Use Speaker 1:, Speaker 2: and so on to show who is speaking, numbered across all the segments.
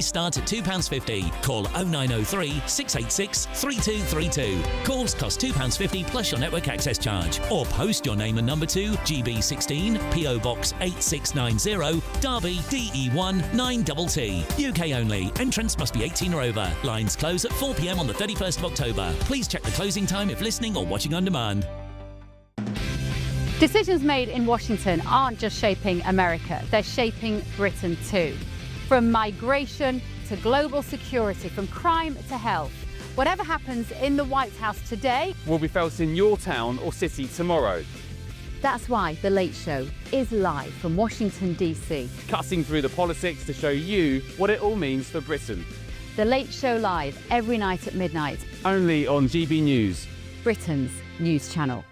Speaker 1: Start at £2.50. Call 0903 686 3232. Calls cost £2.50 plus your network access charge. Or post your name and number to GB16 PO Box 8690 Derby DE1 9TT. UK only. Entrance must be 18 or over. Lines close at 4 p.m. on the 31st of October. Please check the closing time if listening or watching on demand.
Speaker 2: Decisions made in Washington aren't just shaping America, they're shaping Britain too. From migration to global security, from crime to health. Whatever happens in the White House today
Speaker 3: will be felt in your town or city tomorrow.
Speaker 2: That's why The Late Show is live from Washington, DC.
Speaker 3: Cutting through the politics to show you what it all means for Britain.
Speaker 2: The Late Show live every night at midnight.
Speaker 3: Only on GB News,
Speaker 2: Britain's news channel.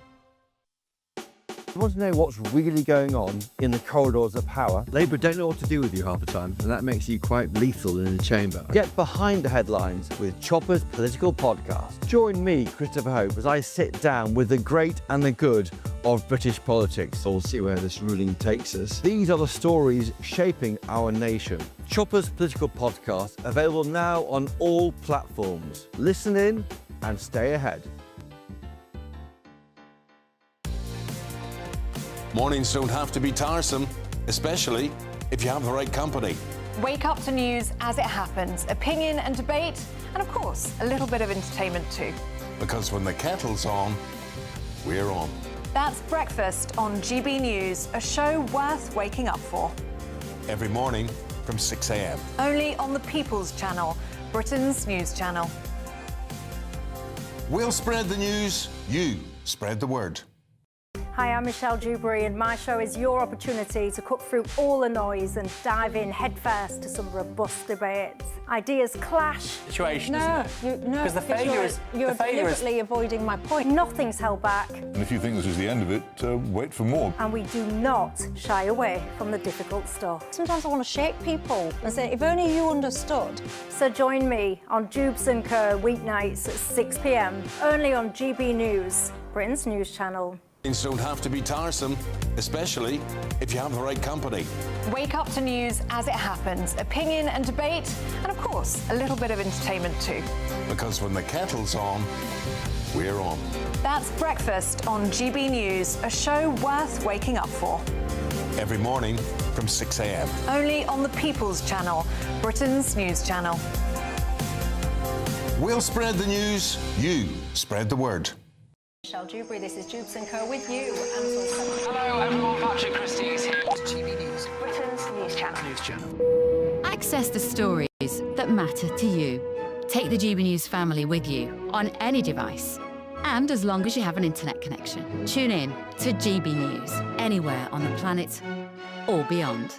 Speaker 4: You want to know what's really going on in the corridors of power? Labour don't know what to do with you half the time, and that makes you quite lethal in the chamber. Get behind the headlines with Chopper's Political Podcast. Join me, Christopher Hope, as I sit down with the great and the good of British politics. We'll see where this ruling takes us. These are the stories shaping our nation. Chopper's Political Podcast, available now on all platforms. Listen in and stay ahead.
Speaker 5: Mornings don't have to be tiresome, especially if you have the right company.
Speaker 6: Wake up to news as it happens, opinion and debate, and of course, a little bit of entertainment too.
Speaker 5: Because when the kettle's on, we're on.
Speaker 6: That's Breakfast on GB News, a show worth waking up for.
Speaker 5: Every morning from 6 a.m.
Speaker 6: Only on the People's Channel, Britain's news channel.
Speaker 5: We'll spread the news, you spread the word.
Speaker 7: Hi, I'm Michelle Dewberry, and my show is your opportunity to cut through all the noise and dive in headfirst to some robust debates. Ideas clash.
Speaker 8: Situation,
Speaker 7: No,
Speaker 8: because the failure is
Speaker 7: you're deliberately avoiding my point. Nothing's held back.
Speaker 9: And if you think this is the end of it, wait for more.
Speaker 7: And we do not shy away from the difficult stuff. Sometimes I want to shake people and say, if only you understood. So join me on Jubes & Co. weeknights at 6 p.m, only on GB News, Britain's news channel.
Speaker 5: Things don't have to be tiresome, especially if you have the right company.
Speaker 6: Wake up to news as it happens, opinion and debate, and of course, a little bit of entertainment too.
Speaker 5: Because when the kettle's on, we're on.
Speaker 6: That's Breakfast on GB News, a show worth waking up for.
Speaker 5: Every morning from 6 a.m.
Speaker 6: Only on the People's Channel, Britain's news channel.
Speaker 5: We'll spread the news, you spread the word.
Speaker 7: Michelle Dewberry, this is Jubes & Co. with you.
Speaker 8: Hello everyone, Patrick Christie is here. GB News,
Speaker 6: Britain's news channel.
Speaker 8: news channel.
Speaker 2: Access the stories that matter to you. Take the GB News family with you on any device. And as long as you have an internet connection, tune in to GB News anywhere on the planet or beyond.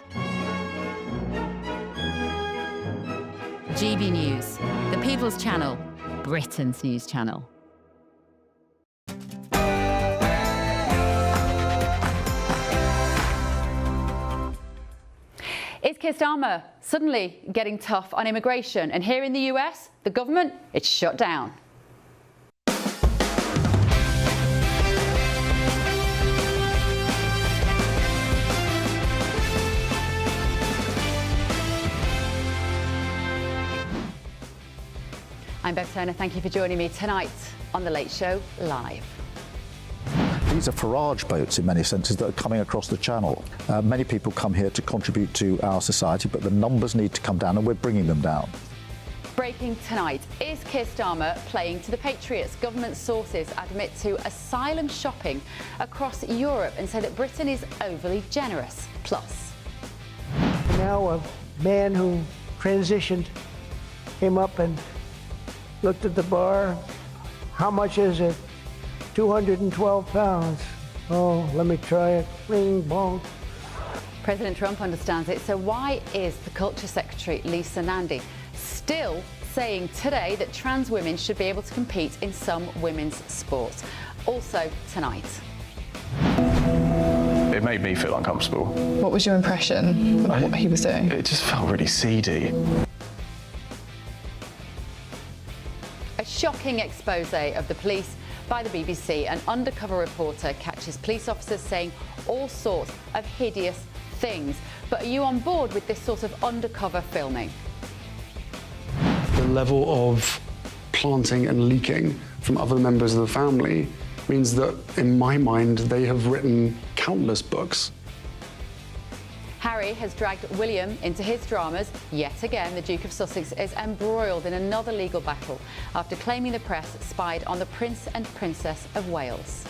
Speaker 2: GB News, the People's Channel, Britain's news channel. Is Keir Starmer suddenly getting tough on immigration? And here in the US, the government, it's shut down. I'm Bev Turner. Thank you for joining me tonight on The Late Show Live.
Speaker 10: These are Farage boats in many senses that are coming across the channel. Many people come here to contribute to our society, but the numbers need to come down, and we're bringing them down.
Speaker 2: Breaking tonight, is Keir Starmer playing to the Patriots? Government sources admit to asylum shopping across Europe and say that Britain is overly generous. Plus.
Speaker 11: Now a man who transitioned came up and looked at the bar. How much is it? 212 pounds. Oh, let me try it. Ring, bong.
Speaker 2: President Trump understands it. So why is the Culture Secretary Lisa Nandy still saying today that trans women should be able to compete in some women's sports? Also tonight.
Speaker 12: It made me feel uncomfortable.
Speaker 13: What was your impression of what he was doing?
Speaker 12: It just felt really seedy.
Speaker 2: A shocking exposé of the police by the BBC. An undercover reporter catches police officers saying all sorts of hideous things. But are you on board with this sort of undercover filming?
Speaker 14: level of planting and leaking from other members of the family means that, in my mind, they have written countless books.
Speaker 15: Harry has dragged William into his dramas. Yet again, the Duke of Sussex is embroiled in another legal battle after claiming the press spied on the Prince and Princess of Wales.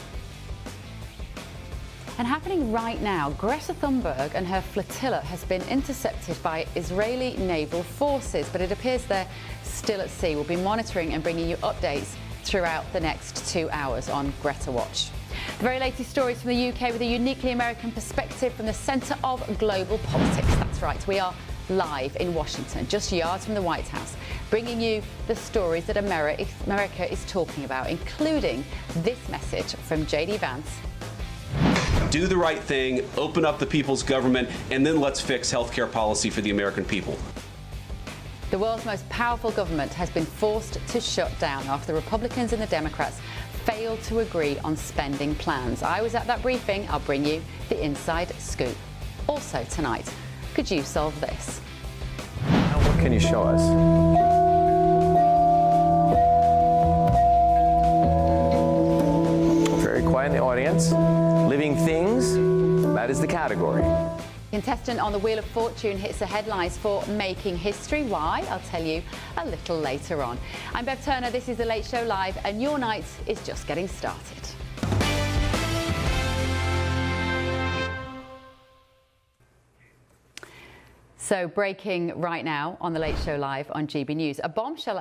Speaker 15: And happening right now, Greta Thunberg and her flotilla has been intercepted by Israeli naval forces, but it appears they're still at sea. We'll be monitoring and bringing you updates throughout the next 2 hours on Greta Watch. The very latest stories from the UK with a uniquely American perspective from the centre of global politics. That's right, we are live in Washington, just yards from the White House, bringing you the stories that America is talking about, including this message from JD Vance.
Speaker 16: Do the right thing, open up the people's government, and then let's fix healthcare policy for the American people.
Speaker 15: The world's most powerful government has been forced to shut down after the Republicans and the Democrats failed to agree on spending plans. I was at that briefing. I'll bring you the inside scoop. Also tonight, could you solve this?
Speaker 17: What can you show us? Very quiet in the audience. Living things, that is the category.
Speaker 15: Contestant on the Wheel of Fortune hits the headlines for making history. Why? I'll tell you a little later on. I'm Bev Turner, this is The Late Show Live, and your night is just getting started. So breaking right now on The Late Show Live on GB News, a bombshell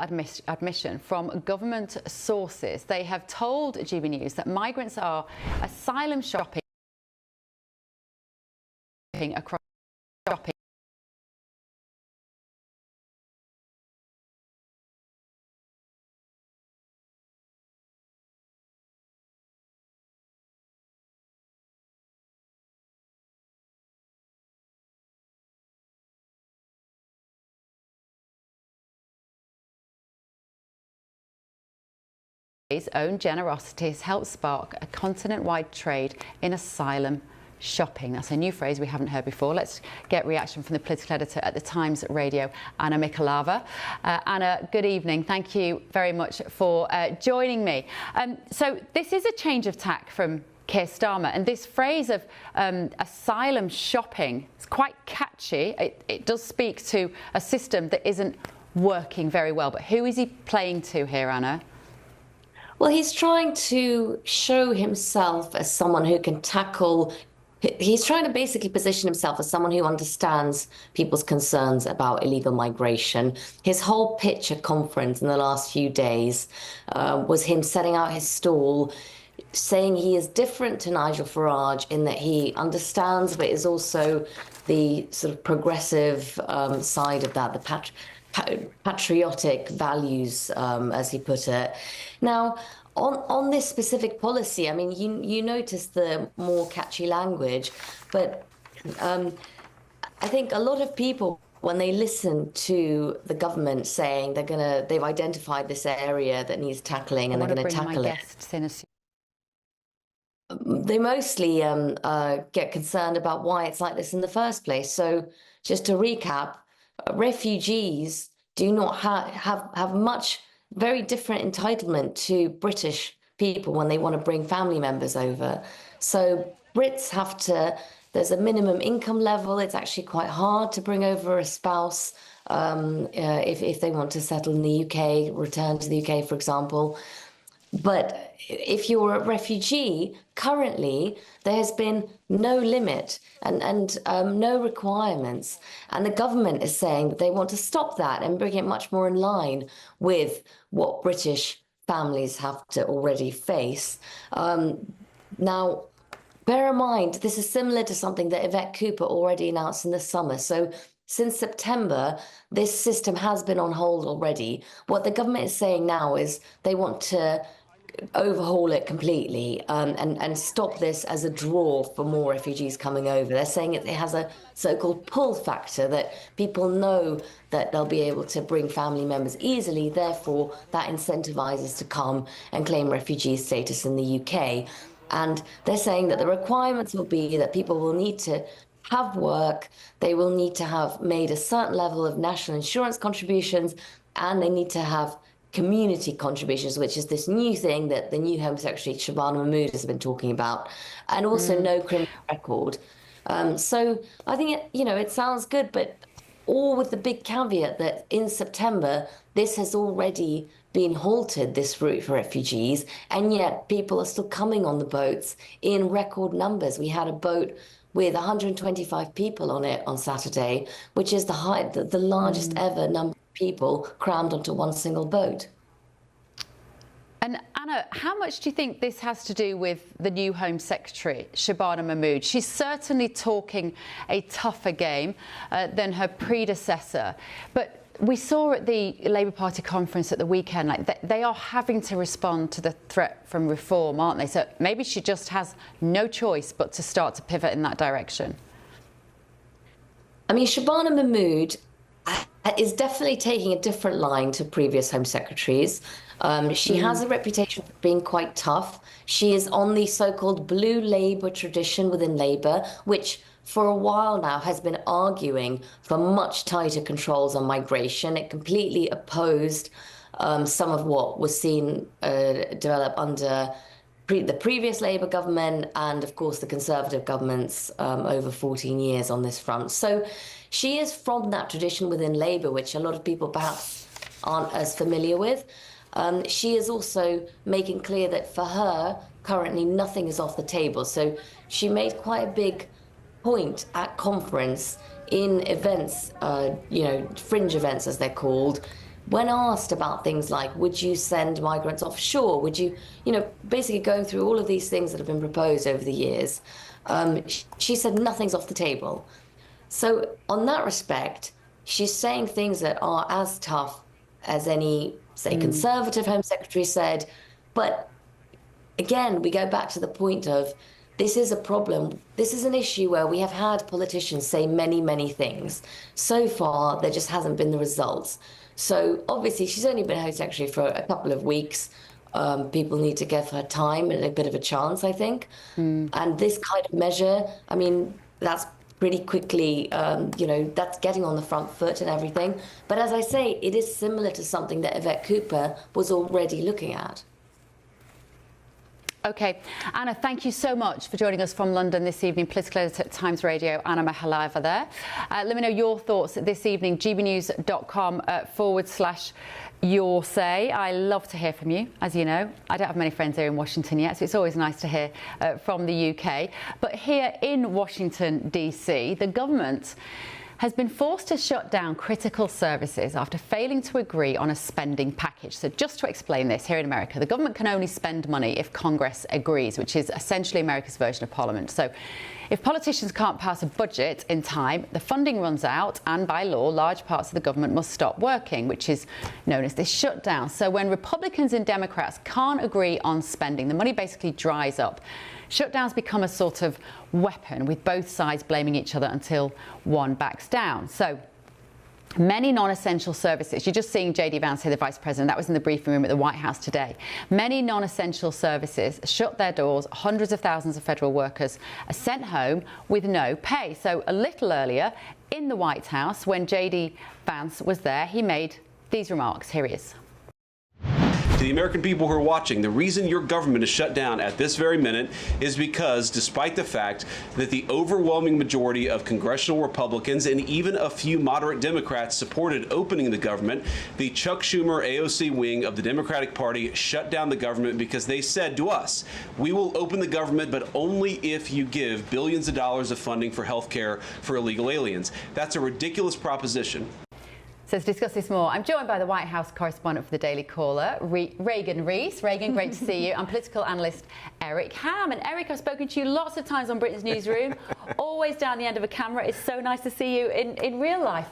Speaker 15: admission from government sources. They have told GB News that migrants are asylum shopping across shopping. His own generosity has helped spark a continent-wide trade in asylum shopping. That's a new phrase we haven't heard before. Let's get reaction from the political editor at the Times Radio, Anna Mikolava. Anna, good evening. Thank you very much for joining me. So this is a change of tack from Keir Starmer, and this phrase of asylum shopping is quite catchy. It does speak to a system that isn't working very well. But who is he playing to here, Anna?
Speaker 18: Well, he's trying to show himself as someone who can tackle. He's trying to basically position himself as someone who understands people's concerns about illegal migration. His whole pitch at conference in the last few days was him setting out his stall, saying he is different to Nigel Farage in that he understands, but is also the sort of progressive side of that, the patriotic values, as he put it. Now, on this specific policy, I mean, you notice the more catchy language, but I think a lot of people, when they listen to the government saying they've identified this area that needs tackling and they're going to tackle it, they mostly get concerned about why it's like this in the first place. So just to recap, refugees do not have much, very different entitlement to British people when they want to bring family members over. So Brits have to, there's a minimum income level. It's actually quite hard to bring over a spouse if they want to settle in the UK, return to the UK, for example. But if you're a refugee, currently there has been no limit and no requirements. And the government is saying that they want to stop that and bring it much more in line with what British families have to already face. Now, bear in mind, this is similar to something that Yvette Cooper already announced in the summer. So since September, this system has been on hold already. What the government is saying now is they want to overhaul it completely and stop this as a draw for more refugees coming over. They're saying it has a so-called pull factor, that people know that they'll be able to bring family members easily, therefore that incentivizes to come and claim refugee status in the UK. And they're saying that the requirements will be that people will need to have work, they will need to have made a certain level of national insurance contributions, and they need to have community contributions, which is this new thing that the new Home Secretary, Shabana Mahmood, has been talking about, and also no criminal record. So I think, it sounds good, but all with the big caveat that in September, this has already been halted, this route for refugees, and yet people are still coming on the boats in record numbers. We had a boat with 125 people on it on Saturday, which is the largest ever number of people crammed onto one single boat.
Speaker 15: And Anna, how much do you think this has to do with the new Home Secretary, Shabana Mahmood? She's certainly talking a tougher game than her predecessor, but we saw at the Labour Party conference at the weekend, they are having to respond to the threat from reform, aren't they? So maybe she just has no choice but to start to pivot in that direction.
Speaker 18: I mean, Shabana Mahmood is definitely taking a different line to previous Home Secretaries. She has a reputation for being quite tough. She is on the so-called blue Labour tradition within Labour, which for a while now has been arguing for much tighter controls on migration. It completely opposed some of what was seen develop under the previous Labour government and, of course, the Conservative governments over 14 years on this front. So she is from that tradition within Labour, which a lot of people perhaps aren't as familiar with. She is also making clear that for her, currently nothing is off the table. So she made quite a big point at conference in events, fringe events as they're called, when asked about things like, would you send migrants offshore? Would you, basically going through all of these things that have been proposed over the years, she said nothing's off the table. So on that respect, she's saying things that are as tough as any, say, Conservative Home Secretary said. But again, we go back to the point of, this is a problem. This is an issue where we have had politicians say many, many things. So far, there just hasn't been the results. So obviously, she's only been Home Secretary for a couple of weeks. People need to give her time and a bit of a chance, I think. And this kind of measure, I mean, that's pretty quickly, that's getting on the front foot and everything. But as I say, it is similar to something that Yvette Cooper was already looking at.
Speaker 15: OK. Anna, thank you so much for joining us from London this evening. Political editor at Times Radio, Anna Mahalava there. Let me know your thoughts this evening, gbnews.com/your say. I love to hear from you, as you know. I don't have many friends here in Washington yet, so it's always nice to hear from the UK. But here in Washington, DC, the government has been forced to shut down critical services after failing to agree on a spending package. So just to explain this, here in America, the government can only spend money if Congress agrees, which is essentially America's version of Parliament. So if politicians can't pass a budget in time, the funding runs out, and by law, large parts of the government must stop working, which is known as this shutdown. So when Republicans and Democrats can't agree on spending, the money basically dries up. Shutdowns become a sort of weapon, with both sides blaming each other until one backs down. So many non-essential services, you're just seeing J.D. Vance here, the Vice President, that was in the briefing room at the White House today. Many non-essential services shut their doors. Hundreds of thousands of federal workers are sent home with no pay. So a little earlier in the White House, when J.D. Vance was there, he made these remarks. Here he is.
Speaker 16: To the American people who are watching, the reason your government is shut down at this very minute is because, despite the fact that the overwhelming majority of congressional Republicans and even a few moderate Democrats supported opening the government, the Chuck Schumer AOC wing of the Democratic Party shut down the government because they said to us, we will open the government, but only if you give billions of dollars of funding for health care for illegal aliens. That's a ridiculous proposition.
Speaker 15: So to discuss this more, I'm joined by the White House correspondent for the Daily Caller, Reagan Reese. Reagan, great to see you. And political analyst Eric Ham. And Eric, I've spoken to you lots of times on Britain's Newsroom, always down the end of a camera. It's so nice to see you in real life.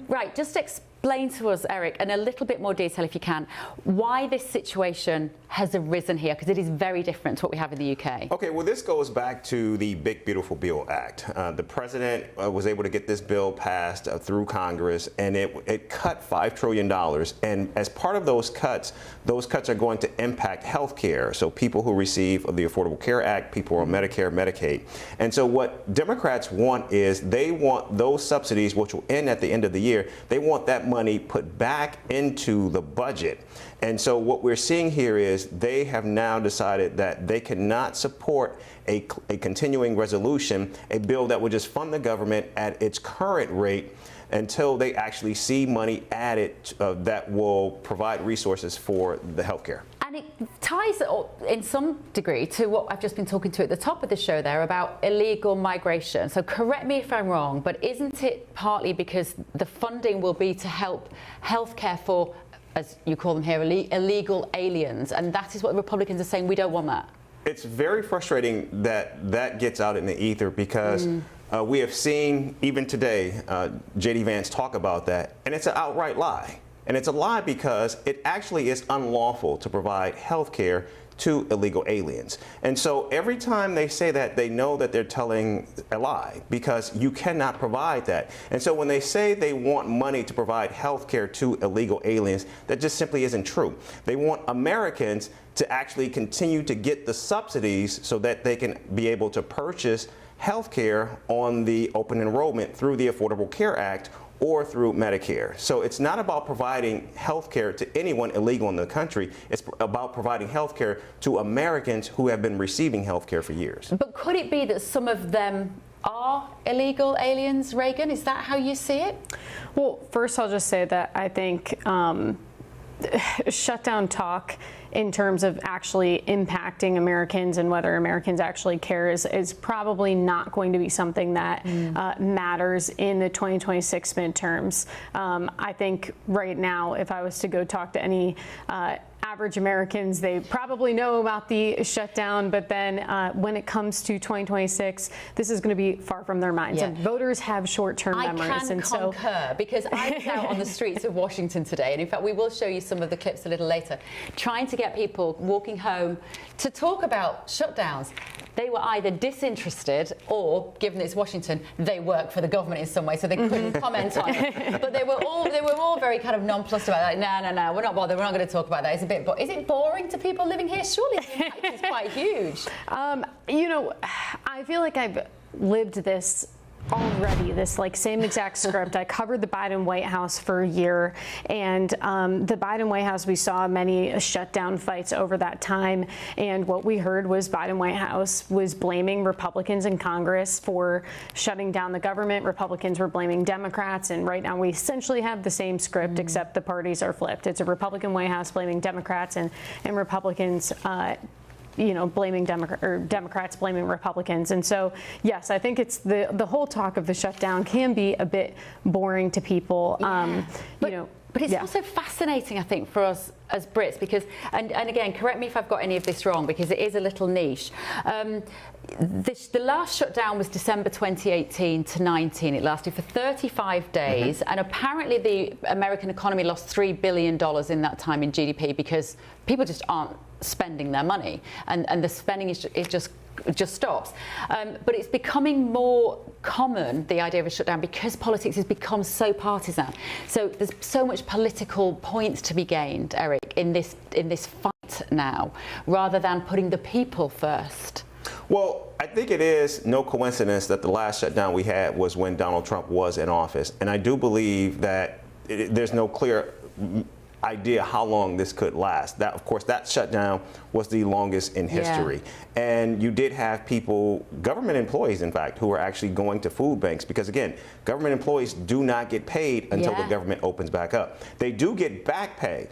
Speaker 15: Right, just explain to us, Eric, in a little bit more detail, if you can, why this situation has arisen here, because it is very different to what we have in the UK.
Speaker 19: Okay, well, this goes back to the Big Beautiful Bill Act. The president was able to get this bill passed through Congress, and it cut $5 trillion. And as part of those cuts are going to impact health care. So people who receive the Affordable Care Act, people who are Medicare, Medicaid. And so what Democrats want is they want those subsidies, which will end at the end of the year, they want that money put back into the budget. And so what we're seeing here is they have now decided that they cannot support a continuing resolution, a bill that would just fund the government at its current rate until they actually see money added that will provide resources for the healthcare.
Speaker 15: And it ties in some degree to what I've just been talking to at the top of the show there about illegal migration. So correct me if I'm wrong, but isn't it partly because the funding will be to help healthcare for, as you call them here, illegal aliens, and that is what the Republicans are saying, we don't want that?
Speaker 19: It's very frustrating that that gets out in the ether because we have seen, even today, J.D. Vance talk about that, and it's an outright lie. And it's a lie because it actually is unlawful to provide health care to illegal aliens. And so every time they say that, they know that they're telling a lie because you cannot provide that. And so when they say they want money to provide health care to illegal aliens, that just simply isn't true. They want Americans to actually continue to get the subsidies so that they can be able to purchase health care on the open enrollment through the Affordable Care Act or through Medicare. So it's not about providing health care to anyone illegal in the country. It's about providing health care to Americans who have been receiving health care for years.
Speaker 15: But could it be that some of them are illegal aliens, Reagan? Is that how you see it?
Speaker 20: Well, first I'll just say that I think shutdown talk in terms of actually impacting Americans and whether Americans actually care is probably not going to be something that matters in the 2026 midterms. I think right now, if I was to go talk to any average Americans, they probably know about the shutdown, but then when it comes to 2026, this is going to be far from their minds.
Speaker 15: Yeah.
Speaker 20: And voters have short-term memories.
Speaker 15: I can concur, because I was out on the streets of Washington today, and in fact we will show you some of the clips a little later, trying to get people walking home to talk about shutdowns. They were either disinterested or, given it's Washington, they work for the government in some way, so they couldn't comment on it. But they were all very kind of nonplussed about that. Like, no, we're not bothered. We're not going to talk about that. It's a bit. Is it boring to people living here? Surely the impact is quite huge.
Speaker 20: You know, I feel like I've lived this already, this like same exact script. I covered the Biden White House for a year, and the Biden White House, we saw many shutdown fights over that time, and what we heard was Biden White House was blaming Republicans in Congress for shutting down the government. Republicans were blaming Democrats, and right now we essentially have the same script, except the parties are flipped. It's a Republican White House blaming Democrats, and Republicans blaming Democrats blaming Republicans. And so, yes, I think it's the whole talk of the shutdown can be a bit boring to people.
Speaker 15: But it's also fascinating, I think, for us as Brits, because, and again, correct me if I've got any of this wrong, because it is a little niche. The last shutdown was December 2018 to 19. It lasted for 35 days, and apparently the American economy lost $3 billion in that time in GDP because people just aren't spending their money, and the spending just stops. But it's becoming more common, the idea of a shutdown, because politics has become so partisan. So there's so much political points to be gained, Eric, in this fight now, rather than putting the people first.
Speaker 19: Well, I think it is no coincidence that the last shutdown we had was when Donald Trump was in office. And I do believe that there's no clear idea how long this could last. That, of course, that shutdown was the longest in history. Yeah. And you did have people, government employees, in fact, who were actually going to food banks because, again, government employees do not get paid until the government opens back up. They do get back pay.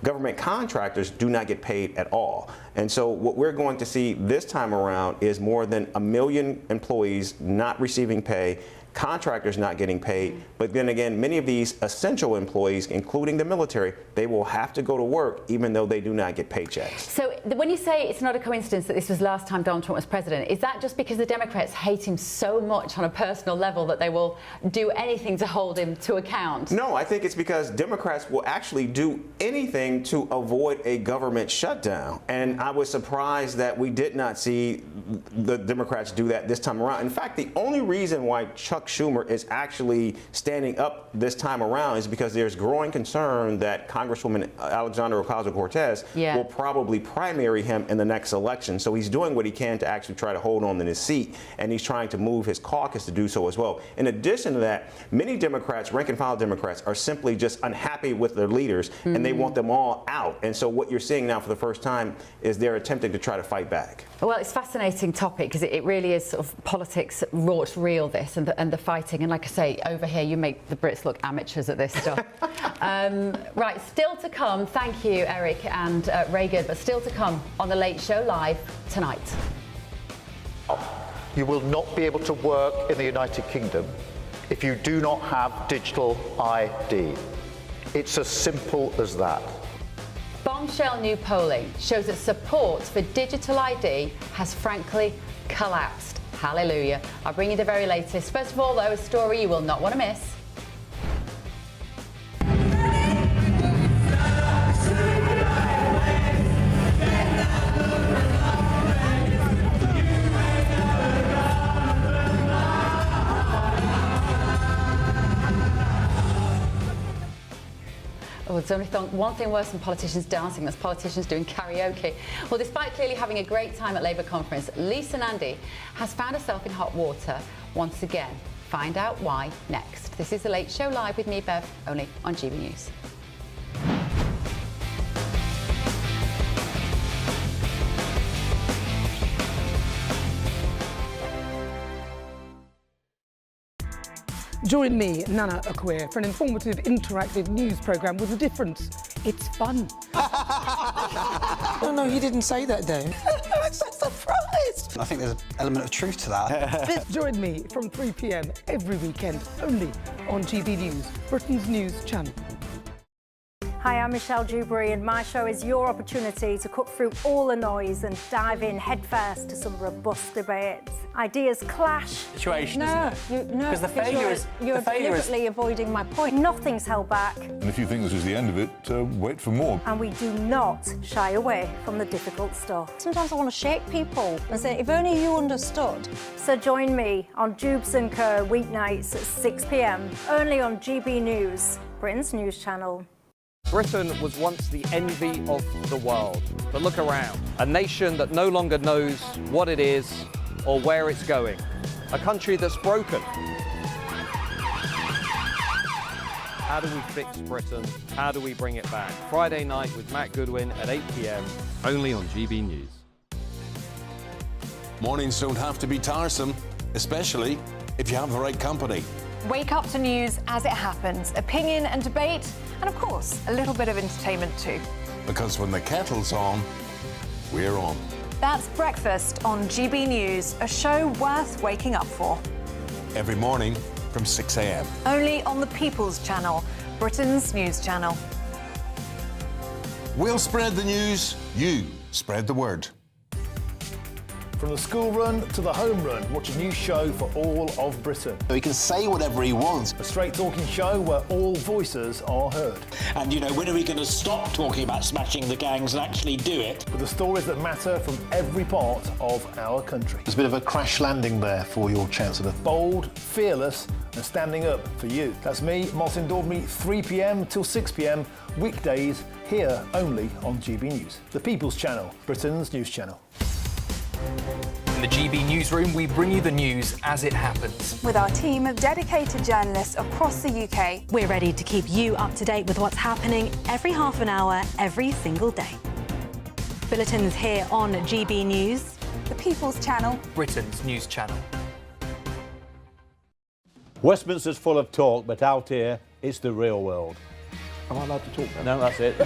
Speaker 19: Government contractors do not get paid at all. And so what we're going to see this time around is more than 1 million employees not receiving pay, contractors not getting paid. But then again, many of these essential employees, including the military, they will have to go to work even though they do not get paychecks.
Speaker 15: So when you say it's not a coincidence that this was last time Donald Trump was president, is that just because the Democrats hate him so much on a personal level that they will do anything to hold him to account?
Speaker 19: No, I think it's because Democrats will actually do anything to avoid a government shutdown. And I was surprised that we did not see the Democrats do that this time around. In fact, the only reason why Chuck Schumer is actually standing up this time around is because there's growing concern that Congresswoman Alexandria Ocasio-Cortez will probably primary him in the next election. So he's doing what he can to actually try to hold on to his seat, and he's trying to move his caucus to do so as well. In addition to that, many Democrats, rank and file Democrats, are simply just unhappy with their leaders, and they want them all out. And so what you're seeing now for the first time is they're attempting to try to fight back.
Speaker 15: Well, it's a fascinating topic because it really is sort of politics wrought real, this, and the fighting. And like I say, over here you make the Brits look amateurs at this stuff. Right, still to come. Thank you, Eric and Reagan, but still to come on The Late Show Live tonight.
Speaker 10: You will not be able to work in the United Kingdom if you do not have digital ID. It's as simple as that.
Speaker 15: Bombshell new polling shows that support for digital ID has frankly collapsed. Hallelujah. I'll bring you the very latest. First of all, though, a story you will not want to miss. Oh, there's only one thing worse than politicians dancing, that's politicians doing karaoke. Well, despite clearly having a great time at Labour conference, Lisa Nandy has found herself in hot water once again. Find out why next. This is The Late Show Live with me, Bev, only on GB News.
Speaker 21: Join me, Nana Akwe, for an informative, interactive news programme with a difference. It's fun.
Speaker 22: No, you didn't say that, though.
Speaker 21: I'm so surprised.
Speaker 22: I think there's an element of truth to that.
Speaker 21: Join me from 3 p.m. every weekend, only on GB News, Britain's news channel.
Speaker 7: Hi, I'm Michelle Dewberry, and my show is your opportunity to cut through all the noise and dive in headfirst to some robust debates. Ideas clash.
Speaker 22: Situation,
Speaker 7: No,
Speaker 22: Because the failure is...
Speaker 7: You're deliberately avoiding my point. Nothing's held back.
Speaker 9: And if you think this is the end of it, wait for more.
Speaker 7: And we do not shy away from the difficult stuff. Sometimes I want to shake people and say, if only you understood. So join me on Jubes & Co. weeknights at 6 p.m, only on GB News, Britain's news channel.
Speaker 3: Britain was once the envy of the world, but look around. A nation that no longer knows what it is or where it's going. A country that's broken. How do we fix Britain? How do we bring it back? Friday night with Matt Goodwin at 8 p.m, only on GB News.
Speaker 5: Mornings don't have to be tiresome, especially if you have the right company.
Speaker 6: Wake up to news as it happens, opinion and debate, and of course, a little bit of entertainment too.
Speaker 5: Because when the kettle's on, we're on.
Speaker 6: That's Breakfast on GB News, a show worth waking up for.
Speaker 5: Every morning from 6 a.m.
Speaker 6: Only on the People's Channel, Britain's news channel.
Speaker 5: We'll spread the news, you spread the word.
Speaker 23: From the school run to the home run, watch a new show for all of Britain.
Speaker 24: So he can say whatever he wants.
Speaker 23: A straight-talking show where all voices are heard.
Speaker 24: And, you know, when are we going to stop talking about smashing the gangs and actually do it?
Speaker 23: With the stories that matter from every part of our country.
Speaker 24: There's a bit of a crash landing there for your Chancellor.
Speaker 23: Bold, fearless and standing up for you. That's me, Martin Dordme, 3 p.m. till 6 p.m, weekdays, here only on GB News. The People's Channel, Britain's news channel.
Speaker 25: In the GB Newsroom, we bring you the news as it happens.
Speaker 26: With our team of dedicated journalists across the UK, we're ready to keep you up to date with what's happening every half an hour, every single day. Bulletins here on GB News, the People's Channel,
Speaker 25: Britain's news channel.
Speaker 27: Westminster's full of talk, but out here, it's the real world.
Speaker 23: Am I allowed to talk now?
Speaker 27: No, that's it.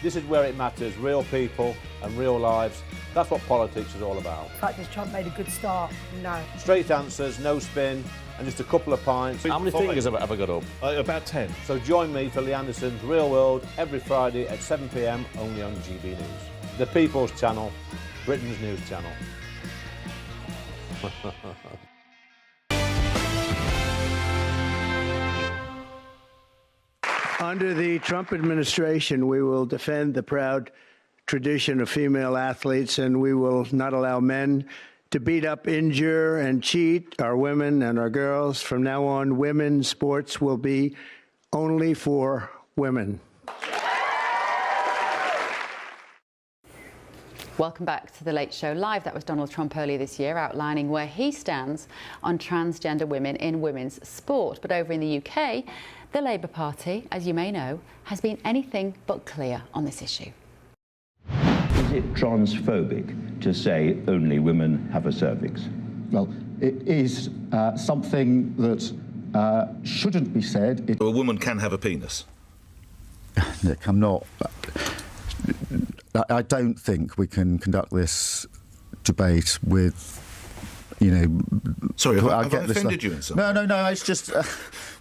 Speaker 27: This is where it matters, real people and real lives. That's what politics is all about.
Speaker 28: In fact, has Trump made a good start? No.
Speaker 27: Straight answers, no spin, and just a couple of pints. How many fingers have I got up?
Speaker 9: About 10.
Speaker 27: So join me for Lee Anderson's Real World every Friday at 7 p.m. only on GB News. The People's Channel, Britain's news channel.
Speaker 1: Under the Trump administration, we will defend the proud tradition of female athletes, and we will not allow men to beat up, injure, and cheat our women and our girls. From now on, women's sports will be only for women.
Speaker 15: Welcome back to The Late Show Live. That was Donald Trump earlier this year outlining where he stands on transgender women in women's sport. But over in the UK, the Labour Party, as you may know, has been anything but clear on this issue.
Speaker 2: Is it transphobic to say only women have a cervix?
Speaker 10: Well, it is something that shouldn't be said.
Speaker 9: A woman can have a penis.
Speaker 10: Nick, I'm not... I don't think we can conduct this debate with, you know...
Speaker 9: Sorry, have I offended you in some way?
Speaker 10: No, it's just...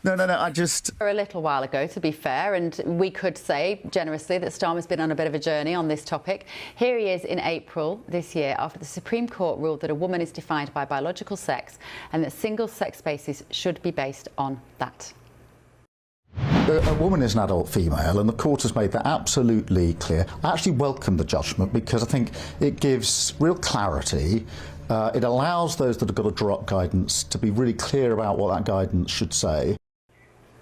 Speaker 10: I just...
Speaker 15: A little while ago, to be fair, and we could say generously that Starmer's been on a bit of a journey on this topic. Here he is in April this year after the Supreme Court ruled that a woman is defined by biological sex and that single-sex bases should be based on that.
Speaker 10: A woman is an adult female, and the court has made that absolutely clear. I actually welcome the judgment because I think it gives real clarity. It allows those that have got to draw up guidance to be really clear about what that guidance should say.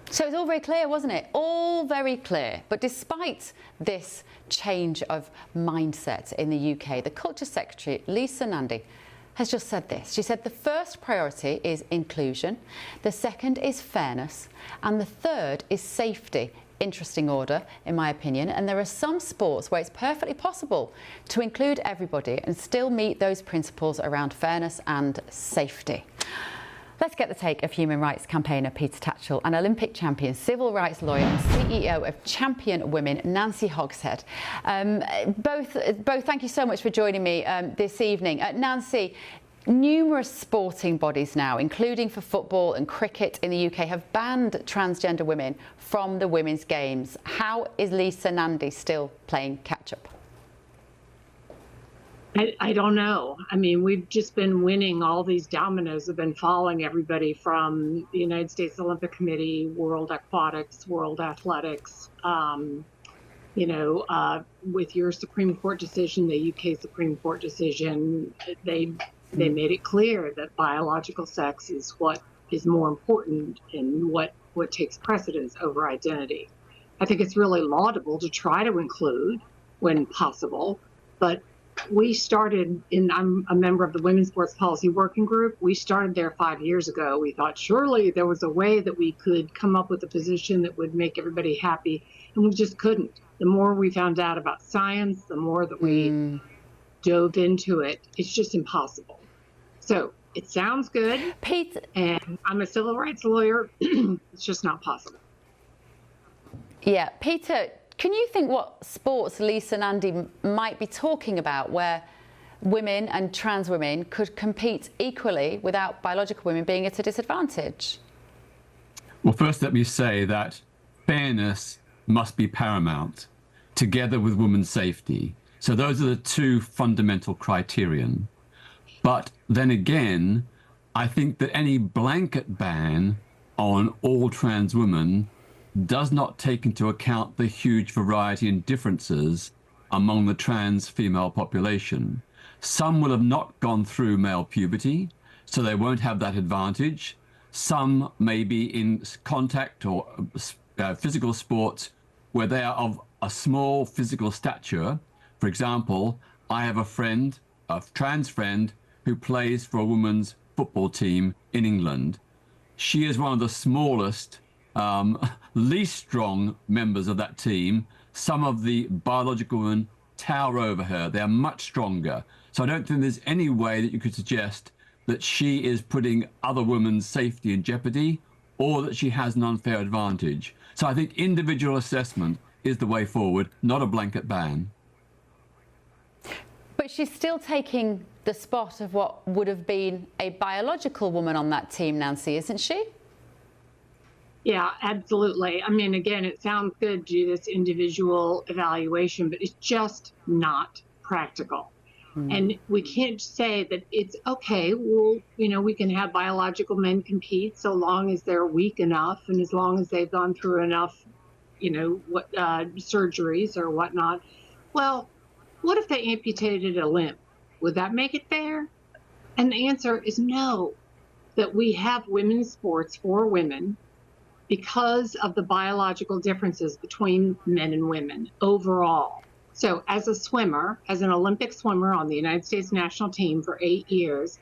Speaker 15: So it's all very clear, wasn't it? All very clear. But despite this change of mindset in the UK, the Culture Secretary, Lisa Nandy, has just said this. She said the first priority is inclusion, the second is fairness, and the third is safety. Interesting order, in my opinion, and there are some sports where it's perfectly possible to include everybody and still meet those principles around fairness and safety. Let's get the take of human rights campaigner Peter Tatchell and Olympic champion, civil rights lawyer and CEO of Champion Women, Nancy Hogshead. Both, thank you so much for joining me this evening. Nancy, numerous sporting bodies now, including for football and cricket in the UK, have banned transgender women from the women's games. How is Lisa Nandy still playing catch-up?
Speaker 4: I don't know. I mean, we've just been winning. All these dominoes have been falling. Everybody from the United States Olympic Committee, World Aquatics, World Athletics, with your Supreme Court decision, the UK Supreme Court decision, they made it clear that biological sex is what is more important and what takes precedence over identity. I think it's really laudable to try to include when possible, but we started I'm a member of the Women's Sports Policy Working Group. We started there 5 years ago. We thought surely there was a way that we could come up with a position that would make everybody happy, and we just couldn't. The more we found out about science, the more that we dove into it, it's just impossible. So it sounds good,
Speaker 15: Pete,
Speaker 4: and I'm a civil rights lawyer. It's just not possible.
Speaker 15: Yeah, Peter, can you think what sports Lisa Nandy might be talking about where women and trans women could compete equally without biological women being at a disadvantage?
Speaker 8: Well, first let me say that fairness must be paramount, together with women's safety. So those are the two fundamental criterion. But then again, I think that any blanket ban on all trans women does not take into account the huge variety and differences among the trans female population. Some will have not gone through male puberty, so they won't have that advantage. Some may be in contact or physical sports where they are of a small physical stature. For example, I have a trans friend, who plays for a women's football team in England. She is one of the smallest, least strong members of that team. Some of the biological women tower over her. They are much stronger. So I don't think there's any way that you could suggest that she is putting other women's safety in jeopardy or that she has an unfair advantage. So I think individual assessment is the way forward, not a blanket ban.
Speaker 15: But But she's still taking the spot of what would have been a biological woman on that team, Nancy, isn't she?
Speaker 4: Yeah, absolutely. I mean, again, it sounds good to do this individual evaluation, but it's just not practical. And we can't say that it's okay, well, you know, we can have biological men compete so long as they're weak enough and as long as they've gone through enough, you know, surgeries or whatnot. Well, what if they amputated a limb? Would that make it fair? And the answer is no, that we have women's sports for women because of the biological differences between men and women overall. So as a swimmer, as an Olympic swimmer on the United States national team for 8 years,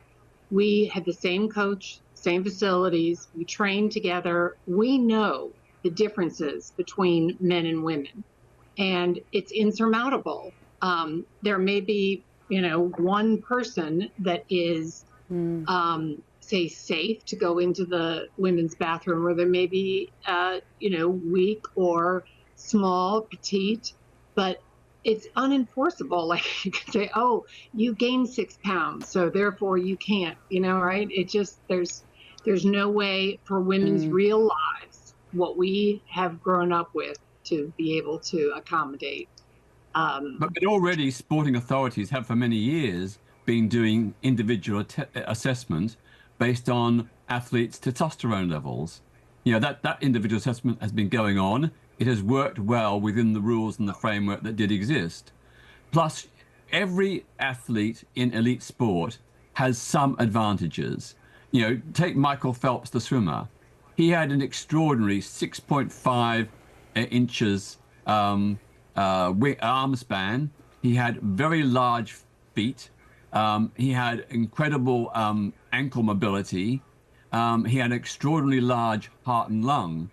Speaker 4: we had the same coach, same facilities, we trained together. We know the differences between men and women, and it's insurmountable. There may be, you know, one person that is, say, safe to go into the women's bathroom, or there may be, you know, weak or small, petite, but it's unenforceable. Like you could say, oh, you gained 6 pounds, so therefore you can't, you know, right? It just, there's no way for women's real lives, what we have grown up with, to be able to accommodate.
Speaker 8: But already sporting authorities have for many years been doing individual assessment based on athletes' testosterone levels. You know, that individual assessment has been going on. It has worked well within the rules and the framework that did exist. Plus, every athlete in elite sport has some advantages. You know, take Michael Phelps, the swimmer. He had an extraordinary 6.5 inches arm span. He had very large feet. He had incredible ankle mobility. He had an extraordinarily large heart and lung.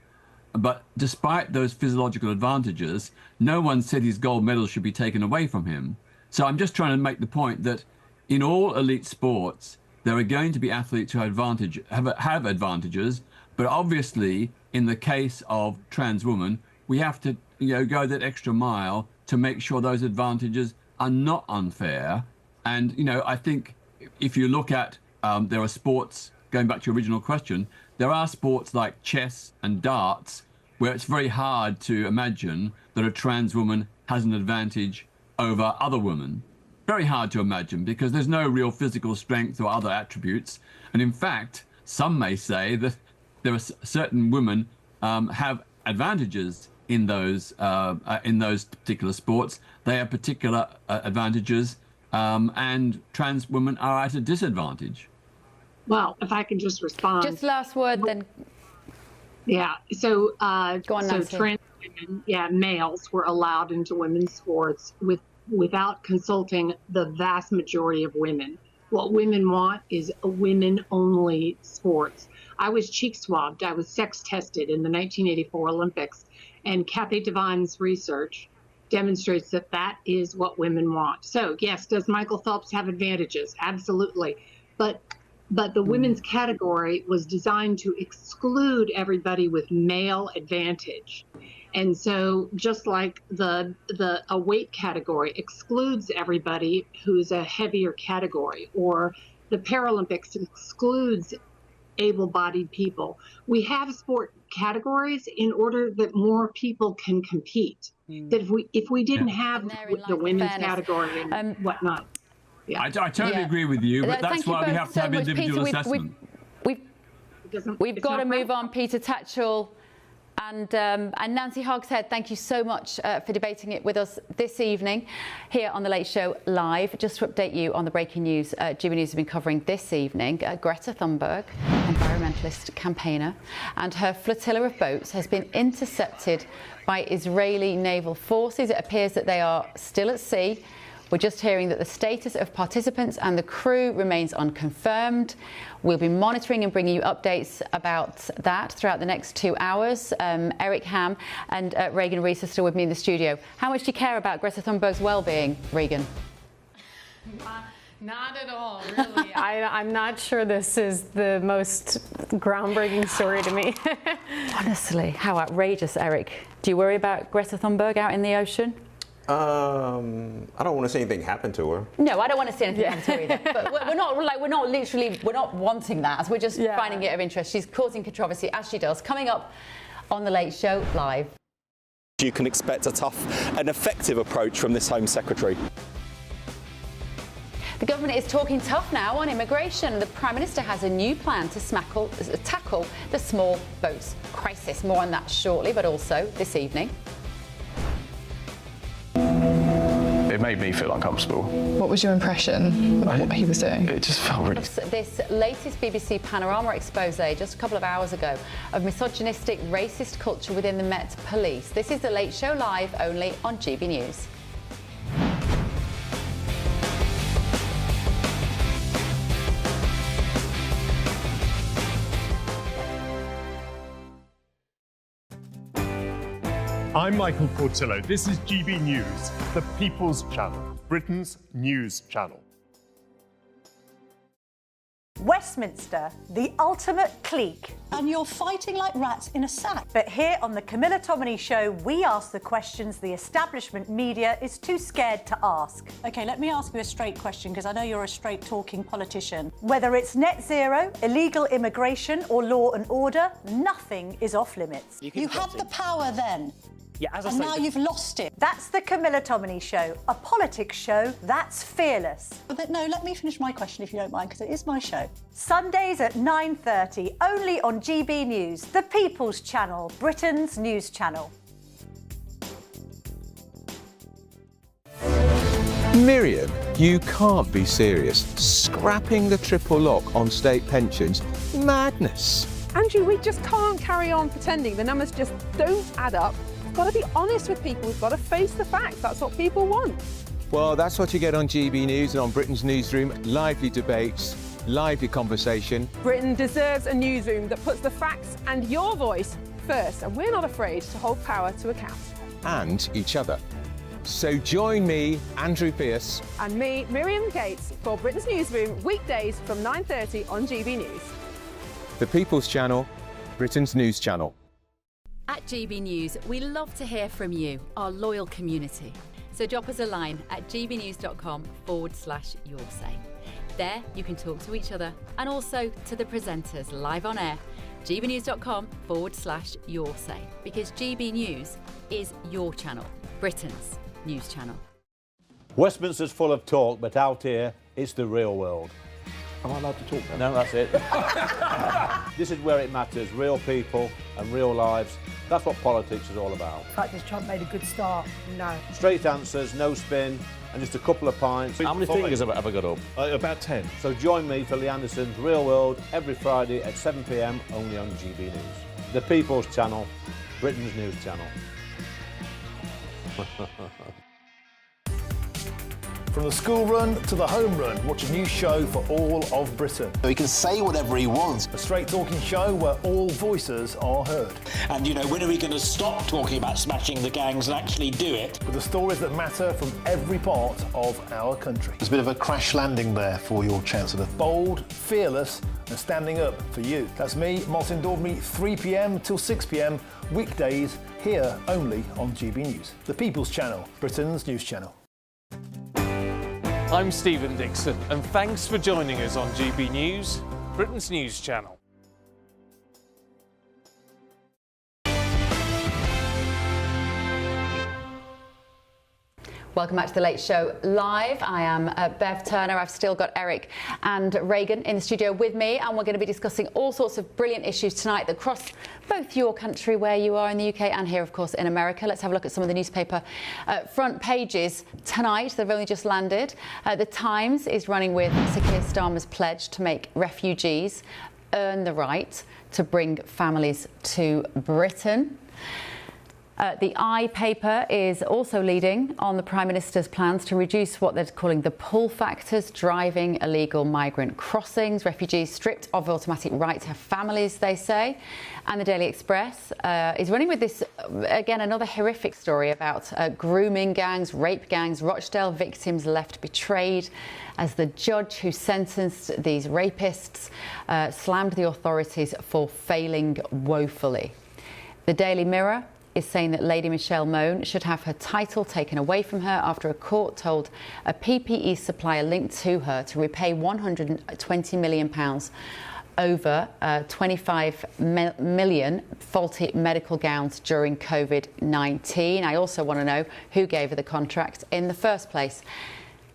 Speaker 8: But despite those physiological advantages, no one said his gold medal should be taken away from him. So I'm just trying to make the point that in all elite sports, there are going to be athletes who have advantages, but obviously in the case of trans women, we have to, you know, go that extra mile to make sure those advantages are not unfair. And, you know, I think if you look at, there are sports, going back to your original question, there are sports like chess and darts where it's very hard to imagine that a trans woman has an advantage over other women. Very hard to imagine because there's no real physical strength or other attributes. And in fact, some may say that there are certain women have advantages in those particular sports. They have particular advantages, and trans women are at a disadvantage.
Speaker 4: Well, if I can just respond.
Speaker 15: Just last word then.
Speaker 4: Yeah, so,
Speaker 15: Go on, Nancy.
Speaker 4: trans women, males were allowed into women's sports without consulting the vast majority of women. What women want is a women-only sports. I was cheek swabbed, I was sex tested in the 1984 Olympics, and Kathy Devine's research demonstrates that that is what women want. So yes, does Michael Phelps have advantages? Absolutely. But the women's category was designed to exclude everybody with male advantage. And so just like a weight category excludes everybody who's a heavier category, or the Paralympics excludes able-bodied people, we have sport categories in order that more people can compete. That if we didn't have the women's category and whatnot. Yeah.
Speaker 8: I totally agree with you, but that's why we have to have individual assessment.
Speaker 15: We've got to move on, Peter Tatchell and Nancy Hogshead. Thank you so much for debating it with us this evening here on The Late Show Live. Just to update you on the breaking news GB News has been covering this evening, Greta Thunberg, environmentalist campaigner, and her flotilla of boats has been intercepted by Israeli naval forces. It appears that they are still at sea. We're just hearing that the status of participants and the crew remains unconfirmed. We'll be monitoring and bringing you updates about that throughout the next 2 hours. Eric Ham and Regan Rees are still with me in the studio. How much do you care about Greta Thunberg's well-being, Regan?
Speaker 20: Not at all, really. I'm not sure this is the most groundbreaking story to me.
Speaker 15: Honestly, how outrageous, Eric. Do you worry about Greta Thunberg out in the ocean?
Speaker 19: I don't want to see anything happen to her.
Speaker 15: No, I don't want to see anything happen to her either. But we're not wanting that. We're just finding it of interest. She's causing controversy, as she does. Coming up on The Late Show Live.
Speaker 11: You can expect a tough and effective approach from this Home Secretary.
Speaker 15: The government is talking tough now on immigration. The Prime Minister has a new plan to tackle the small boats crisis. More on that shortly, but also this evening.
Speaker 12: It made me feel uncomfortable.
Speaker 13: What was your impression of what he was doing?
Speaker 12: It just felt really...
Speaker 15: This latest BBC Panorama expose just a couple of hours ago of misogynistic, racist culture within the Met Police. This is The Late Show Live, only on GB News.
Speaker 14: I'm Michael Portillo. This is GB News, the People's Channel, Britain's news channel.
Speaker 16: Westminster, the ultimate clique. And you're fighting like rats in a sack. But here on the Camilla Tominey Show, we ask the questions the establishment media is too scared to ask. OK, let me ask you a straight question, because I know you're a straight-talking politician. Whether it's net zero, illegal immigration or law and order, nothing is off limits. You had the power then.
Speaker 17: Yeah, as I
Speaker 16: and
Speaker 17: say,
Speaker 16: now you've lost it. That's the Camilla Tominey Show, a politics show that's fearless. But no, let me finish my question if you don't mind, because it is my show. Sundays at 9:30, only on GB News, the People's Channel, Britain's news channel.
Speaker 18: Miriam, you can't be serious. Scrapping the triple lock on state pensions? Madness.
Speaker 28: Andrew, we just can't carry on pretending. The numbers just don't add up. We've got to be honest with people. We've got to face the facts. That's what people want.
Speaker 18: Well, that's what you get on GB News and on Britain's Newsroom. Lively debates, lively conversation.
Speaker 28: Britain deserves a newsroom that puts the facts and your voice first, and we're not afraid to hold power to account.
Speaker 18: And each other. So join me, Andrew Pearce.
Speaker 28: And me, Miriam Gates, for Britain's Newsroom, weekdays from 9:30 on GB News.
Speaker 18: The People's Channel, Britain's news channel.
Speaker 29: At GB News, we love to hear from you, our loyal community. So drop us a line at gbnews.com/yoursay. There you can talk to each other and also to the presenters live on air. gbnews.com/yoursay, because GB News is your channel, Britain's news channel.
Speaker 27: Westminster's full of talk, but out here, it's the real world.
Speaker 18: Am I allowed to talk
Speaker 27: No,
Speaker 18: now?
Speaker 27: that's it. This is where it matters, real people and real lives. That's what politics is all about.
Speaker 16: In fact, has Trump made a good start? No.
Speaker 27: Straight answers, no spin, and just a couple of pints.
Speaker 18: How many fingers have I got up?
Speaker 14: About 10.
Speaker 27: So join me for Lee Anderson's Real World every Friday at 7 p.m. only on GB News. The People's Channel, Britain's news channel.
Speaker 23: From the school run to the home run, watch a new show for all of Britain.
Speaker 24: He can say whatever he wants.
Speaker 23: A straight-talking show where all voices are heard.
Speaker 24: And, you know, when are we going to stop talking about smashing the gangs and actually do it?
Speaker 23: With the stories that matter from every part of our country.
Speaker 22: There's a bit of a crash landing there for your Chancellor.
Speaker 23: Bold, fearless and standing up for you. That's me, Martin Daubney, 3 p.m. till 6 p.m. weekdays, here only on GB News. The People's Channel, Britain's news channel.
Speaker 30: I'm Stephen Dixon, and thanks for joining us on GB News, Britain's news channel.
Speaker 15: Welcome back to The Late Show Live. I am Bev Turner. I've still got Eric and Reagan in the studio with me, and we're going to be discussing all sorts of brilliant issues tonight that cross both your country, where you are in the UK, and here, of course, in America. Let's have a look at some of the newspaper front pages tonight. They've only just landed. The Times is running with Sir Keir Starmer's pledge to make refugees earn the right to bring families to Britain. The I paper is also leading on the Prime Minister's plans to reduce what they're calling the pull factors driving illegal migrant crossings. Refugees stripped of automatic right to have families, they say. And the Daily Express is running with this, again, another horrific story about grooming gangs, rape gangs, Rochdale victims left betrayed as the judge who sentenced these rapists slammed the authorities for failing woefully. The Daily Mirror is saying that Lady Michelle Mone should have her title taken away from her after a court told a PPE supplier linked to her to repay £120 million over 25 million faulty medical gowns during COVID-19. I also want to know who gave her the contract in the first place.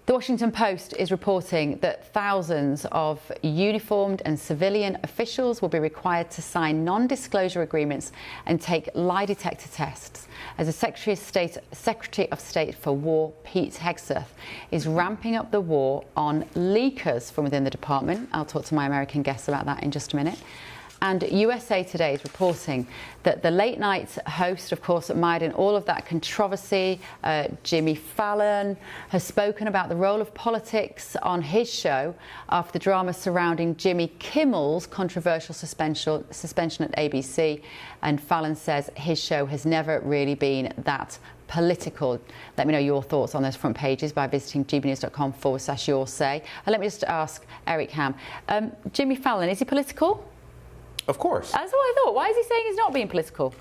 Speaker 15: The Washington Post is reporting that thousands of uniformed and civilian officials will be required to sign non-disclosure agreements and take lie detector tests, as the Secretary of State for War, Pete Hegseth, is ramping up the war on leakers from within the department. I'll talk to my American guests about that in just a minute. And USA Today is reporting that the late night host, of course, admired in all of that controversy, Jimmy Fallon, has spoken about the role of politics on his show after the drama surrounding Jimmy Kimmel's controversial suspension at ABC. And Fallon says his show has never really been that political. Let me know your thoughts on those front pages by visiting gbnews.com/your say. And let me just ask Eric Ham, Jimmy Fallon, is he political?
Speaker 19: Of course.
Speaker 15: That's what I thought. Why is he saying he's not being political?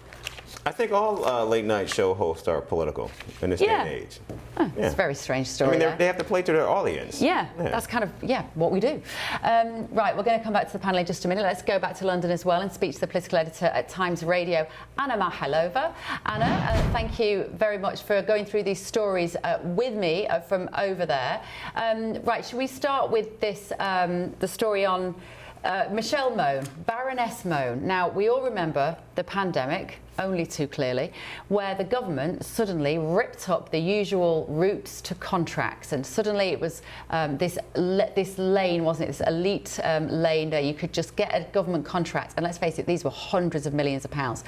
Speaker 19: I think all late night show hosts are political in this day and age.
Speaker 15: Oh, it's a very strange story.
Speaker 19: I mean, they have to play to their audience.
Speaker 15: Yeah, that's kind of, what we do. Right, we're going to come back to the panel in just a minute. Let's go back to London as well and speak to the political editor at Times Radio, Anna Mahalova. Anna, thank you very much for going through these stories with me from over there. Right, should we start with this, the story on Michelle Mone, Baroness Mone. Now, we all remember the pandemic, only too clearly, where the government suddenly ripped up the usual routes to contracts, and suddenly it was this lane, wasn't it, this elite lane there you could just get a government contract, and let's face it, these were hundreds of millions of pounds.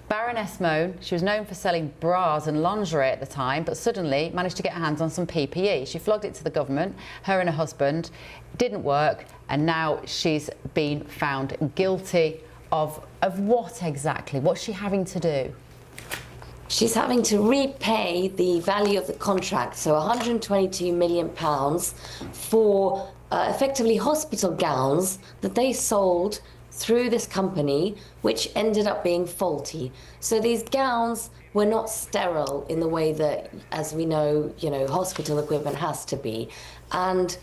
Speaker 15: Baroness Mone, she was known for selling bras and lingerie at the time, but suddenly managed to get her hands on some PPE. She flogged it to the government, her and her husband. Didn't work, and now she's been found guilty of what exactly? What's she having to do?
Speaker 1: She's having to repay the value of the contract, so £122 million for effectively hospital gowns that they sold through this company, which ended up being faulty. So these gowns were not sterile in the way that, as we know, hospital equipment has to be. And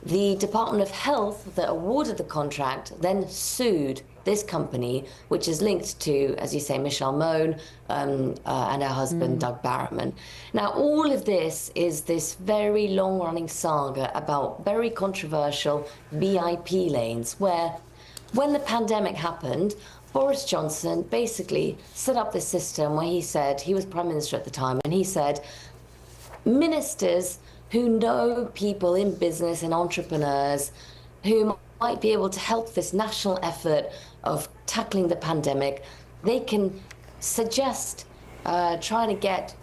Speaker 1: the Department of Health that awarded the contract then sued this company, which is linked to, as you say, Michelle Mone and her husband, Doug Barrowman. Now, all of this is this very long-running saga about very controversial VIP lanes, where when the pandemic happened, Boris Johnson basically set up this system where he said, he was Prime Minister at the time, and he said, ministers who know people in business and entrepreneurs who might be able to help this national effort of tackling the pandemic, they can suggest trying to get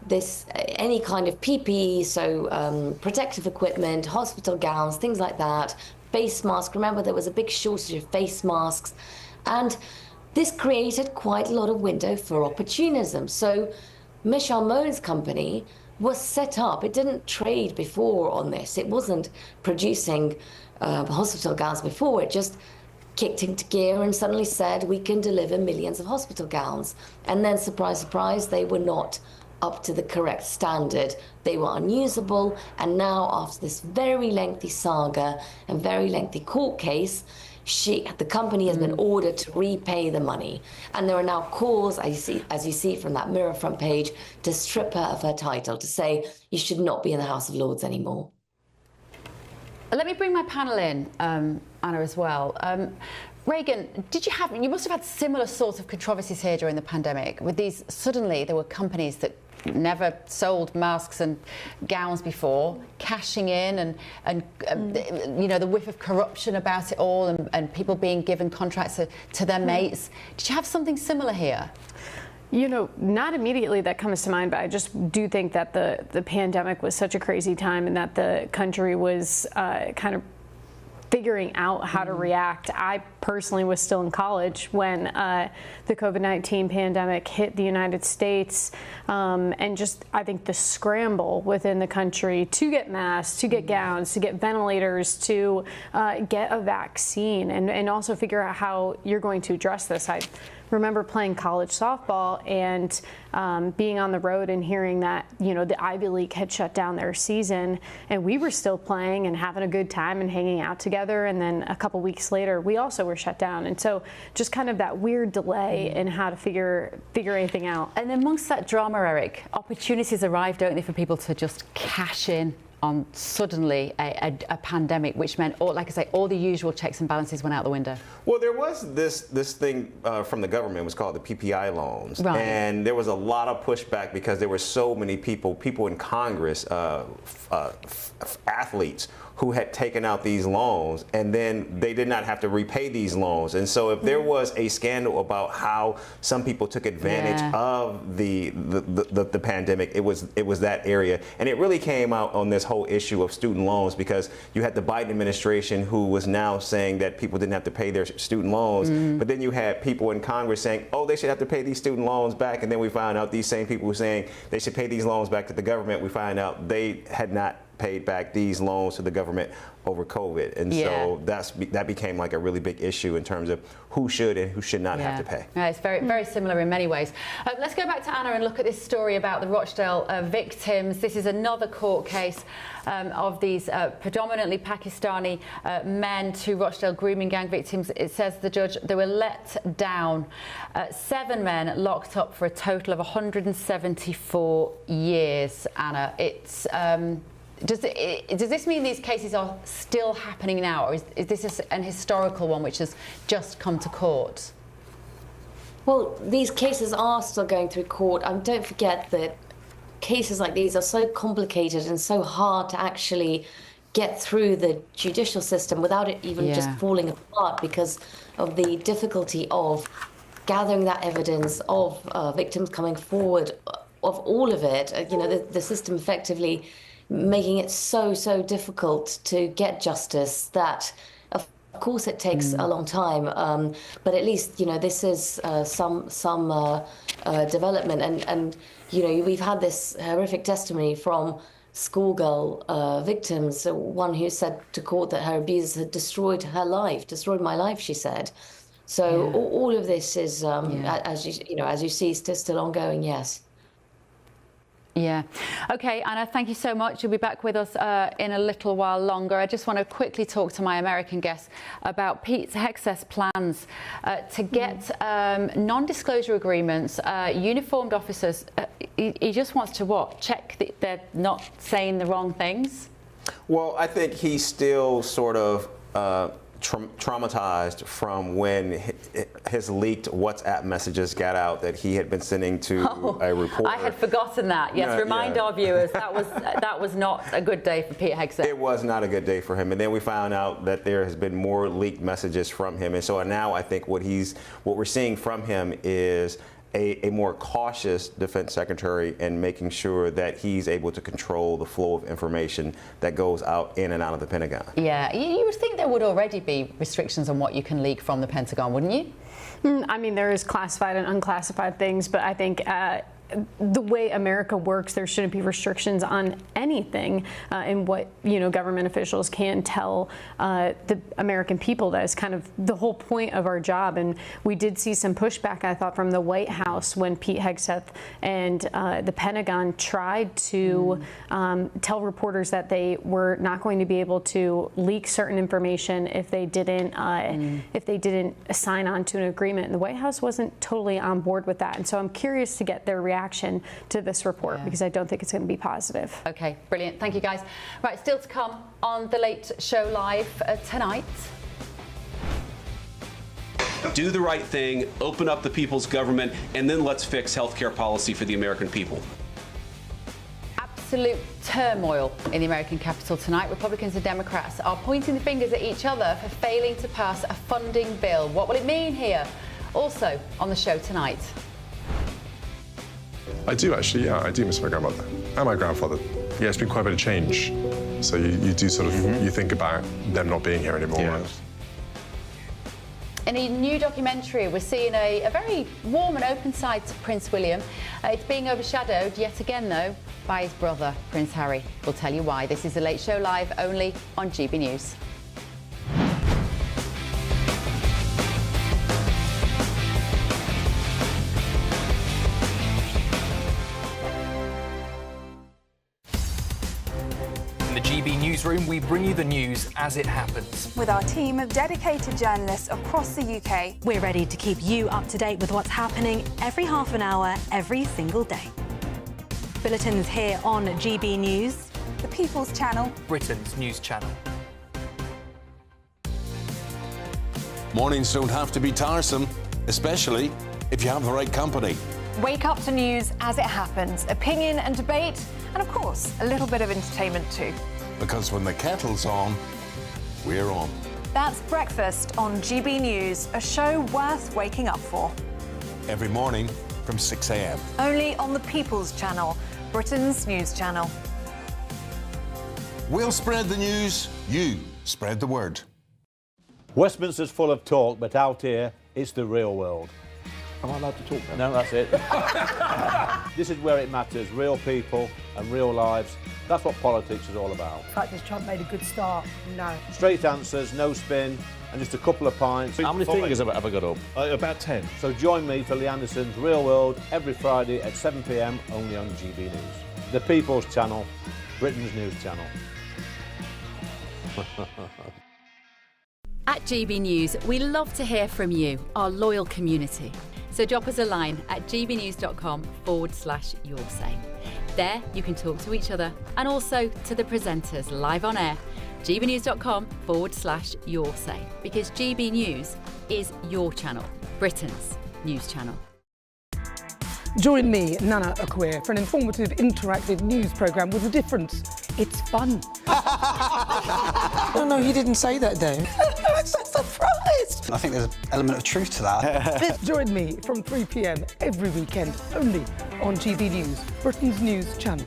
Speaker 1: this any kind of PPE, so protective equipment, hospital gowns, things like that, face masks. Remember, there was a big shortage of face masks, and this created quite a lot of window for opportunism. So Michelle Mone's company was set up. It didn't trade before on this. It wasn't producing hospital gowns before. It just kicked into gear and suddenly said, we can deliver millions of hospital gowns. And then, surprise, surprise, they were not up to the correct standard. They were unusable, and now after this very lengthy saga and very lengthy court case, the company has been ordered to repay the money. And there are now calls, as you see from that Mirror front page, to strip her of her title, to say you should not be in the House of Lords anymore.
Speaker 15: Let me bring my panel in, Anna, as well. Reagan, you must have had similar sorts of controversies here during the pandemic. With these, suddenly there were companies that never sold masks and gowns before, cashing in, and the whiff of corruption about it all, and people being given contracts to their mates. Did you have something similar here?
Speaker 20: Not immediately that comes to mind, but I just do think that the pandemic was such a crazy time, and that the country was kind of figuring out how to react. I personally was still in college when the COVID-19 pandemic hit the United States, and just, I think, the scramble within the country to get masks, to get gowns, to get ventilators, to get a vaccine, and also figure out how you're going to address this. I remember playing college softball and being on the road and hearing that, you know, the Ivy League had shut down their season, and we were still playing and having a good time and hanging out together. And then a couple weeks later, we also were shut down. And so just kind of that weird delay in how to figure anything out.
Speaker 15: And amongst that drama, Eric, opportunities arrive, don't they, for people to just cash in on suddenly a pandemic, which meant, like I say, all the usual checks and balances went out the window.
Speaker 19: Well, there was this thing from the government. It was called the PPI loans.
Speaker 15: Right.
Speaker 19: And there was a lot of pushback because there were so many people in Congress, athletes, who had taken out these loans, and then they did not have to repay these loans. And so if there was a scandal about how some people took advantage of the pandemic, it was that area. And it really came out on this whole issue of student loans, because you had the Biden administration who was now saying that people didn't have to pay their student loans, but then you had people in Congress saying, oh, they should have to pay these student loans back, and then we found out these same people were saying they should pay these loans back to the government. We find out they had not paid back these loans to the government over COVID. And so that became like a really big issue in terms of who should and who should not have to pay.
Speaker 15: Yeah, it's very similar in many ways. Let's go back to Anna and look at this story about the Rochdale victims. This is another court case of these predominantly Pakistani men, 2 Rochdale grooming gang victims. It says the judge, they were let down. 7 men locked up for a total of 174 years, Anna. It's does this mean these cases are still happening now, or is this an historical one which has just come to court?
Speaker 1: Well, these cases are still going through court. Don't forget that cases like these are so complicated and so hard to actually get through the judicial system without it even just falling apart, because of the difficulty of gathering that evidence, of victims coming forward, of all of it. You know, the system effectively making it so difficult to get justice that, of course, it takes a long time. But at least, you know, this is some development. And you know, we've had this horrific testimony from schoolgirl victims. One who said to court that her abusers had destroyed her life, destroyed my life, she said. So all of this is, as you see, still ongoing. Yes.
Speaker 15: Yeah. Okay, Anna, thank you so much. You'll be back with us in a little while longer. I just want to quickly talk to my American guest about Pete Hegseth's plans to get non-disclosure agreements. Uniformed officers, he just wants to what? Check that they're not saying the wrong things?
Speaker 19: Well, I think he's still sort of traumatized from when his leaked WhatsApp messages got out that he had been sending to a reporter.
Speaker 15: I had forgotten that. Yes, remind our viewers that was not a good day for Pete Hegseth.
Speaker 19: It was not a good day for him. And then we found out that there has been more leaked messages from him. And so now I think what we're seeing from him is a more cautious defense secretary, and making sure that he's able to control the flow of information that goes out in and out of the Pentagon.
Speaker 15: Yeah, you would think there would already be restrictions on what you can leak from the Pentagon, wouldn't you?
Speaker 20: I mean, there is classified and unclassified things, but I think the way America works, there shouldn't be restrictions on anything in what, you know, government officials can tell the American people. That is kind of the whole point of our job. And we did see some pushback, I thought, from the White House when Pete Hegseth and the Pentagon tried to tell reporters that they were not going to be able to leak certain information if they didn't sign on to an agreement. And the White House wasn't totally on board with that. And so I'm curious to get their reaction to this report, because I don't think it's going to be positive.
Speaker 15: Okay, brilliant. Thank you, guys. Right, still to come on The Late Show Live tonight.
Speaker 2: Do the right thing, open up the people's government, and then let's fix healthcare policy for the American people.
Speaker 15: Absolute turmoil in the American Capitol tonight. Republicans and Democrats are pointing the fingers at each other for failing to pass a funding bill. What will it mean here? Also on the show tonight.
Speaker 3: I do actually, yeah, I do miss my grandmother and my grandfather. Yeah, it's been quite a bit of change. So you do sort of, you think about them not being here anymore. Yeah.
Speaker 15: In a new documentary, we're seeing a very warm and open side to Prince William. It's being overshadowed yet again, though, by his brother, Prince Harry. We'll tell you why. This is The Late Show Live, only on GB News.
Speaker 4: From the GB Newsroom, we bring you the news as it happens.
Speaker 5: With our team of dedicated journalists across the UK,
Speaker 6: we're ready to keep you up to date with what's happening every half an hour, every single day. Bulletins here on GB News,
Speaker 5: the People's Channel,
Speaker 4: Britain's news channel.
Speaker 7: Mornings don't have to be tiresome, especially if you have the right company.
Speaker 5: Wake up to news as it happens, opinion and debate, and of course, a little bit of entertainment too.
Speaker 7: Because when the kettle's on, we're on.
Speaker 5: That's Breakfast on GB News, a show worth waking up for.
Speaker 7: Every morning from 6 a.m.
Speaker 5: Only on the People's Channel, Britain's news channel.
Speaker 7: We'll spread the news, you spread the word.
Speaker 27: Westminster's full of talk, but out here, it's the real world.
Speaker 12: Am I allowed to talk
Speaker 27: No,
Speaker 12: now?
Speaker 27: that's it. This is where it matters, real people and real lives. That's what politics is all about.
Speaker 9: In fact, has Trump made a good start? No.
Speaker 27: Straight answers, no spin, and just a couple of pints.
Speaker 12: How many fingers have I got up?
Speaker 27: About 10. So join me for Lee Anderson's Real World every Friday at 7 p.m. only on GB News. The People's Channel, Britain's news channel.
Speaker 29: At GB News, we love to hear from you, our loyal community. So drop us a line at gbnews.com/yoursay. There you can talk to each other and also to the presenters live on air. gbnews.com/yoursay, because GB News is your channel, Britain's news channel.
Speaker 9: Join me, Nana Akweer, for an informative, interactive news programme with a difference. It's fun.
Speaker 10: No, he didn't say that, though.
Speaker 9: I'm so surprised.
Speaker 10: I think there's an element of truth to that.
Speaker 9: Join me from 3 p.m. every weekend, only on GB News, Britain's news channel.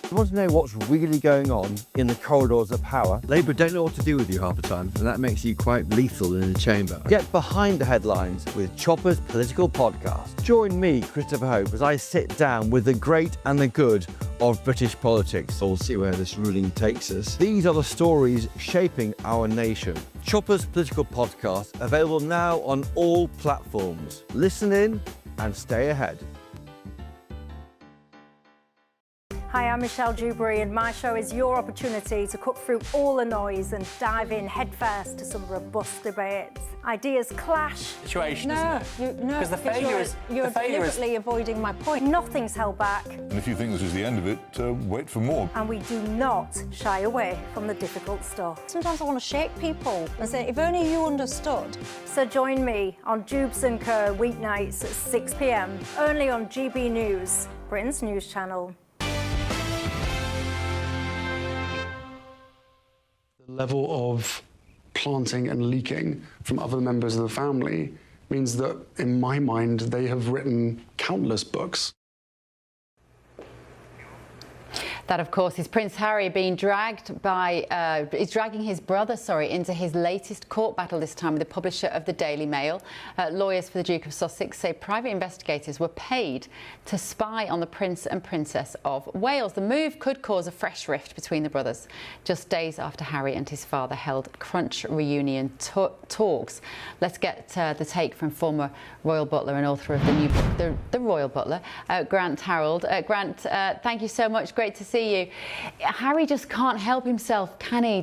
Speaker 17: You want to know what's really going on in the corridors of power? Labour don't know what to do with you half the time, and that makes you quite lethal in the chamber. Get behind the headlines with Chopper's political podcast. Join me, Christopher Hope, as I sit down with the great and the good of British politics. We'll see where this ruling takes us. These are the stories shaping our nation. Chopper's political podcast, available now on all platforms. Listen in and stay ahead.
Speaker 16: Hi, I'm Michelle Dewberry, and my show is your opportunity to cut through all the noise and dive in headfirst to some robust debates. Ideas clash.
Speaker 24: Situation,
Speaker 16: No,
Speaker 24: isn't it?
Speaker 16: no,
Speaker 24: Because the failure is
Speaker 16: you're
Speaker 24: the failure is
Speaker 16: deliberately avoiding my point. Nothing's held back,
Speaker 21: And if you think this is the end of it, wait for more.
Speaker 16: and we do not shy away from the difficult stuff.
Speaker 5: Sometimes I want to shake people and say, if only you understood.
Speaker 16: So join me on Jubes & Co. weeknights at 6 p.m. only on GB News, Britain's news channel.
Speaker 25: The level of planting and leaking from other members of the family means that, in my mind, they have written countless books.
Speaker 15: That, of course, is Prince Harry being dragged by, is dragging his brother, into his latest court battle, this time with the publisher of the Daily Mail. Lawyers for the Duke of Sussex say private investigators were paid to spy on the Prince and Princess of Wales. The move could cause a fresh rift between the brothers, just days after Harry and his father held Crunch reunion talks. Let's get the take from former royal butler and author of the new book, The Royal Butler, Grant Harold. Grant, thank you so much. Great to see you. Harry just can't help himself, can he?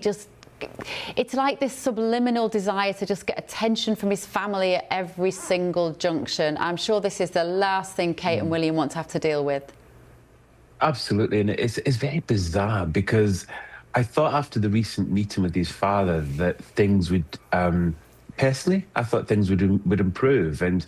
Speaker 15: It's like this subliminal desire to just get attention from his family at every single junction. I'm sure this is the last thing Kate and William want to have to deal with.
Speaker 26: Absolutely, and it's very bizarre because I thought after the recent meeting with his father that things would, personally, I thought things would improve. And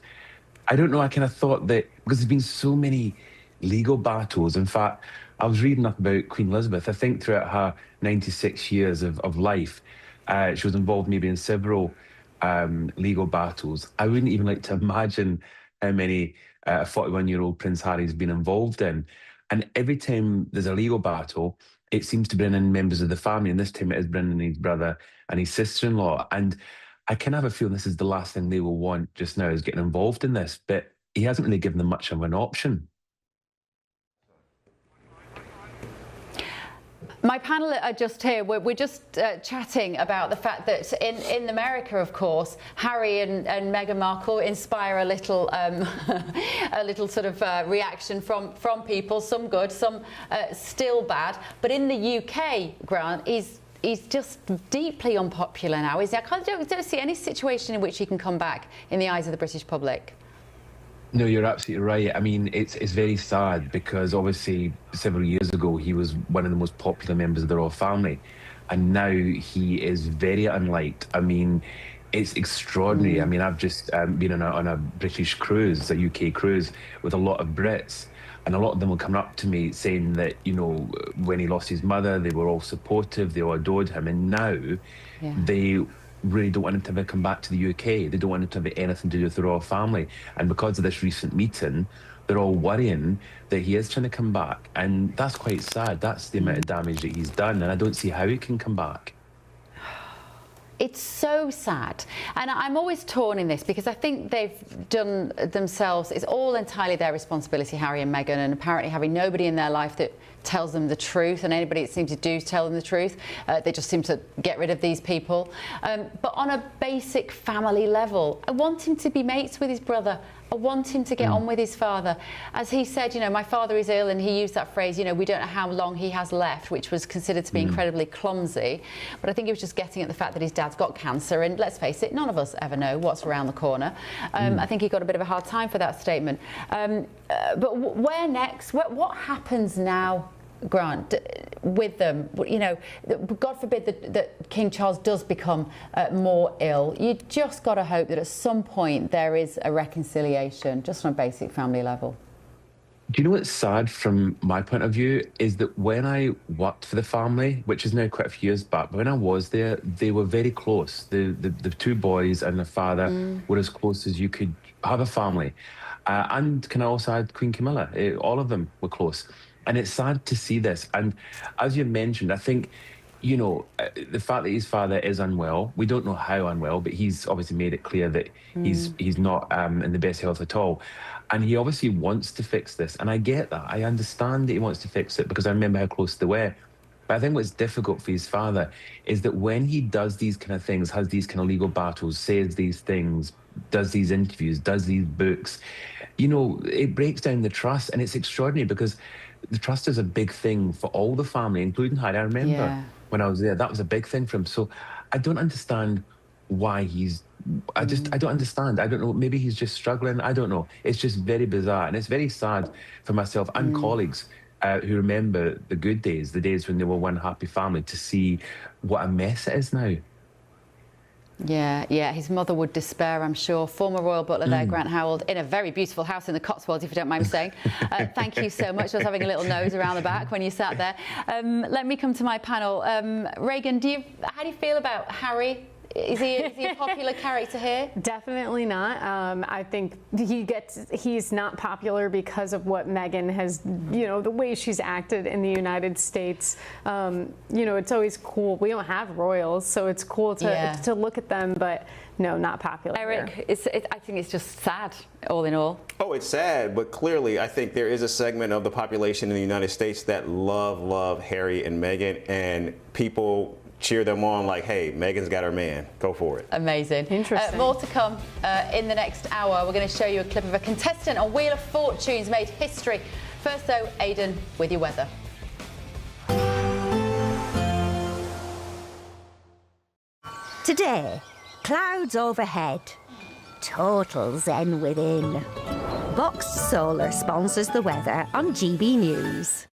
Speaker 26: I don't know, I kind of thought that because there's been so many legal battles. In fact, I was reading up about Queen Elizabeth. I think throughout her 96 years of life, she was involved maybe in several legal battles. I wouldn't even like to imagine how many a 41-year-old Prince Harry's been involved in. And every time there's a legal battle, it seems to bring in members of the family. And this time it is bringing in his brother and his sister-in-law. And I kind of have a feeling this is the last thing they will want just now is getting involved in this. But he hasn't really given them much of an option.
Speaker 15: My panel are just here. We're just chatting about the fact that in America, of course, Harry and Meghan Markle inspire a little sort of reaction from people. Some good, some still bad. But in the UK, Grant, he's just deeply unpopular now. I don't see any situation in which he can come back in the eyes of the British public.
Speaker 26: No, you're absolutely right. I mean, it's very sad because obviously several years ago he was one of the most popular members of the royal family, and now he is very unliked. I mean, it's extraordinary. I mean, I've just been on a British cruise, a UK cruise, with a lot of Brits, and a lot of them will come up to me saying that, you know, when he lost his mother, they were all supportive, they all adored him, and now they really don't want him to ever come back to the UK. They don't want him to have anything to do with the royal family. And because of this recent meeting, they're all worrying that he is trying to come back. And that's quite sad. That's the amount of damage that he's done. And I don't see how he can come back.
Speaker 15: It's so sad. And I'm always torn in this because I think they've done themselves, it's all entirely their responsibility, Harry and Meghan, and apparently having nobody in their life that tells them the truth, and anybody that seems to do tell them the truth, they just seem to get rid of these people. But on a basic family level, I want him to be mates with his brother. I want him to get on with his father. As he said, you know, my father is ill, and he used that phrase, you know, we don't know how long he has left, which was considered to be incredibly clumsy. But I think he was just getting at the fact that his dad's got cancer, and let's face it, none of us ever know what's around the corner. I think he got a bit of a hard time for that statement. But where next? What happens now, Grant, with them? You know, God forbid that King Charles does become more ill. You just got to hope that at some point there is a reconciliation, just on a basic family level.
Speaker 26: Do you know what's sad from my point of view is that when I worked for the family, which is now quite a few years back, but when I was there, they were very close. The two boys and the father were as close as you could have a family. And can I also add Queen Camilla? All of them were close. And it's sad to see this. And as you mentioned, I think, you know, the fact that his father is unwell, we don't know how unwell, but he's obviously made it clear that he's not in the best health at all. And he obviously wants to fix this. And I get that. I understand that he wants to fix it because I remember how close they were. But I think what's difficult for his father is that when he does these kind of things, has these kind of legal battles, says these things, does these interviews, does these books, you know, it breaks down the trust. And it's extraordinary because the trust is a big thing for all the family, including Harry. I remember when I was there, that was a big thing for him. So I don't understand why he's, I don't understand. I don't know, maybe he's just struggling. I don't know. It's just very bizarre. And it's very sad for myself and colleagues who remember the good days, the days when they were one happy family, to see what a mess it is now.
Speaker 15: Yeah, his mother would despair, I'm sure. Former royal butler there, Grant Howard, in a very beautiful house in the Cotswolds, if you don't mind me saying. Thank you so much. I was having a little nose around the back when you sat there. Let me come to my panel. Reagan, how do you feel about Harry? Is he a popular character here?
Speaker 20: Definitely not. I think he's not popular because of what Meghan has, you know, the way she's acted in the United States. You know, it's always cool. We don't have royals, so it's cool to look at them, but no, not popular.
Speaker 15: Eric, I think it's just sad, all in all.
Speaker 19: Oh, it's sad, but clearly I think there is a segment of the population in the United States that love Harry and Meghan, and people cheer them on like, hey, Meghan's got her man. Go for it.
Speaker 15: Amazing.
Speaker 20: Interesting.
Speaker 15: More to come in the next hour. We're going to show you a clip of a contestant on Wheel of Fortune's made history. First, though, Aidan with your weather.
Speaker 1: Today, clouds overhead. Total zen within. Boxed Solar sponsors the weather on GB News.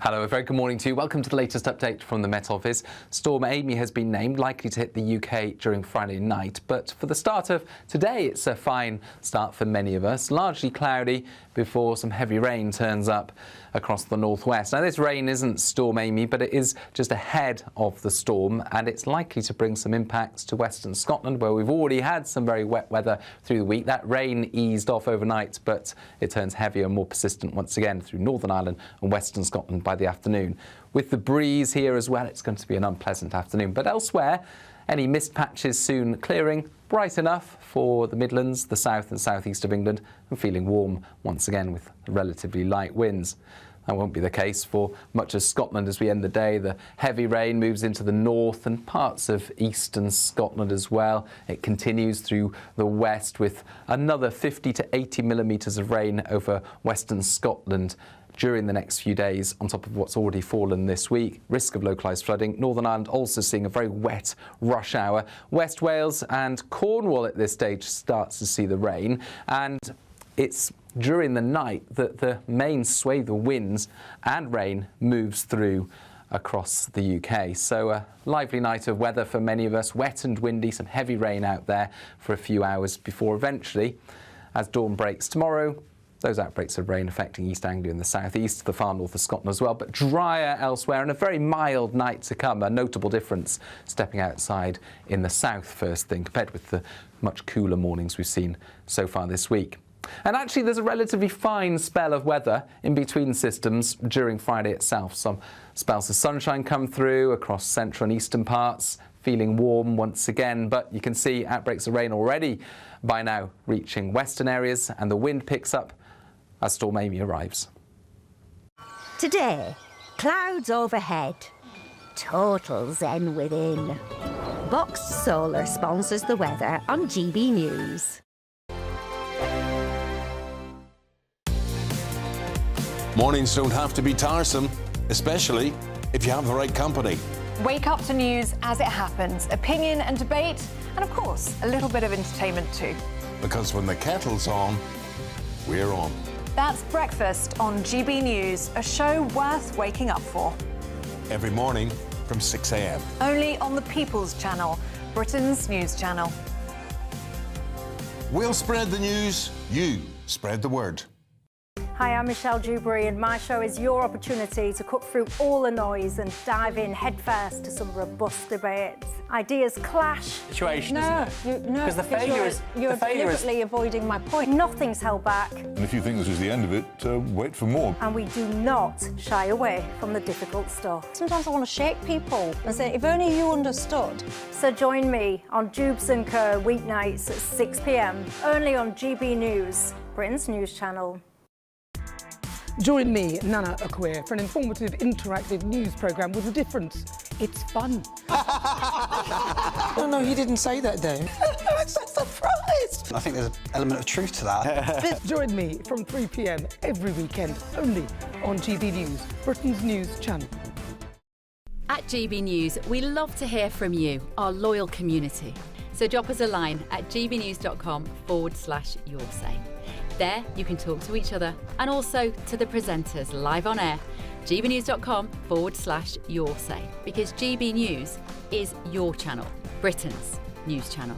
Speaker 8: Hello, a very good morning to you. Welcome to the latest update from the Met Office. Storm Amy has been named, likely to hit the UK during Friday night. But for the start of today, it's a fine start for many of us. Largely cloudy before some heavy rain turns up across the northwest. Now, this rain isn't Storm Amy, but it is just ahead of the storm, and it's likely to bring some impacts to western Scotland, where we've already had some very wet weather through the week. That rain eased off overnight, but it turns heavier and more persistent once again through Northern Ireland and western Scotland by the afternoon. With the breeze here as well, it's going to be an unpleasant afternoon. But elsewhere, any mist patches soon clearing, bright enough for the Midlands, the south and southeast of England, and feeling warm once again with relatively light winds. That won't be the case for much of Scotland as we end the day. The heavy rain moves into the north and parts of eastern Scotland as well. It continues through the west with another 50 to 80 millimetres of rain over western Scotland during the next few days, on top of what's already fallen this week. Risk of localised flooding. Northern Ireland also seeing a very wet rush hour. West Wales and Cornwall at this stage starts to see the rain, and it's during the night that the main swathe of winds and rain moves through across the UK. So a lively night of weather for many of us. Wet and windy, some heavy rain out there for a few hours before eventually, as dawn breaks tomorrow, those outbreaks of rain affecting East Anglia and the southeast, the far north of Scotland as well, but drier elsewhere and a very mild night to come. A notable difference stepping outside in the south first thing compared with the much cooler mornings we've seen so far this week. And actually there's a relatively fine spell of weather in between systems during Friday itself. Some spells of sunshine come through across central and eastern parts, feeling warm once again, but you can see outbreaks of rain already by now reaching western areas, and the wind picks up as Storm Amy arrives.
Speaker 1: Today, clouds overhead. Total zen within. Boxed Solar sponsors the weather on GB News.
Speaker 7: Mornings don't have to be tiresome, especially if you have the right company.
Speaker 5: Wake up to news as it happens, opinion and debate, and of course, a little bit of entertainment too.
Speaker 7: Because when the kettle's on, we're on.
Speaker 16: That's Breakfast on GB News, a show worth waking up for.
Speaker 7: Every morning from 6 a.m.
Speaker 16: Only on the People's Channel, Britain's news channel.
Speaker 7: We'll spread the news, you spread the word.
Speaker 2: Hi, I'm Michelle Dewberry, and my show is your opportunity to cut through all the noise and dive in headfirst to some robust debates. Ideas clash.
Speaker 4: Situation,
Speaker 2: no,
Speaker 4: isn't it?
Speaker 2: No,
Speaker 4: Because the failure is
Speaker 2: you're deliberately avoiding my point. Nothing's held back,
Speaker 21: And if you think this is the end of it, wait for more.
Speaker 2: and we do not shy away from the difficult stuff. Sometimes I want to shake people and say, if only you understood. So join me on Jubes & Co weeknights at 6 p.m, only on GB News, Britain's news channel.
Speaker 9: Join me, Nana Akweer, for an informative, interactive news programme with a difference. It's fun.
Speaker 10: No, he didn't say that, Dave.
Speaker 9: I'm so surprised.
Speaker 10: I think there's an element of truth to that.
Speaker 9: Join me from 3 p.m. every weekend, only on GB News, Britain's news channel.
Speaker 29: At GB News, we love to hear from you, our loyal community. So drop us a line at gbnews.com/yoursay. There, you can talk to each other and also to the presenters live on air. gbnews.com/yoursay, because GB News is your channel, Britain's news channel.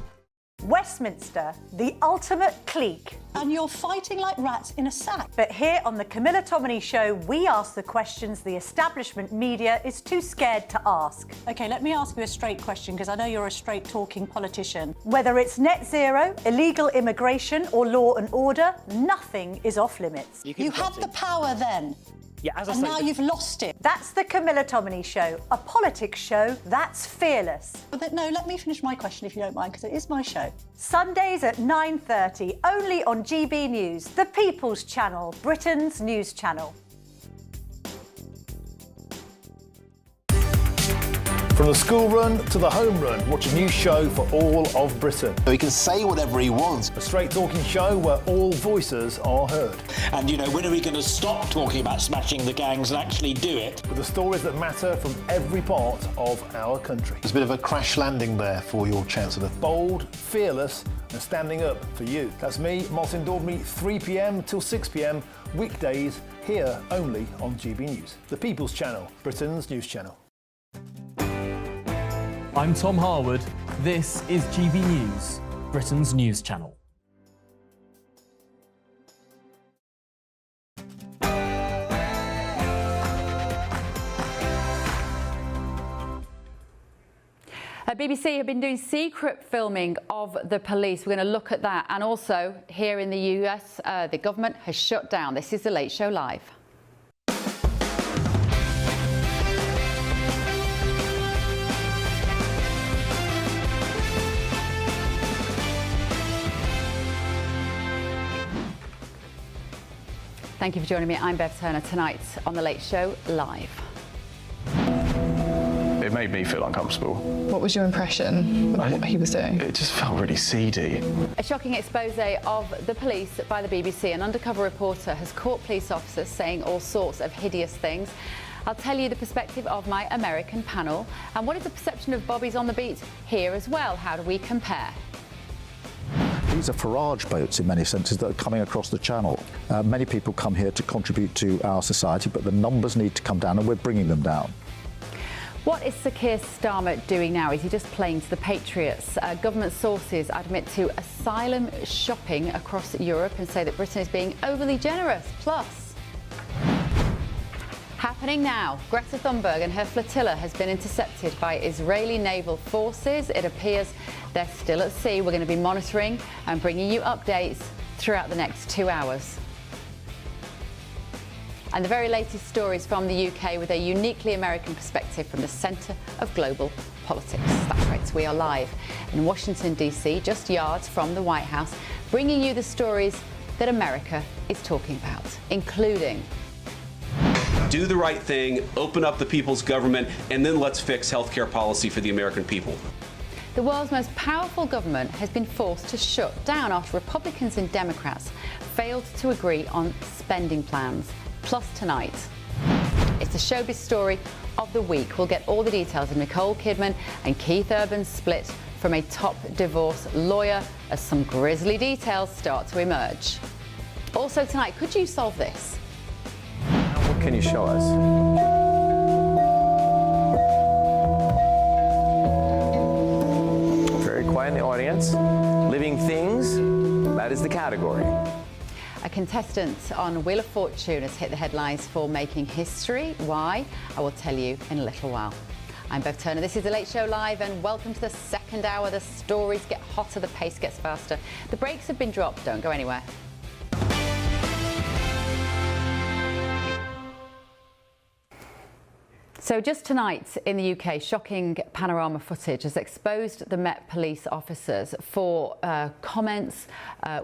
Speaker 16: Westminster, the ultimate clique.
Speaker 3: And you're fighting like rats in a sack.
Speaker 16: But here on the Camilla Tominey Show, we ask the questions the establishment media is too scared to ask.
Speaker 3: OK, let me ask you a straight question, because I know you're a straight-talking politician.
Speaker 16: Whether it's net zero, illegal immigration or law and order, nothing is off limits.
Speaker 3: You had the power then.
Speaker 4: Yeah, as I
Speaker 3: and
Speaker 4: say,
Speaker 3: now you've lost it.
Speaker 16: That's the Camilla Tominey Show, a politics show that's fearless.
Speaker 3: But no, let me finish my question if you don't mind, because it is my show.
Speaker 16: Sundays at 9:30, only on GB News, the People's Channel, Britain's news channel.
Speaker 11: From the school run to the home run, watch a new show for all of Britain.
Speaker 13: He can say whatever he wants.
Speaker 11: A straight talking show where all voices are heard.
Speaker 24: And, you know, when are we going to stop talking about smashing the gangs and actually do it?
Speaker 11: With the stories that matter from every part of our country.
Speaker 13: There's a bit of a crash landing there for your Chancellor.
Speaker 11: Bold, fearless and standing up for you. That's me, Martin Dawdney, 3 p.m. till 6 p.m, weekdays, here only on GB News. The People's Channel, Britain's news channel.
Speaker 14: I'm Tom Harwood. This is GB News, Britain's news channel.
Speaker 15: BBC have been doing secret filming of the police. We're going to look at that. And also, here in the US, the government has shut down. This is The Late Show Live. Thank you for joining me. I'm Bev Turner. Tonight on The Late Show Live.
Speaker 6: It made me feel uncomfortable.
Speaker 5: What was your impression of what he was doing?
Speaker 6: It just felt really seedy.
Speaker 15: A shocking expose of the police by the BBC. An undercover reporter has caught police officers saying all sorts of hideous things. I'll tell you the perspective of my American panel. And what is the perception of Bobbies on the beat here as well? How do we compare?
Speaker 12: These are Farage boats in many senses that are coming across the channel. Many people come here to contribute to our society, but the numbers need to come down, and we're bringing them down.
Speaker 15: What is Sir Keir Starmer doing now? Is he just playing to the Patriots? Government sources admit to asylum shopping across Europe and say that Britain is being overly generous. Plus, happening now, Greta Thunberg and her flotilla has been intercepted by Israeli naval forces. It appears they're still at sea. We're going to be monitoring and bringing you updates throughout the next 2 hours. And the very latest stories from the UK with a uniquely American perspective from the centre of global politics. That's right, we are live in Washington, D.C., just yards from the White House, bringing you the stories that America is talking about, including...
Speaker 17: Do the right thing, open up the people's government, and then let's fix healthcare policy for the American people.
Speaker 15: The world's most powerful government has been forced to shut down after Republicans and Democrats failed to agree on spending plans. Plus tonight, it's the showbiz story of the week. We'll get all the details of Nicole Kidman and Keith Urban's split from a top divorce lawyer as some grisly details start to emerge. Also tonight, could you solve this?
Speaker 18: What can you show us? Very quiet in the audience. Living things, that is the category.
Speaker 15: A contestant on Wheel of Fortune has hit the headlines for making history. Why? I will tell you in a little while. I'm Bev Turner. This is The Late Show Live, and welcome to the second hour. The stories get hotter, the pace gets faster. The brakes have been dropped. Don't go anywhere. So just tonight in the UK, shocking panorama footage has exposed the Met police officers for comments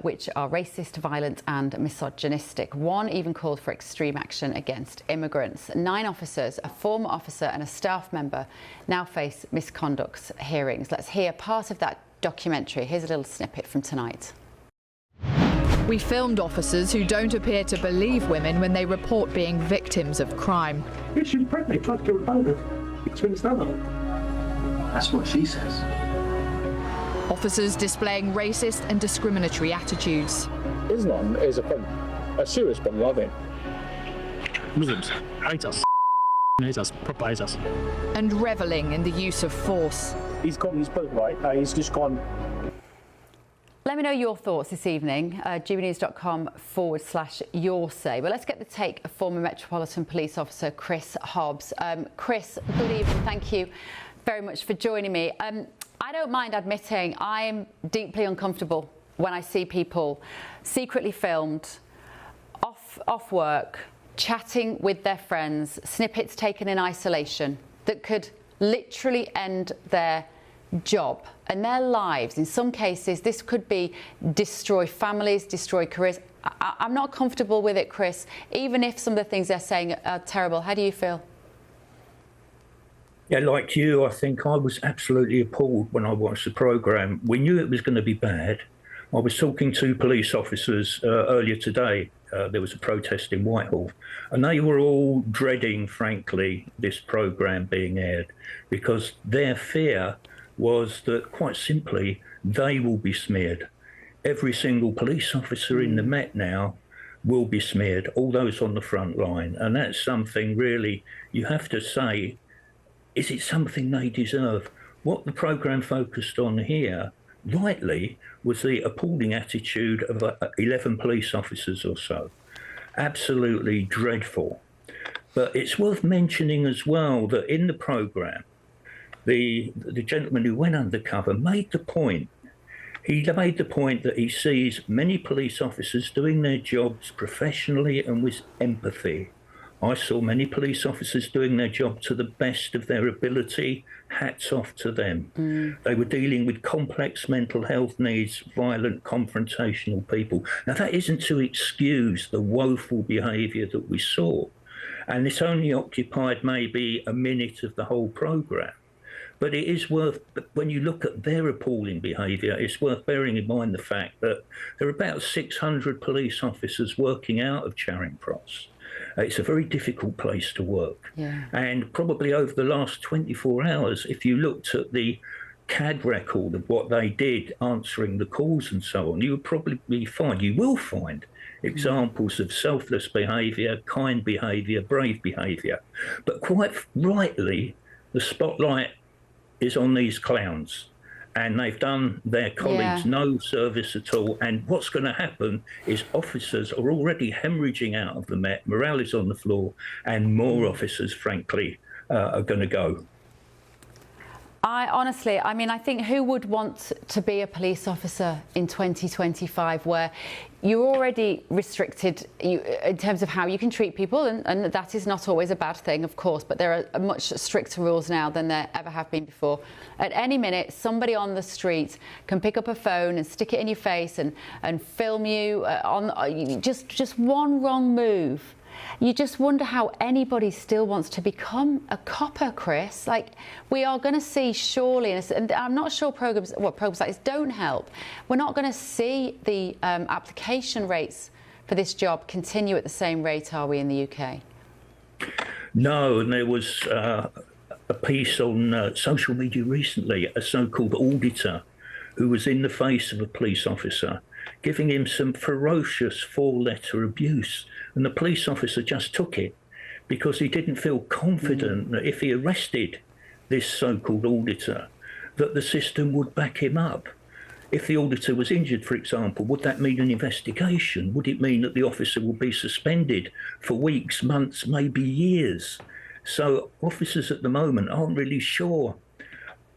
Speaker 15: which are racist, violent and misogynistic. One even called for extreme action against immigrants. 9 officers, a former officer and a staff member, now face misconduct hearings. Let's hear part of that documentary. Here's a little snippet from tonight.
Speaker 22: We filmed officers who don't appear to believe women when they report being victims of crime.
Speaker 23: Yeah, she was pregnant. Tried to kill her father. That's what she says.
Speaker 22: Officers displaying racist and discriminatory attitudes.
Speaker 23: Islam is a serious problem, I think. Muslims hate us. Hate us, proper hate us.
Speaker 22: And revelling in the use of force.
Speaker 23: He's got his birthright. He's just gone.
Speaker 15: Let me know your thoughts this evening, gbnews.com/your say. But let's get the take of former Metropolitan Police Officer Chris Hobbs. Chris, good evening. Thank you very much for joining me. I don't mind admitting I'm deeply uncomfortable when I see people secretly filmed, off work, chatting with their friends, snippets taken in isolation that could literally end their job and their lives. In some cases, this could be destroy families, destroy careers. I'm not comfortable with it, Chris, even if some of the things they're saying are terrible. How do you feel?
Speaker 25: Yeah, like you, I think I was absolutely appalled when I watched the programme. We knew it was going to be bad. I was talking to police officers earlier today. There was a protest in Whitehall, and they were all dreading, frankly, this programme being aired, because their fear was that, quite simply, they will be smeared. Every single police officer in the Met now will be smeared, all those on the front line. And that's something really you have to say, is it something they deserve? What the programme focused on here, rightly, was the appalling attitude of 11 police officers or so. Absolutely dreadful. But it's worth mentioning as well that in the programme, the gentleman who went undercover made the point. He made the point that he sees many police officers doing their jobs professionally and with empathy. I saw many police officers doing their job to the best of their ability. Hats off to them. They were dealing with complex mental health needs, violent, confrontational people. Now, that isn't to excuse the woeful behaviour that we saw. And it's only occupied maybe a minute of the whole programme. But it is worth, when you look at their appalling behaviour, it's worth bearing in mind the fact that there are about 600 police officers working out of Charing Cross. It's a very difficult place to work. And probably over the last 24 hours, if you looked at the CAD record of what they did, answering the calls and so on, you would probably find, you will find, examples of selfless behaviour, kind behaviour, brave behaviour. But quite rightly, the spotlight is on these clowns. And they've done their colleagues no service at all. And what's going to happen is officers are already hemorrhaging out of the Met, morale is on the floor, and more officers, frankly, are going to go.
Speaker 15: I mean, I think who would want to be a police officer in 2025 where you're already restricted in terms of how you can treat people, and that is not always a bad thing, of course, but there are much stricter rules now than there ever have been before. At any minute, somebody on the street can pick up a phone and stick it in your face and film you on just one wrong move. You just wonder how anybody still wants to become a copper, Chris. Like, we are going to see surely, and I'm not sure programs like this don't help. We're not going to see the application rates for this job continue at the same rate, are we, in the UK?
Speaker 25: No, and there was a piece on social media recently, a so-called auditor who was in the face of a police officer, giving him some ferocious four-letter abuse. And the police officer just took it because he didn't feel confident that if he arrested this so-called auditor, that the system would back him up. If the auditor was injured, for example, would that mean an investigation? Would it mean that the officer will be suspended for weeks, months, maybe years? So officers at the moment aren't really sure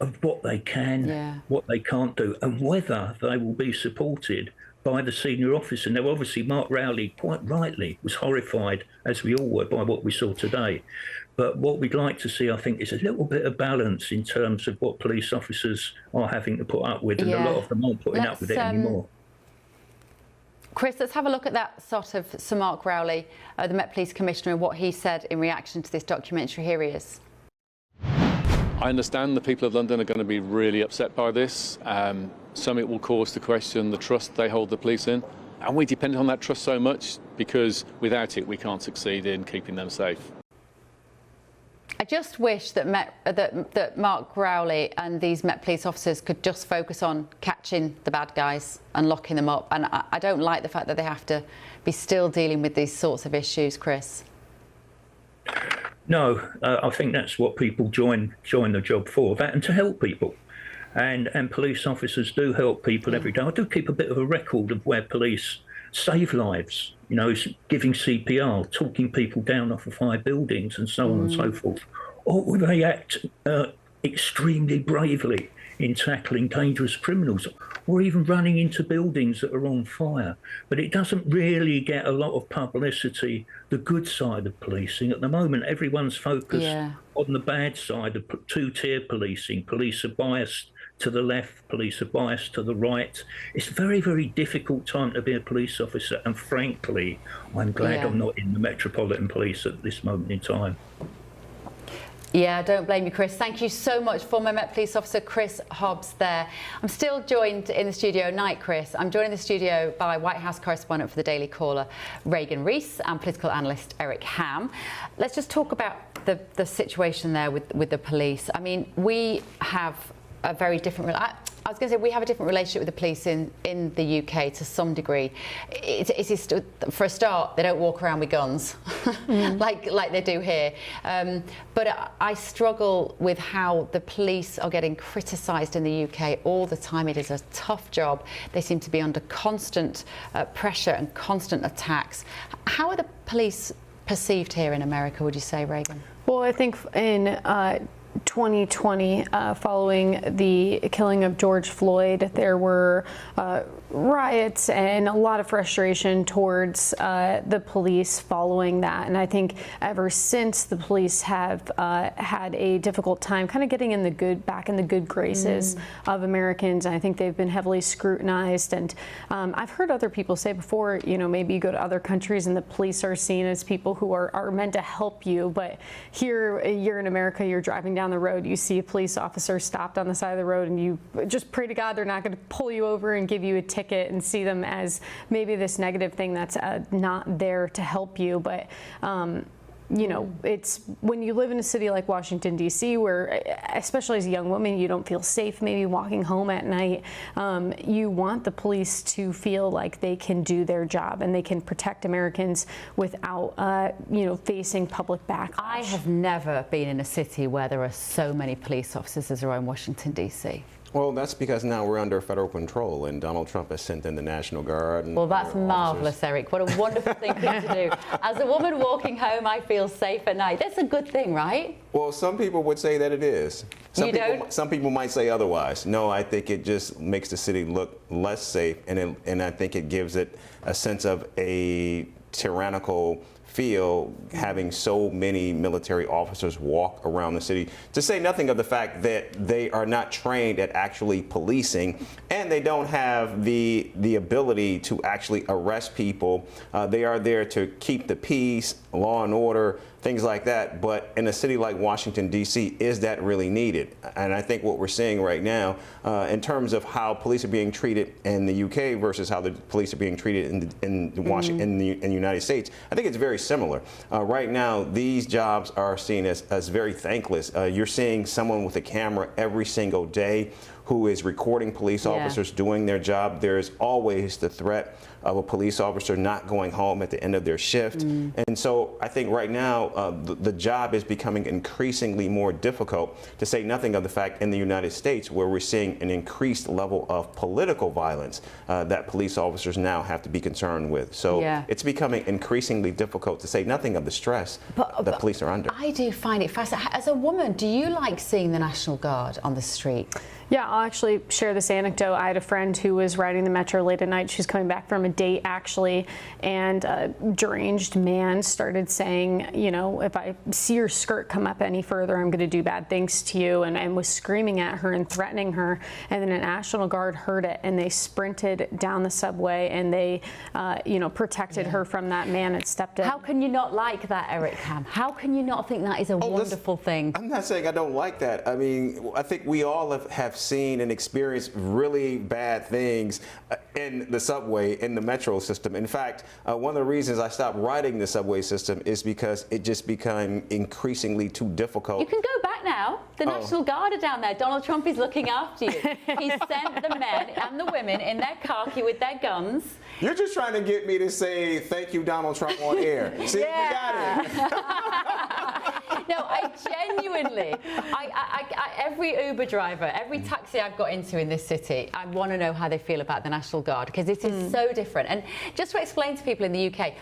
Speaker 25: of what they can, what they can't do, and whether they will be supported by the senior officer. Now, obviously, Mark Rowley, quite rightly, was horrified, as we all were, by what we saw today. But what we'd like to see, I think, is a little bit of balance in terms of what police officers are having to put up with, and a lot of them aren't putting up with it anymore.
Speaker 15: Chris, let's have a look at that sort of Sir Mark Rowley, the Met Police Commissioner, and what he said in reaction to this documentary. Here he is.
Speaker 1: I understand the people of London are going to be really upset by this. Some it will cause to question the trust they hold the police in. And we depend on that trust so much because without it, we can't succeed in keeping them safe.
Speaker 15: I just wish that Mark Rowley and these Met Police officers could just focus on catching the bad guys and locking them up. And I don't like the fact that they have to be still dealing with these sorts of issues, Chris.
Speaker 25: No, I think that's what people join the job for, that and to help people. And police officers do help people every day. I do keep a bit of a record of where police save lives, you know, giving CPR, talking people down off of high buildings and so on and so forth. Or they act extremely bravely in tackling dangerous criminals, or even running into buildings that are on fire. But it doesn't really get a lot of publicity, the good side of policing. At the moment, everyone's focused on the bad side of two-tier policing. Police are biased to the left, police are biased to the right. It's a very, very difficult time to be a police officer, and frankly, I'm glad I'm not in the Metropolitan Police at this moment in time.
Speaker 15: Yeah, don't blame you, Chris. Thank you so much, former Met Police Officer Chris Hobbs there. I'm still joined in the studio, night Chris. I'm joined in the studio by White House correspondent for the Daily Caller, Reagan Rees, and political analyst Eric Ham. Let's just talk about the situation there with the police. I mean, we have a very different... I was going to say we have a different relationship with the police in the UK to some degree. For a start, they don't walk around with guns like they do here. But I struggle with how the police are getting criticised in the UK all the time. It is a tough job. They seem to be under constant pressure and constant attacks. How are the police perceived here in America, would you say, Reagan?
Speaker 7: Well, I think in 2020, following the killing of George Floyd, there were
Speaker 2: riots and a lot of frustration towards the police following that. And I think ever since, the police have had a difficult time kind of getting in the back in the good graces of Americans. And I think they've been heavily scrutinized. And I've heard other people say before, you know, maybe you go to other countries and the police are seen as people who are meant to help you. But here, you're in America, you're driving down the road, you see a police officer stopped on the side of the road, and you just pray to God they're not going to pull you over and give you a ticket and see them as maybe this negative thing that's not there to help you. But you know, it's when you live in a city like Washington, D.C., where, especially as a young woman, you don't feel safe maybe walking home at night. You want the police to feel like they can do their job and they can protect Americans without, you know, facing public backlash.
Speaker 15: I have never been in a city where there are so many police officers as there are in Washington, D.C.
Speaker 7: Well, that's because now we're under federal control, and Donald Trump has sent in the National Guard. And
Speaker 15: well, that's marvellous, Eric. What a wonderful thing to do. As a woman walking home, I feel safe at night. That's a good thing, right?
Speaker 7: Well, some people would say that it is. Some people might say otherwise. No, I think it just makes the city look less safe, and I think it gives it a sense of a tyrannical feel, having so many military officers walk around the city, to say nothing of the fact that they are not trained at actually policing, and they don't have the ability to actually arrest people. They are there to keep the peace, law and order, things like that. But in a city like Washington, D.C., is that really needed? And I think what we're seeing right now, in terms of how police are being treated in the UK versus how the police are being treated in Washington, in the United States, I think it's very similar. Right now, these jobs are seen as very thankless. You're seeing someone with a camera every single day who is recording police officers doing their job. There's always the threat of a police officer not going home at the end of their shift. And so I think right now the job is becoming increasingly more difficult, to say nothing of the fact in the United States, where we're seeing an increased level of political violence that police officers now have to be concerned with. So it's becoming increasingly difficult, to say nothing of the stress that police are under.
Speaker 15: I do find it fascinating. As a woman, do you like seeing the National Guard on the street?
Speaker 2: Yeah, I'll actually share this anecdote. I had a friend who was riding the metro late at night. She was coming back from a date, actually, and a deranged man started saying, you know, if I see your skirt come up any further, I'm going to do bad things to you, and was screaming at her and threatening her. And then a National Guard heard it, and they sprinted down the subway, and they, you know, protected her from that man and stepped in.
Speaker 15: How can you not like that, Eric Cam? How can you not think that is a wonderful thing?
Speaker 7: I'm not saying I don't like that. I mean, I think we all have seen and experienced really bad things in the subway, in the metro system. In fact, one of the reasons I stopped riding the subway system is because it just became increasingly too difficult.
Speaker 15: You can go back now. The National Guard are down there. Donald Trump is looking after you. He sent the men and the women in their khaki with their guns.
Speaker 7: You're just trying to get me to say thank you, Donald Trump, on air. See, we got it.
Speaker 15: No, I genuinely, every Uber driver, every taxi I've got into in this city, I want to know how they feel about the National Guard, because it is so different. And just to explain to people in the UK,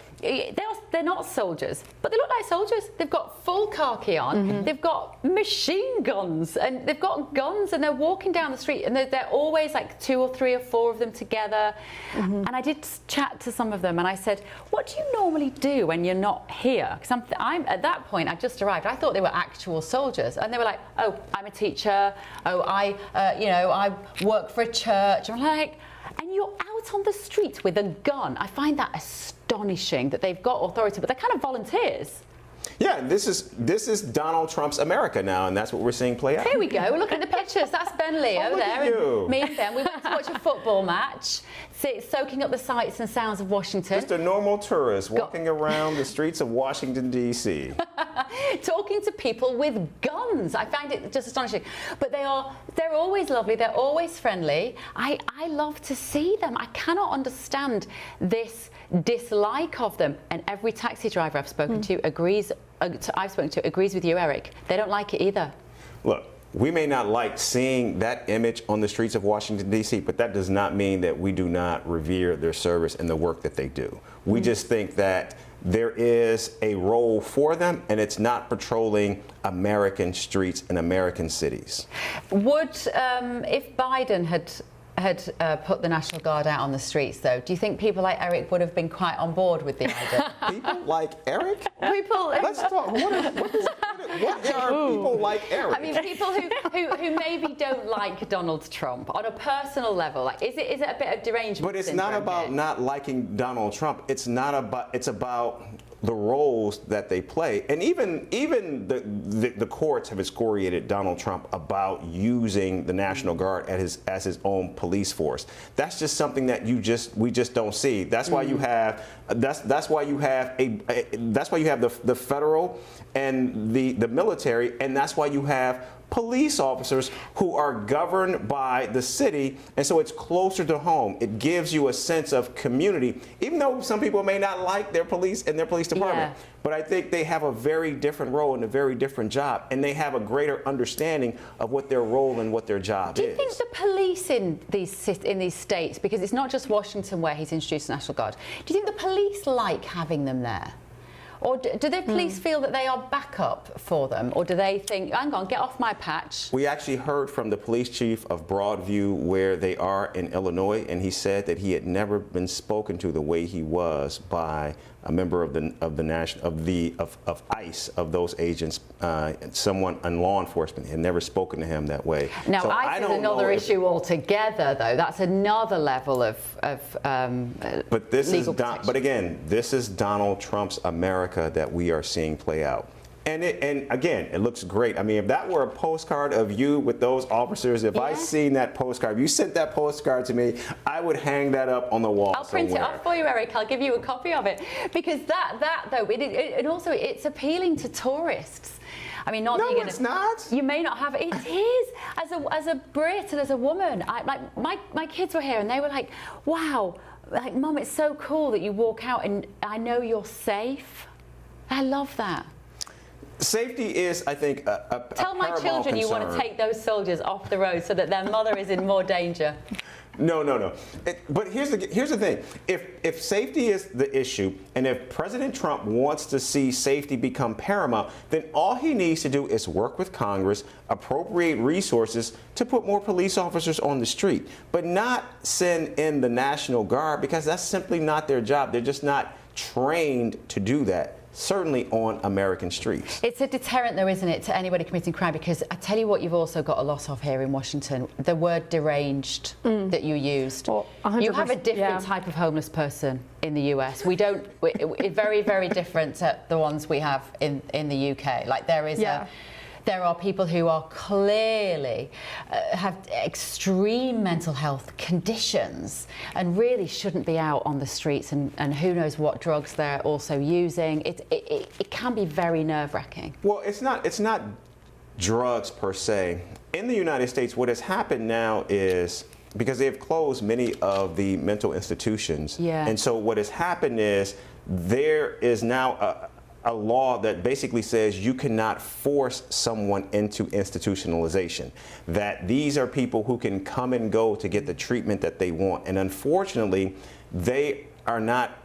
Speaker 15: they're not soldiers, but they look like soldiers. They've got full khaki on, they've got machine guns, and they've got guns, and they're walking down the street, and they're always like 2 or 3 or 4 of them together. And I did chat to some of them, and I said, what do you normally do when you're not here? Because I'm at that point, I just arrived. I thought they were actual soldiers, and they were like, oh, I'm a teacher, oh, you know, I work for a church. I'm like, and you're out on the street with a gun. I find that astonishing that they've got authority, but they're kind of volunteers.
Speaker 7: Yeah, this is Donald Trump's America now, and that's what we're seeing play out.
Speaker 15: Here we go. Look at the pictures. That's Ben Lee over there. And me and Ben, we went to watch a football match, soaking up the sights and sounds of Washington.
Speaker 7: Just a normal tourist walking around the streets of Washington, D.C.
Speaker 15: Talking to people with guns. I find it just astonishing. But they're always lovely. They're always friendly. I love to see them. I cannot understand this dislike of them. And every taxi driver I've spoken to agrees with you, Eric. They don't like it either.
Speaker 7: Look, we may not like seeing that image on the streets of Washington, D.C., but that does not mean that we do not revere their service and the work that they do. We just think that there is a role for them, and it's not patrolling American streets and American cities.
Speaker 15: Would, if Biden had had put the National Guard out on the streets, though, do you think people like Eric would have been quite on board with the idea?
Speaker 7: People like Eric?
Speaker 15: People.
Speaker 7: Let's talk. What are people like Eric?
Speaker 15: I mean, people who maybe don't like Donald Trump on a personal level. Like, is it a bit of derangement?
Speaker 7: But it's not about not liking Donald Trump. It's about the roles that they play, and even the courts have excoriated Donald Trump about using the National Guard as his own police force. That's just something that we just don't see. That's why you have that's why you have the federal and the military, and that's why you have police officers who are governed by the city, and so it's closer to home. It gives you a sense of community, even though some people may not like their police and their police department.
Speaker 15: Yeah.
Speaker 7: But I think they have a very different role and a very different job, and they have a greater understanding of what their role and what their job is.
Speaker 15: Do you think the police in these states, because it's not just Washington where he's introduced the National Guard, do you think the police like having them there? Or do the police feel that they are backup for them? Or do they think, hang on, get off my patch?
Speaker 7: We actually heard from the police chief of Broadview where they are in Illinois, and he said that he had never been spoken to the way he was by a member of ICE, of those agents, someone in law enforcement had never spoken to him that way.
Speaker 15: Now,
Speaker 7: so
Speaker 15: ICE is another issue altogether, though. That's another level of
Speaker 7: but this
Speaker 15: legal
Speaker 7: is but again, this is Donald Trump's America that we are seeing play out. And again, it looks great. I mean, if that were a postcard of you with those officers, if I seen that postcard, if you sent that postcard to me, I would hang that up on the wall
Speaker 15: I'll print it off for you, Eric. I'll give you a copy of it. Because that though, and also it's appealing to tourists. I mean, not
Speaker 7: no, it's not.
Speaker 15: You may not have it. It is. As a Brit and as a woman, my kids were here and they were like, wow, like, Mum, it's so cool that you walk out and I know you're safe. I love that.
Speaker 7: Safety is, I think, a
Speaker 15: Tell my children
Speaker 7: concern.
Speaker 15: You want to take those soldiers off the road so that their mother is in more danger.
Speaker 7: No. But here's the thing. If safety is the issue, and if President Trump wants to see safety become paramount, then all he needs to do is work with Congress, appropriate resources to put more police officers on the street, but not send in the National Guard, because that's simply not their job. They're just not trained to do that. Certainly on American streets.
Speaker 15: It's a deterrent, though, isn't it, to anybody committing crime? Because I tell you what, you've also got a lot of here in Washington, the word deranged that you used. Well, you have a different type of homeless person in the US. We don't, we're very, very different to the ones we have in the UK. Like, there is there are people who are clearly have extreme mental health conditions and really shouldn't be out on the streets, and who knows what drugs they're also using. It can be very nerve-wracking.
Speaker 7: Well, it's not drugs per se. In the United States, what has happened now is, because they've closed many of the mental institutions, and so what has happened is there is now a law that basically says you cannot force someone into institutionalization, that these are people who can come and go to get the treatment that they want. And unfortunately, they are not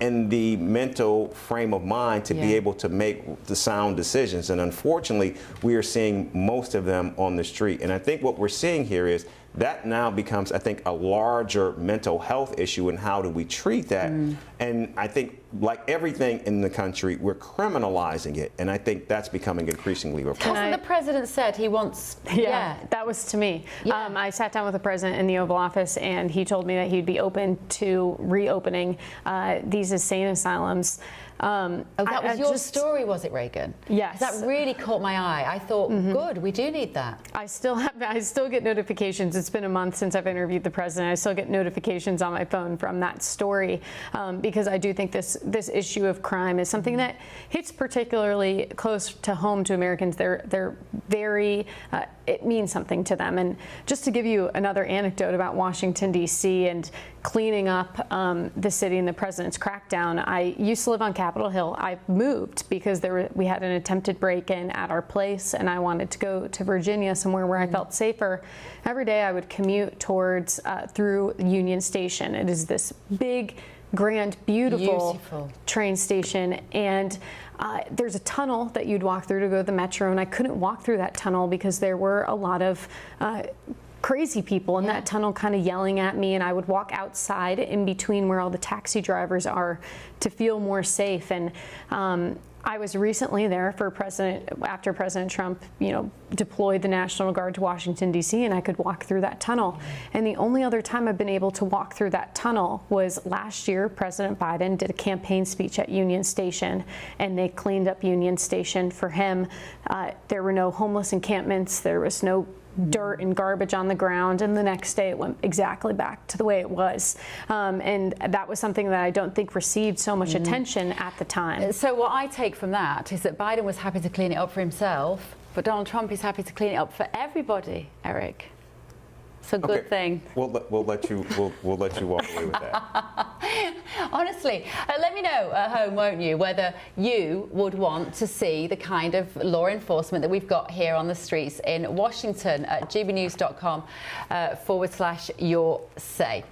Speaker 7: in the mental frame of mind to be able to make the sound decisions. And unfortunately, we are seeing most of them on the street. And I think what we're seeing here is that now becomes, I think, a larger mental health issue, and how do we treat that? And I think, like everything in the country, we're criminalizing it, and I think that's becoming increasingly a problem.
Speaker 15: Hasn't the president said he wants...
Speaker 2: that was to me. I sat down with the president in the Oval Office, and he told me that he'd be open to reopening these insane asylums.
Speaker 15: That was your story, was it, Reagan?
Speaker 2: Yes.
Speaker 15: That really caught my eye. I thought, good, we do need that.
Speaker 2: I still get notifications. It's been a month since I've interviewed the president. I still get notifications on my phone from that story, because I do think this issue of crime is something that hits particularly close to home to Americans. They're very, it means something to them. And just to give you another anecdote about Washington, D.C. and cleaning up the city and the president's crackdown, I used to live on Capitol Hill. I moved because we had an attempted break-in at our place, and I wanted to go to Virginia, somewhere where I felt safer. Every day I would commute towards through Union Station. It is this big, grand, beautiful train station, and there's a tunnel that you'd walk through to go to the metro, and I couldn't walk through that tunnel because there were a lot of crazy people in that tunnel kind of yelling at me, and I would walk outside in between where all the taxi drivers are to feel more safe. And I was recently there for after President Trump, deployed the National Guard to Washington, D.C., and I could walk through that tunnel. And the only other time I've been able to walk through that tunnel was last year. President Biden did a campaign speech at Union Station, and they cleaned up Union Station for him. There were no homeless encampments. There was no dirt and garbage on the ground, and the next day it went exactly back to the way it was. And that was something that I don't think received so much attention at the time.
Speaker 15: So what I take from that is that Biden was happy to clean it up for himself, but Donald Trump is happy to clean it up for everybody, Eric. It's a good thing.
Speaker 7: We'll let you walk away with that.
Speaker 15: Honestly, let me know at home, won't you, whether you would want to see the kind of law enforcement that we've got here on the streets in Washington at gbnews.com/your say.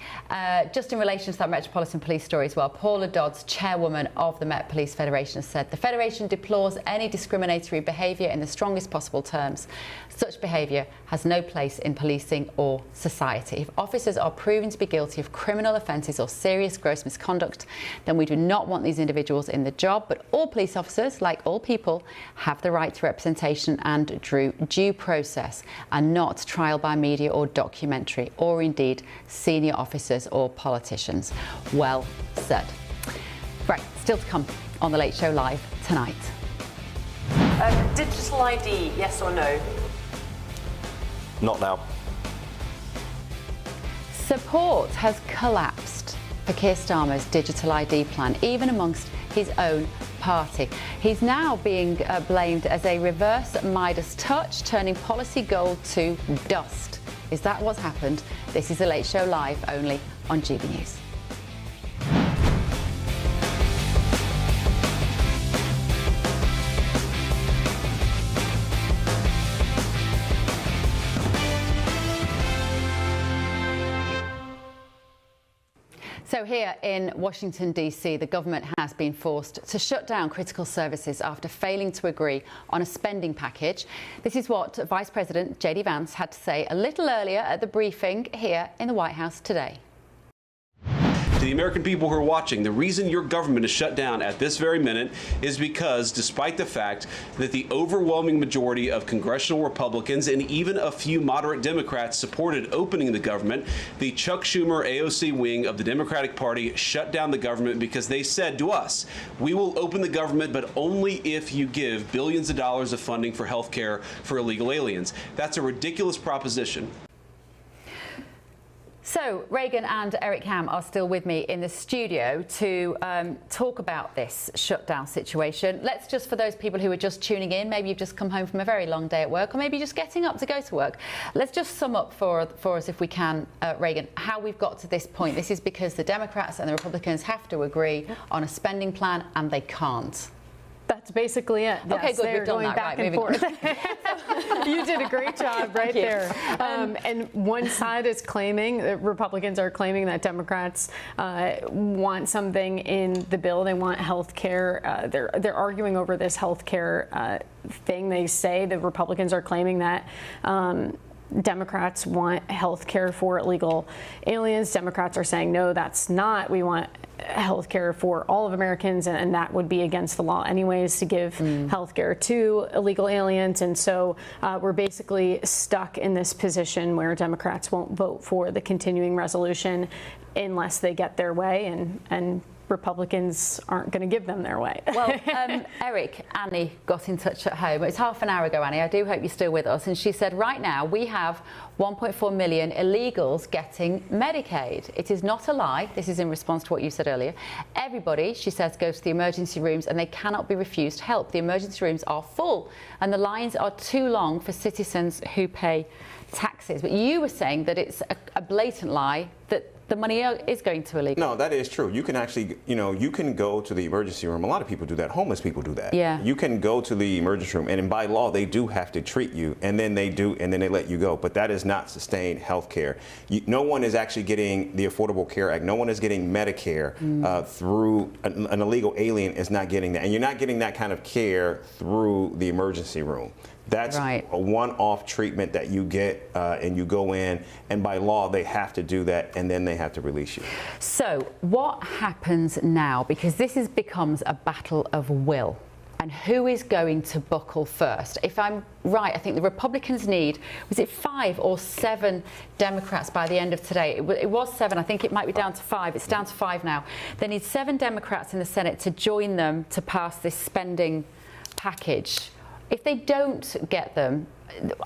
Speaker 15: Just in relation to that Metropolitan Police story as well, Paula Dodds, chairwoman of the Met Police Federation, has said the Federation deplores any discriminatory behaviour in the strongest possible terms. Such behaviour has no place in policing or society. If officers are proven to be guilty of criminal offences or serious gross misconduct, then we do not want these individuals in the job. But all police officers, like all people, have the right to representation and due process, and not trial by media or documentary, or indeed senior officers or politicians. Well said. Right, still to come on The Late Show Live tonight.
Speaker 8: Digital ID, yes or no?
Speaker 18: Not now.
Speaker 15: Support has collapsed for Keir Starmer's digital ID plan, even amongst his own party. He's now being blamed as a reverse Midas touch, turning policy gold to dust. Is that what's happened? This is The Late Show Live, only on GB News. So here in Washington, D.C., the government has been forced to shut down critical services after failing to agree on a spending package. This is what Vice President J.D. Vance had to say a little earlier at the briefing here in the White House today.
Speaker 17: To the American people who are watching, the reason your government is shut down at this very minute is because, despite the fact that the overwhelming majority of congressional Republicans and even a few moderate Democrats supported opening the government, the Chuck Schumer AOC wing of the Democratic Party shut down the government because they said to us, we will open the government, but only if you give billions of dollars of funding for health care for illegal aliens. That's a ridiculous proposition.
Speaker 15: So Reagan and Eric Ham are still with me in the studio to talk about this shutdown situation. Let's just, for those people who are just tuning in, maybe you've just come home from a very long day at work, or maybe just getting up to go to work. Let's just sum up for us, if we can, Reagan, how we've got to this point. This is because the Democrats and the Republicans have to agree on a spending plan, and they can't.
Speaker 2: That's basically it. Yes,
Speaker 15: okay, good.
Speaker 2: they're
Speaker 15: We've done
Speaker 2: going
Speaker 15: that.
Speaker 2: back
Speaker 15: Right,
Speaker 2: and forth. You did a great job right there. And one side is claiming, the Republicans are claiming that Democrats want something in the bill. They want health care. They're arguing over this health care thing. They say the Republicans are claiming that Democrats want health care for illegal aliens. Democrats are saying, no, that's not. We want health care for all of Americans, and that would be against the law anyways to give health care to illegal aliens. And so we're basically stuck in this position where Democrats won't vote for the continuing resolution unless they get their way, and Republicans aren't going to give them their way.
Speaker 15: Well, Eric, Annie got in touch at home. It was half an hour ago, Annie. I do hope you're still with us. And she said, right now, we have 1.4 million illegals getting Medicaid. It is not a lie. This is in response to what you said earlier. Everybody, she says, goes to the emergency rooms and they cannot be refused help. The emergency rooms are full and the lines are too long for citizens who pay taxes. But you were saying that it's a blatant lie, that the money is going to illegal.
Speaker 7: No, that is true. You can actually, you can go to the emergency room. A lot of people do that. Homeless people do that.
Speaker 15: Yeah.
Speaker 7: You can go to the emergency room, and by law, they do have to treat you, and then they let you go. But that is not sustained health care. No one is actually getting the Affordable Care Act. No one is getting Medicare through an illegal alien is not getting that. And you're not getting that kind of care through the emergency room. That's
Speaker 15: right.
Speaker 7: a one-off treatment that you get, and you go in, and by law they have to do that, and then they have to release you.
Speaker 15: So what happens now? Because this becomes a battle of will. And who is going to buckle first? If I'm right, I think the Republicans need, was it 5 or 7 Democrats by the end of today? It was 7. I think it might be down to 5. It's down to 5 now. They need 7 Democrats in the Senate to join them to pass this spending package. If they don't get them,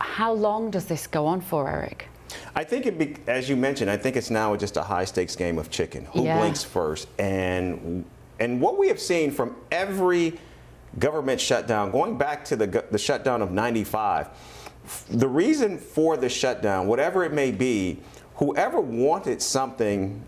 Speaker 15: how long does this go on for, Eric?
Speaker 7: I think, as you mentioned, I think it's now just a high-stakes game of chicken. Who blinks first? And what we have seen from every government shutdown, going back to the shutdown of '95, the reason for the shutdown, whatever it may be, whoever wanted something,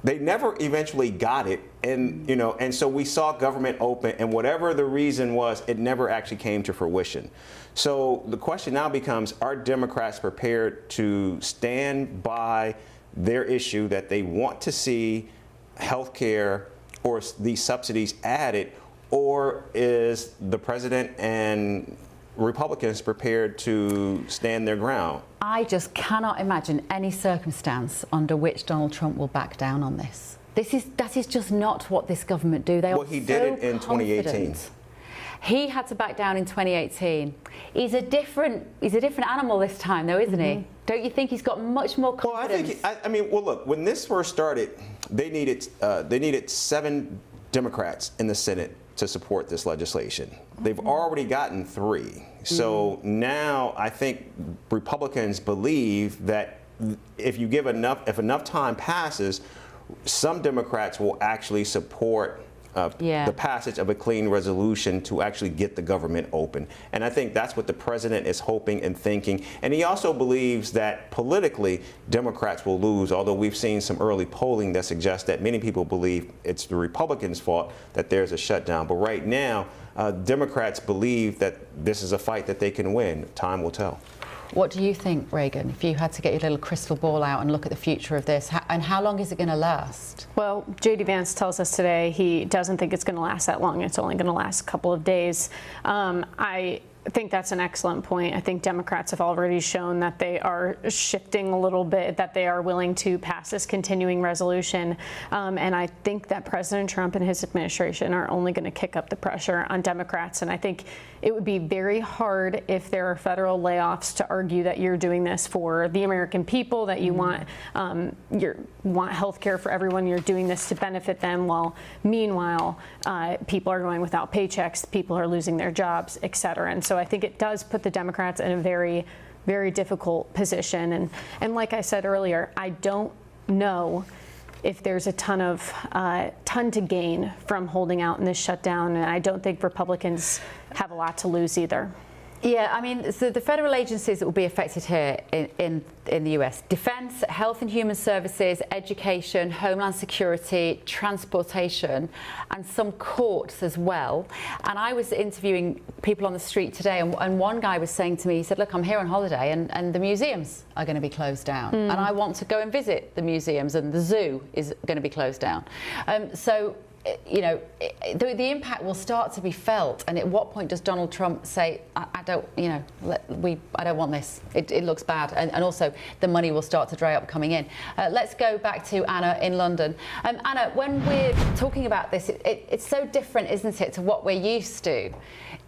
Speaker 7: they never eventually got it. And so we saw government open, and whatever the reason was, it never actually came to fruition. So the question now becomes, are Democrats prepared to stand by their issue that they want to see health care or these subsidies added, or is the president and Republicans prepared to stand their ground?
Speaker 15: I just cannot imagine any circumstance under which Donald Trump will back down on this. That is just not what this government do. They
Speaker 7: well, he did it in 2018.
Speaker 15: He had to back down in 2018. He's a different animal this time, though, isn't he? Don't you think he's got much more confidence?
Speaker 7: Well, look, when this first started, they needed 7 Democrats in the Senate to support this legislation. They've already gotten 3. So now I think Republicans believe that if enough time passes, some Democrats will actually support the passage of a clean resolution to actually get the government open. And I think that's what the president is hoping and thinking. And he also believes that politically, Democrats will lose, although we've seen some early polling that suggests that many people believe it's the Republicans' fault that there's a shutdown. But right now, Democrats believe that this is a fight that they can win. Time will tell.
Speaker 15: What do you think, Reagan, if you had to get your little crystal ball out and look at the future of this, and how long is it going to last?
Speaker 2: Well, J.D. Vance tells us today he doesn't think it's going to last that long. It's only going to last a couple of days. I think that's an excellent point. I think Democrats have already shown that they are shifting a little bit, that they are willing to pass this continuing resolution. And I think that President Trump and his administration are only going to kick up the pressure on Democrats. And I think it would be very hard if there are federal layoffs to argue that you're doing this for the American people, that you want health care for everyone, you're doing this to benefit them, while meanwhile people are going without paychecks, people are losing their jobs, et cetera. And so I think it does put the Democrats in a very, very difficult position. And like I said earlier, I don't know if there's a ton to gain from holding out in this shutdown, and I don't think Republicans have a lot to lose either.
Speaker 15: Yeah, I mean, so the federal agencies that will be affected here in the US: Defense, Health and Human Services, Education, Homeland Security, Transportation, and some courts as well. And I was interviewing people on the street today, and one guy was saying to me, he said, look, I'm here on holiday, and the museums are going to be closed down. And I want to go and visit the museums, and the zoo is going to be closed down. So, you know, the impact will start to be felt. And at what point does Donald Trump say, I don't want this, it looks bad, and also the money will start to dry up coming in. Let's go back to Anna in London. Anna, when we're talking about this, it's so different, isn't it, to what we're used to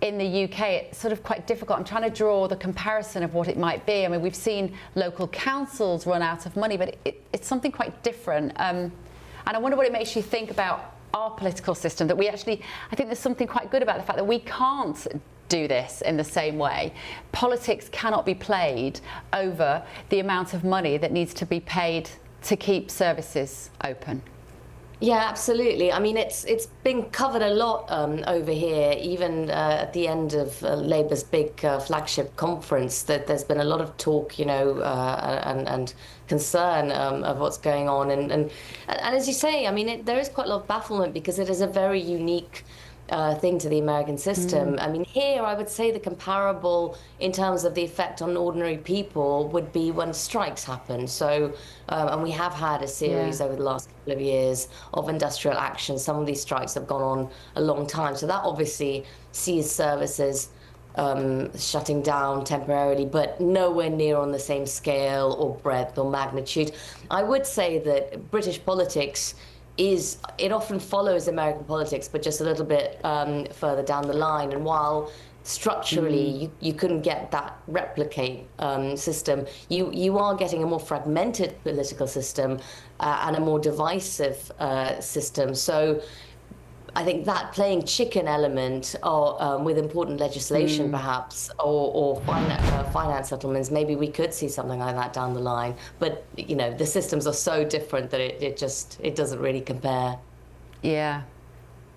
Speaker 15: in the UK? It's sort of quite difficult. I'm trying to draw the comparison of what it might be. I mean, we've seen local councils run out of money, but it's something quite different. And I wonder what it makes you think about our political system, that I think there's something quite good about the fact that we can't do this in the same way. Politics cannot be played over the amount of money that needs to be paid to keep services open.
Speaker 8: Yeah, absolutely. I mean, it's been covered a lot over here, even at the end of Labour's big flagship conference, that there's been a lot of talk, you know, and concern of what's going on. And as you say, I mean, there is quite a lot of bafflement because it is a very unique thing to the American system. I mean, here I would say the comparable in terms of the effect on ordinary people would be when strikes happen. So, and we have had a series over the last couple of years of industrial action. Some of these strikes have gone on a long time. So that obviously sees services shutting down temporarily, but nowhere near on the same scale or breadth or magnitude. I would say that British politics it often follows American politics, but just a little bit further down the line. And while structurally you couldn't get that replicate system, you are getting a more fragmented political system and a more divisive system. So I think that playing chicken element, or with important legislation perhaps, or finance settlements, maybe we could see something like that down the line. But you know, the systems are so different that it doesn't really compare.
Speaker 15: Yeah.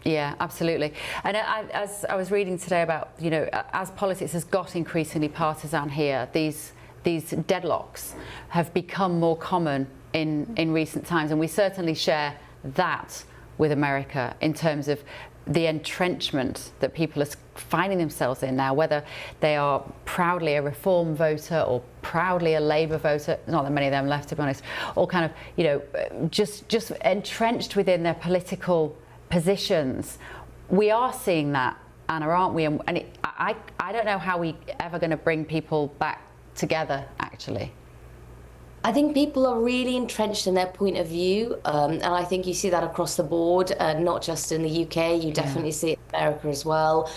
Speaker 15: Yeah, absolutely. And as I was reading today about, you know, as politics has got increasingly partisan here, these deadlocks have become more common in recent times, and we certainly share that with America in terms of the entrenchment that people are finding themselves in now, whether they are proudly a Reform voter or proudly a Labour voter, not that many of them left, to be honest, or kind of, you know, just entrenched within their political positions. We are seeing that, Anna, aren't we? And I don't know how we ever going to bring people back together, actually.
Speaker 8: I think people are really entrenched in their point of view, and I think you see that across the board, not just in the UK. You definitely see it in America as well.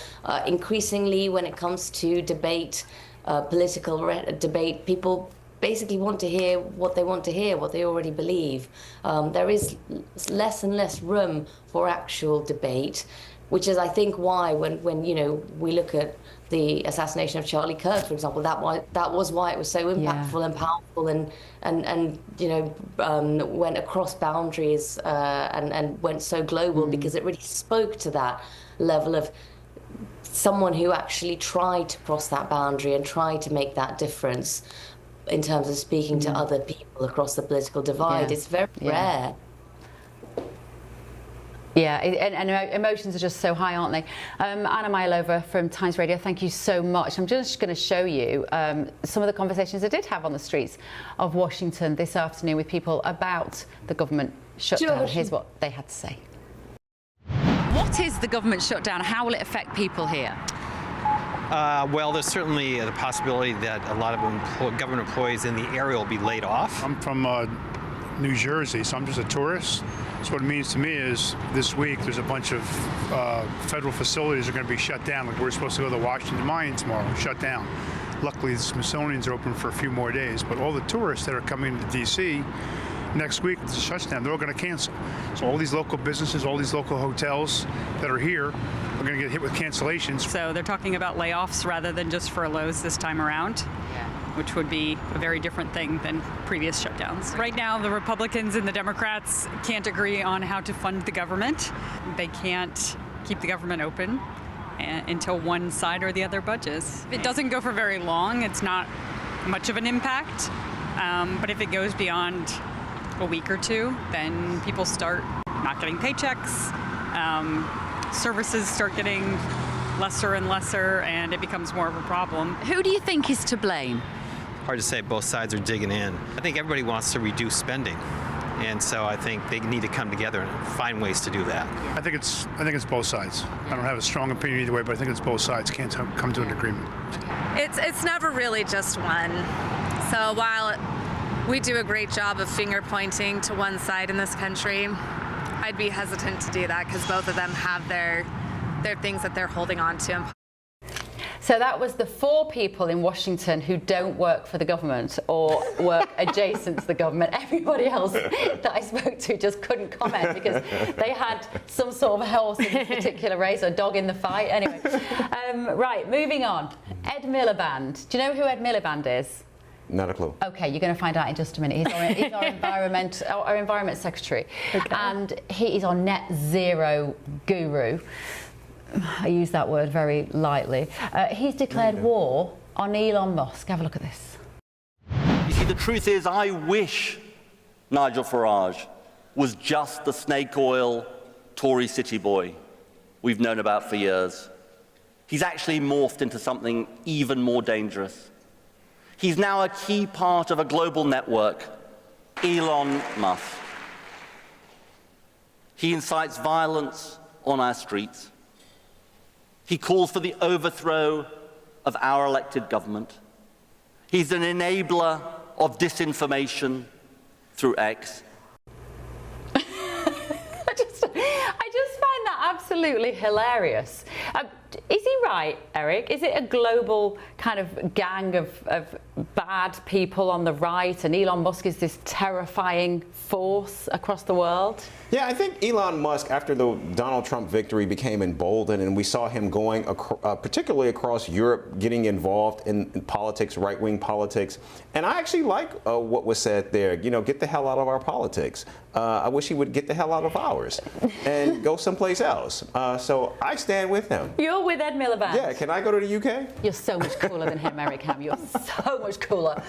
Speaker 8: Increasingly, when it comes to debate, political debate, people basically want to hear what they want to hear, what they already believe. There is less and less room for actual debate, which is, I think, why when you know, we look at the assassination of Charlie Kirk, for example, that was why it was so impactful and powerful, and you know, went across boundaries and went so global, because it really spoke to that level of someone who actually tried to cross that boundary and tried to make that difference in terms of speaking to other people across the political divide. It's very rare.
Speaker 15: Yeah, and emotions are just so high, aren't they? Anna Mylova from Times Radio, thank you so much. I'm just going to show you some of the conversations I did have on the streets of Washington this afternoon with people about the government shutdown. Here's what they had to say.
Speaker 29: What is the government shutdown? How will it affect people here?
Speaker 9: Well, there's certainly the possibility that a lot of government employees in the area will be laid off.
Speaker 10: I'm from New Jersey, so I'm just a tourist. So what it means to me is this week there's a bunch of federal facilities are going to be shut down. Like we're supposed to go to the Washington Monument tomorrow, shut down. Luckily, the Smithsonian's are open for a few more days, but all the tourists that are coming to D.C. next week, it's a shutdown. They're all going to cancel. So all these local businesses, all these local hotels that are here are going to get hit with cancellations.
Speaker 19: So they're talking about layoffs rather than just furloughs this time around, which would be a very different thing than previous shutdowns. Right now, the Republicans and the Democrats can't agree on how to fund the government. They can't keep the government open until one side or the other budges. If it doesn't go for very long, it's not much of an impact. But if it goes beyond a week or two, then people start not getting paychecks, services start getting lesser and lesser, and it becomes more of a problem.
Speaker 29: Who do you think is to blame?
Speaker 9: Hard to say. Both sides are digging in. I think everybody wants to reduce spending, and so I think they need to come together and find ways to do that.
Speaker 10: I think it's both sides. I don't have a strong opinion either way, but I think it's both sides can't come to an agreement.
Speaker 20: It's never really just one. So while we do a great job of finger pointing to one side in this country, I'd be hesitant to do that because both of them have their things that they're holding on to.
Speaker 15: So that was the 4 people in Washington who don't work for the government or work adjacent to the government. Everybody else that I spoke to just couldn't comment because they had some sort of horse in this particular race or dog in the fight. Anyway, right, moving on. Ed Miliband. Do you know who Ed Miliband is?
Speaker 7: Not a clue.
Speaker 15: Okay, you're going to find out in just a minute. He's our environment secretary, and he is our net zero guru. I use that word very lightly. He's declared war on Elon Musk. Have a look at this.
Speaker 3: You see, the truth is, I wish Nigel Farage was just the snake oil Tory city boy we've known about for years. He's actually morphed into something even more dangerous. He's now a key part of a global network, Elon Musk. He incites violence on our streets. He calls for the overthrow of our elected government. He's an enabler of disinformation through X.
Speaker 15: I just find that absolutely hilarious. Is he right, Eric? Is it a global kind of gang of bad people on the right, and Elon Musk is this terrifying force across the world?
Speaker 7: Yeah, I think Elon Musk, after the Donald Trump victory, became emboldened, and we saw him going, particularly across Europe, getting involved in politics, right-wing politics. And I actually like what was said there. You know, get the hell out of our politics. I wish he would get the hell out of ours and go someplace else. So I stand with him.
Speaker 15: You're with Ed Miliband.
Speaker 7: Yeah, can I go to the UK?
Speaker 15: You're so much cooler than him, Eric Ham. You're so much cooler.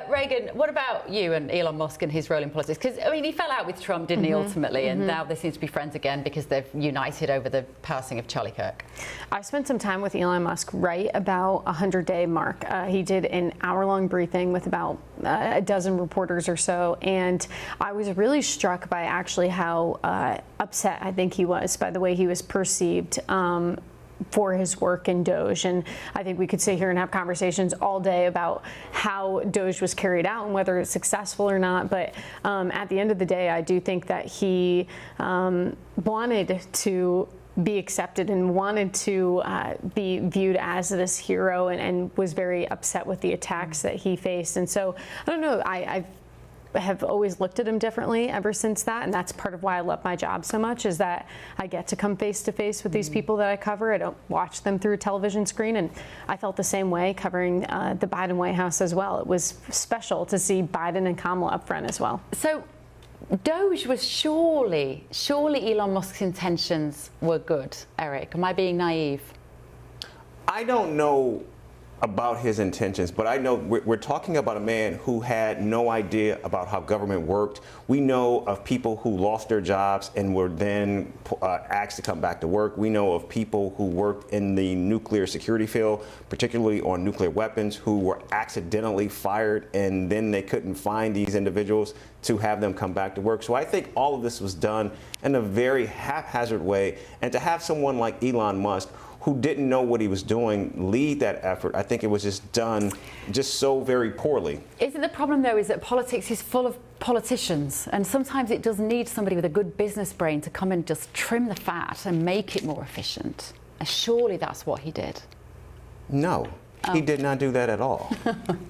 Speaker 15: Reagan, what about you and Elon Musk and his role in politics? Because, I mean, he fell out with Trump, didn't he, ultimately? And now they seem to be friends again because they've united over the passing of Charlie Kirk.
Speaker 2: I spent some time with Elon Musk right about 100-day mark. He did an hour-long briefing with about a dozen reporters or so, and I was really struck by actually how upset I think he was by the way he was perceived for his work in Doge. And I think we could sit here and have conversations all day about how Doge was carried out and whether it's successful or not. But at the end of the day, I do think that he wanted to be accepted and wanted to be viewed as this hero, and was very upset with the attacks that he faced. And so, I don't know, I have always looked at him differently ever since that, and that's part of why I love my job so much, is that I get to come face to face with these people that I cover. I don't watch them through a television screen, and I felt the same way covering the Biden White House as well. It was special to see Biden and Kamala up front as well.
Speaker 15: So Doge was surely Elon Musk's intentions were good, Eric. Am I being naive?
Speaker 7: I don't know about his intentions, but I know we're talking about a man who had no idea about how government worked. We know of people who lost their jobs and were then asked to come back to work. We know of people who worked in the nuclear security field, particularly on nuclear weapons, who were accidentally fired, and then they couldn't find these individuals to have them come back to work. So I think all of this was done in a very haphazard way, and to have someone like Elon Musk, who didn't know what he was doing, lead that effort, I think it was just done just so very poorly.
Speaker 15: Isn't the problem, though, is that politics is full of politicians, and sometimes it does need somebody with a good business brain to come and just trim the fat and make it more efficient. And surely that's what he did.
Speaker 7: No. He did not do that at all.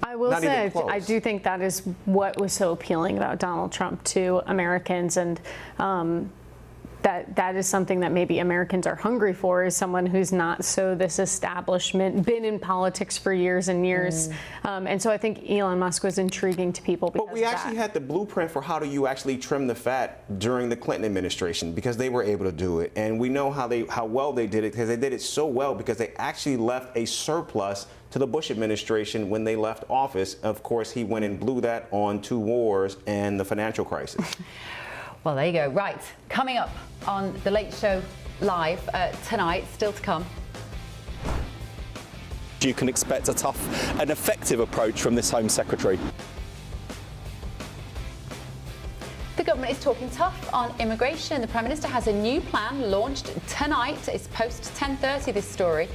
Speaker 2: I will say, I do think that is what was so appealing about Donald Trump to Americans, and that is something that maybe Americans are hungry for, is someone who's not so this establishment, been in politics for years and years. And so I think Elon Musk was intriguing to people because
Speaker 7: But we actually had the blueprint for how do you actually trim the fat during the Clinton administration, because they were able to do it. And we know how well they did it, because they did it so well because they actually left a surplus to the Bush administration when they left office. Of course, he went and blew that on 2 wars and the financial crisis.
Speaker 15: Well, there you go. Right, coming up on The Late Show Live tonight, still to come.
Speaker 4: You can expect a tough and effective approach from this Home Secretary.
Speaker 15: The government is talking tough on immigration. The Prime Minister has a new plan launched tonight. It's post 10:30, this story,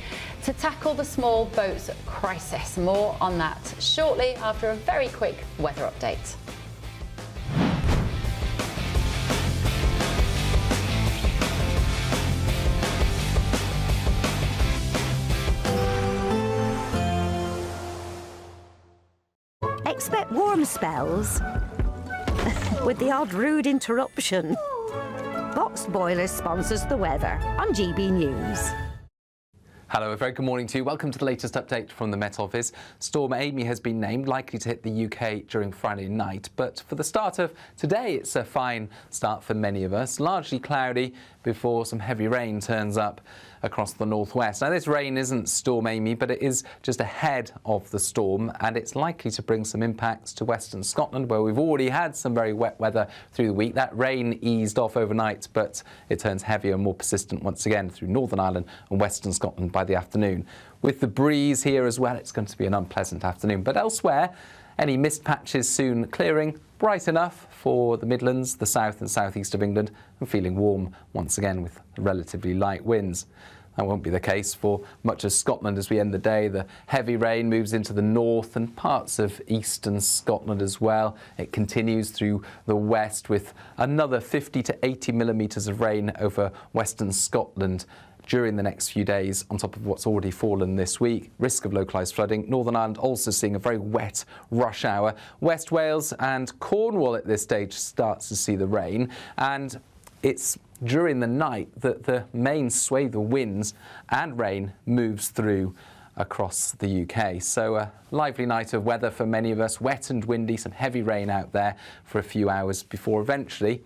Speaker 15: to tackle the small boats crisis. More on that shortly after a very quick weather update.
Speaker 13: Expect warm spells with the odd rude interruption. Boxed Boilers sponsors the weather on GB News.
Speaker 5: Hello, a very good morning to you. Welcome to the latest update from the Met Office. Storm Amy has been named, likely to hit the UK during Friday night. But for the start of today, it's a fine start for many of us. Largely cloudy before some heavy rain turns up across the northwest. Now, this rain isn't Storm Amy, but it is just ahead of the storm, and it's likely to bring some impacts to western Scotland, where we've already had some very wet weather through the week. That rain eased off overnight, but it turns heavier and more persistent once again through Northern Ireland and western Scotland by the afternoon. With the breeze here as well, it's going to be an unpleasant afternoon. But elsewhere, any mist patches soon clearing. Bright enough for the Midlands, the south and southeast of England, and feeling warm once again with relatively light winds. That won't be the case for much of Scotland as we end the day. The heavy rain moves into the north and parts of eastern Scotland as well. It continues through the west with another 50 to 80 millimetres of rain over western Scotland during the next few days, on top of what's already fallen this week. Risk of localised flooding. Northern Ireland also seeing a very wet rush hour. West Wales and Cornwall at this stage starts to see the rain, and it's during the night that the main swathe of winds and rain moves through across the UK. So a lively night of weather for many of us. Wet and windy, some heavy rain out there for a few hours before eventually,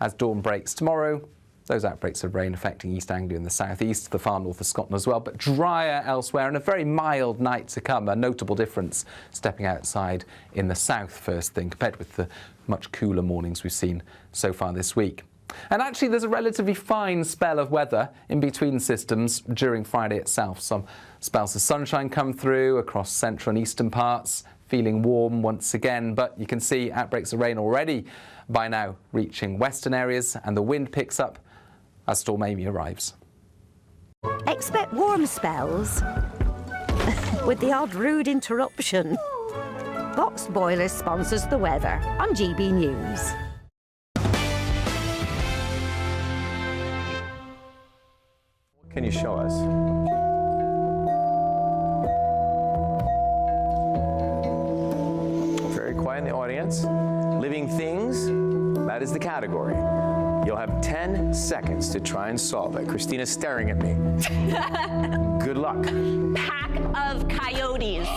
Speaker 5: as dawn breaks tomorrow, those outbreaks of rain affecting East Anglia and the southeast, the far north of Scotland as well, but drier elsewhere and a very mild night to come. A notable difference stepping outside in the south first thing compared with the much cooler mornings we've seen so far this week. And actually there's a relatively fine spell of weather in between systems during Friday itself. Some spells of sunshine come through across central and eastern parts, feeling warm once again, but you can see outbreaks of rain already by now reaching western areas, and the wind picks up as Storm Amy arrives.
Speaker 13: Expect warm spells with the odd rude interruption. Box Boiler sponsors the weather on GB News.
Speaker 18: What can you show us? Very quiet in the audience. Living things, that is the category. You'll have 10 seconds to try and solve it. Christina's staring at me. Good luck.
Speaker 11: Pack of coyotes.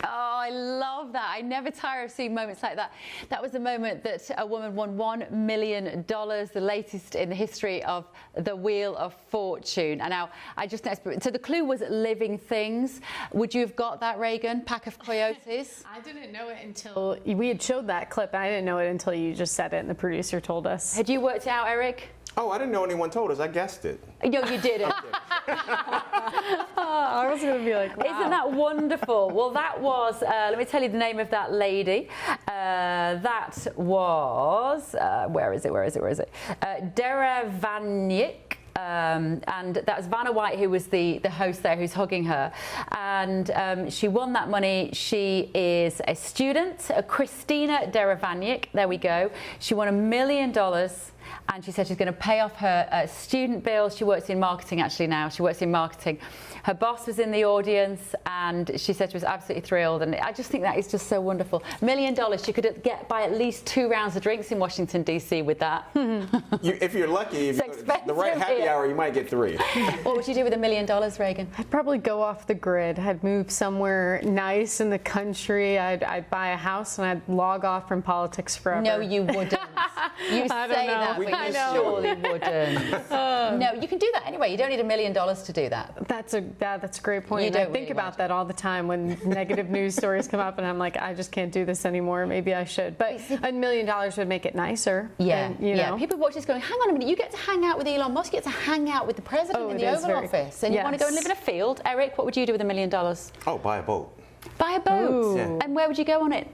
Speaker 15: I love that. I never tire of seeing moments like that. That was the moment that a woman won $1 million, the latest in the history of the Wheel of Fortune. And now, I just noticed, so the clue was living things. Would you have got that, Reagan? Pack of coyotes?
Speaker 2: I didn't know it until we had showed that clip. I didn't know it until you just said it and the producer told us.
Speaker 15: Had you worked it out, Eric?
Speaker 7: Oh, I didn't know anyone told us. I guessed it.
Speaker 15: No, you didn't.
Speaker 2: I was going to be like, wow.
Speaker 15: Isn't that wonderful? Well, that was, let me tell you the name of that lady. That was, where is it? Dara Vanyik. And that was Vanna White, who was the host there, who's hugging her. And she won that money. She is a student, Christina Deravanyik. There we go. She won $1 million. And she said she's going to pay off her student bills. She works in marketing actually now. She works in marketing. Her boss was in the audience, and she said she was absolutely thrilled. And I just think that is just so wonderful. $1 million. She could buy at least 2 rounds of drinks in Washington, D.C. with that.
Speaker 7: If you're lucky, if you go the right happy hour, you might get 3.
Speaker 15: What would you do with $1 million, Reagan?
Speaker 2: I'd probably go off the grid. I'd move somewhere nice in the country. I'd buy a house, and I'd log off from politics forever.
Speaker 15: No, you wouldn't. You say that, but you surely wouldn't. No, you can do that anyway. You don't need $1 million to do that.
Speaker 2: That's a great point. I think about that all the time when negative news stories come up, and I'm like, I just can't do this anymore. Maybe I should. But $1 million would make it nicer.
Speaker 15: Yeah,
Speaker 2: and, you know.
Speaker 15: People watch this going, hang on a minute, you get to hang out with Elon Musk, you get to hang out with the president in the Oval Office, and you want to go and live in a field. Eric, what would you do with $1 million?
Speaker 7: Oh, buy a boat.
Speaker 15: Buy a boat?
Speaker 7: Yeah.
Speaker 15: And where would you go on it?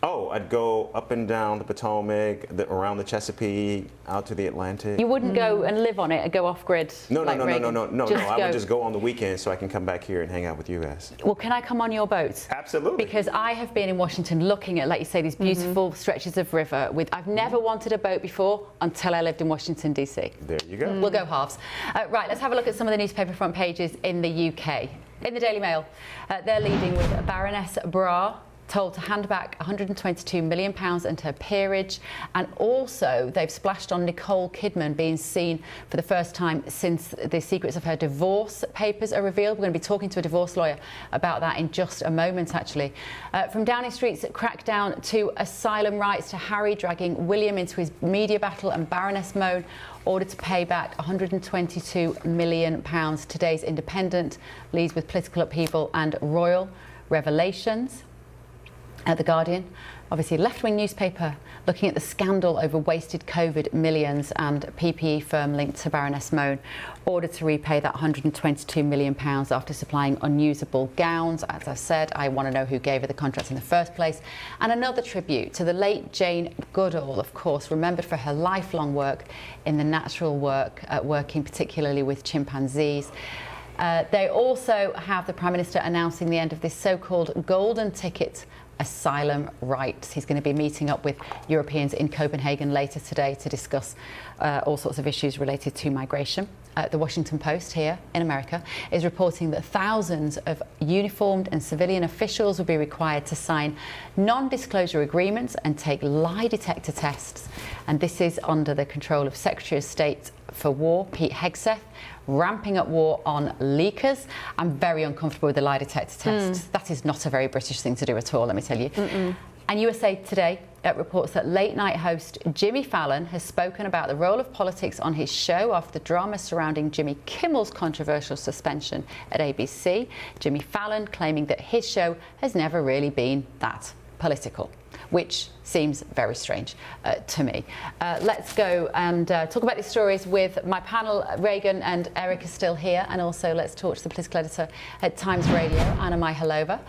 Speaker 7: Oh, I'd go up and down the Potomac, around the Chesapeake, out to the Atlantic.
Speaker 15: You wouldn't go and live on it and go off grid?
Speaker 7: No.
Speaker 15: Like Reagan?
Speaker 7: No. I would just go on the weekend so I can come back here and hang out with you guys.
Speaker 15: Well, can I come on your boat?
Speaker 7: Absolutely.
Speaker 15: Because I have been in Washington looking at, like you say, these beautiful stretches of river. I've never wanted a boat before until I lived in Washington, D.C.
Speaker 7: There you go.
Speaker 15: We'll go halves. Right, let's have a look at some of the newspaper front pages in the UK. In the Daily Mail, they're leading with Baroness Bra told to hand back £122 million and her peerage, and also they've splashed on Nicole Kidman being seen for the first time since the secrets of her divorce papers are revealed. We're going to be talking to a divorce lawyer about that in just a moment, actually. From Downing Street's crackdown to asylum rights to Harry dragging William into his media battle, and Baroness Moan ordered to pay back £122 million. Today's Independent leads with political upheaval and royal revelations. The Guardian, obviously a left-wing newspaper, looking at the scandal over wasted COVID millions, and PPE firm linked to Baroness Moan ordered to repay that £122 million after supplying unusable gowns. As I said, I want to know who gave her the contract in the first place. And another tribute to the late Jane Goodall, of course, remembered for her lifelong work in the natural work, working particularly with chimpanzees. They also have the Prime Minister announcing the end of this so-called golden ticket asylum rights. He's going to be meeting up with Europeans in Copenhagen later today to discuss all sorts of issues related to migration. The Washington Post here in America is reporting that thousands of uniformed and civilian officials will be required to sign non-disclosure agreements and take lie detector tests. And this is under the control of Secretary of State for War, Pete Hegseth, ramping up war on leakers. I'm very uncomfortable with the lie detector tests. That is not a very British thing to do at all, let me tell you. And USA Today reports that late-night host Jimmy Fallon has spoken about the role of politics on his show after the drama surrounding Jimmy Kimmel's controversial suspension at ABC. Jimmy Fallon claiming that his show has never really been that political, which seems very strange to me. Let's go and talk about these stories with my panel. Reagan and Eric are still here, and also let's talk to the political editor at Times Radio, Anna Myhalova,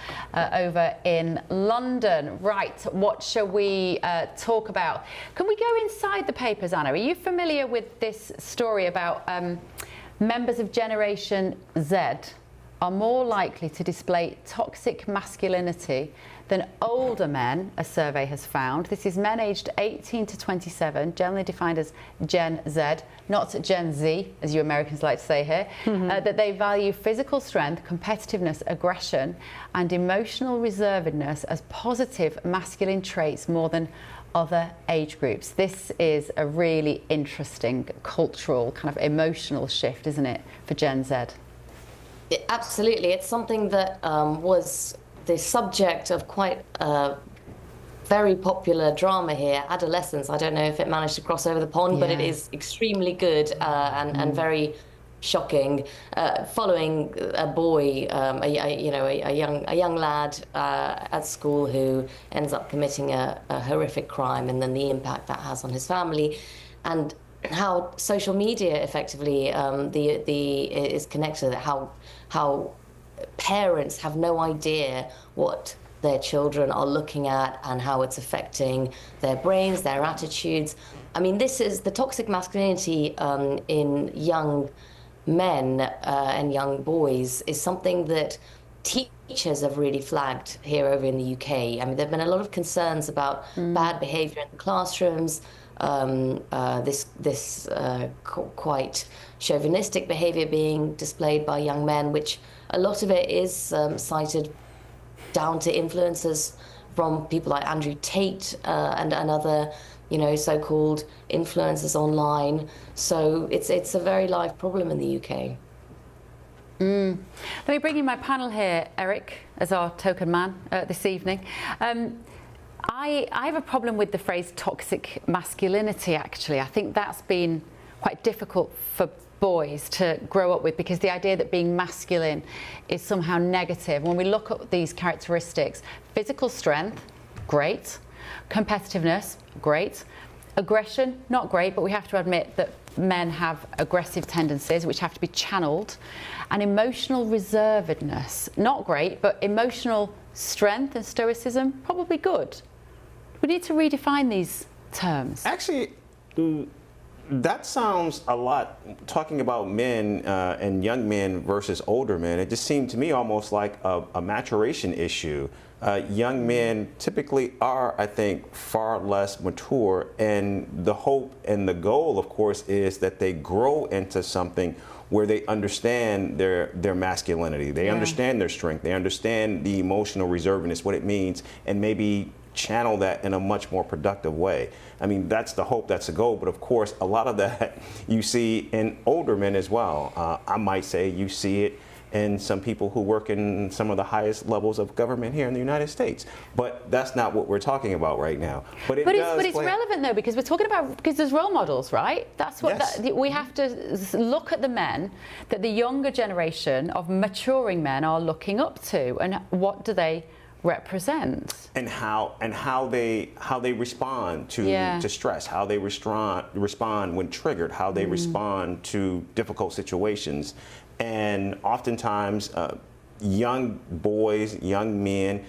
Speaker 15: over in London. Right, what shall we talk about? Can we go inside the papers, Anna? Are you familiar with this story about members of Generation Z are more likely to display toxic masculinity than older men, a survey has found. This is men aged 18 to 27, generally defined as Gen Z, not Gen Z, as you Americans like to say here, that they value physical strength, competitiveness, aggression, and emotional reservedness as positive masculine traits more than other age groups. This is a really interesting cultural, kind of emotional shift, isn't it, for Gen Z?
Speaker 8: Absolutely. It's something that was the subject of quite a very popular drama here, Adolescence. I don't know if it managed to cross over the pond, but it is extremely good and very shocking. Following a boy, a young lad at school who ends up committing a horrific crime, and then the impact that has on his family, and how social media effectively is connected. How parents have no idea what their children are looking at and how it's affecting their brains, their attitudes. I mean, this is the toxic masculinity in young men and young boys is something that teachers have really flagged here over in the UK. I mean, there have been a lot of concerns about bad behavior in the classrooms, this quite chauvinistic behavior being displayed by young men, which a lot of it is cited down to influences from people like Andrew Tate and other, so-called influencers online. So it's a very live problem in the UK.
Speaker 15: Let me bring in my panel here, Eric, as our token man this evening. I have a problem with the phrase toxic masculinity, actually. I think that's been quite difficult for boys to grow up with, because the idea that being masculine is somehow negative. When we look at these characteristics, physical strength, great. Competitiveness, great. Aggression, not great, but we have to admit that men have aggressive tendencies which have to be channeled. And emotional reservedness, not great, but emotional strength and stoicism, probably good. We need to redefine these terms.
Speaker 7: Actually, that sounds a lot, talking about men and young men versus older men, it just seemed to me almost like a maturation issue. Young men typically are, I think, far less mature, and the hope and the goal, of course, is that they grow into something where they understand their masculinity, they understand their strength, they understand the emotional reservedness, what it means, and maybe channel that in a much more productive way. I mean, that's the hope, that's the goal, but of course, a lot of that you see in older men as well. I might say you see it in some people who work in some of the highest levels of government here in the United States. But that's not what we're talking about right now. But
Speaker 15: it's relevant though, because we're talking about, because there's role models, right? That's what we have to look at the men that the younger generation of maturing men are looking up to, and what do they represent,
Speaker 7: and how they respond to stress, how they respond when triggered, how they respond to difficult situations. And oftentimes young boys, young men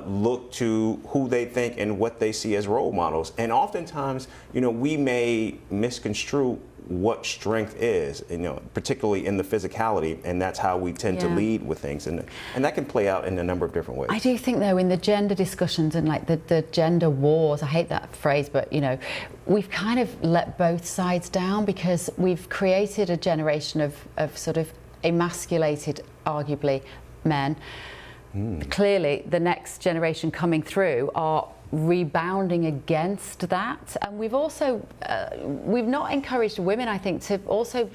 Speaker 7: look to who they think and what they see as role models. And oftentimes, you know, we may misconstrue what strength is, you know, particularly in the physicality, and that's how we tend to lead with things, and that can play out in a number of different ways.
Speaker 15: I do think though, in the gender discussions and like the gender wars, I hate that phrase, but you know, we've kind of let both sides down, because we've created a generation of sort of emasculated, arguably, men. Clearly the next generation coming through are rebounding against that, and we've also we've not encouraged women, I think, to also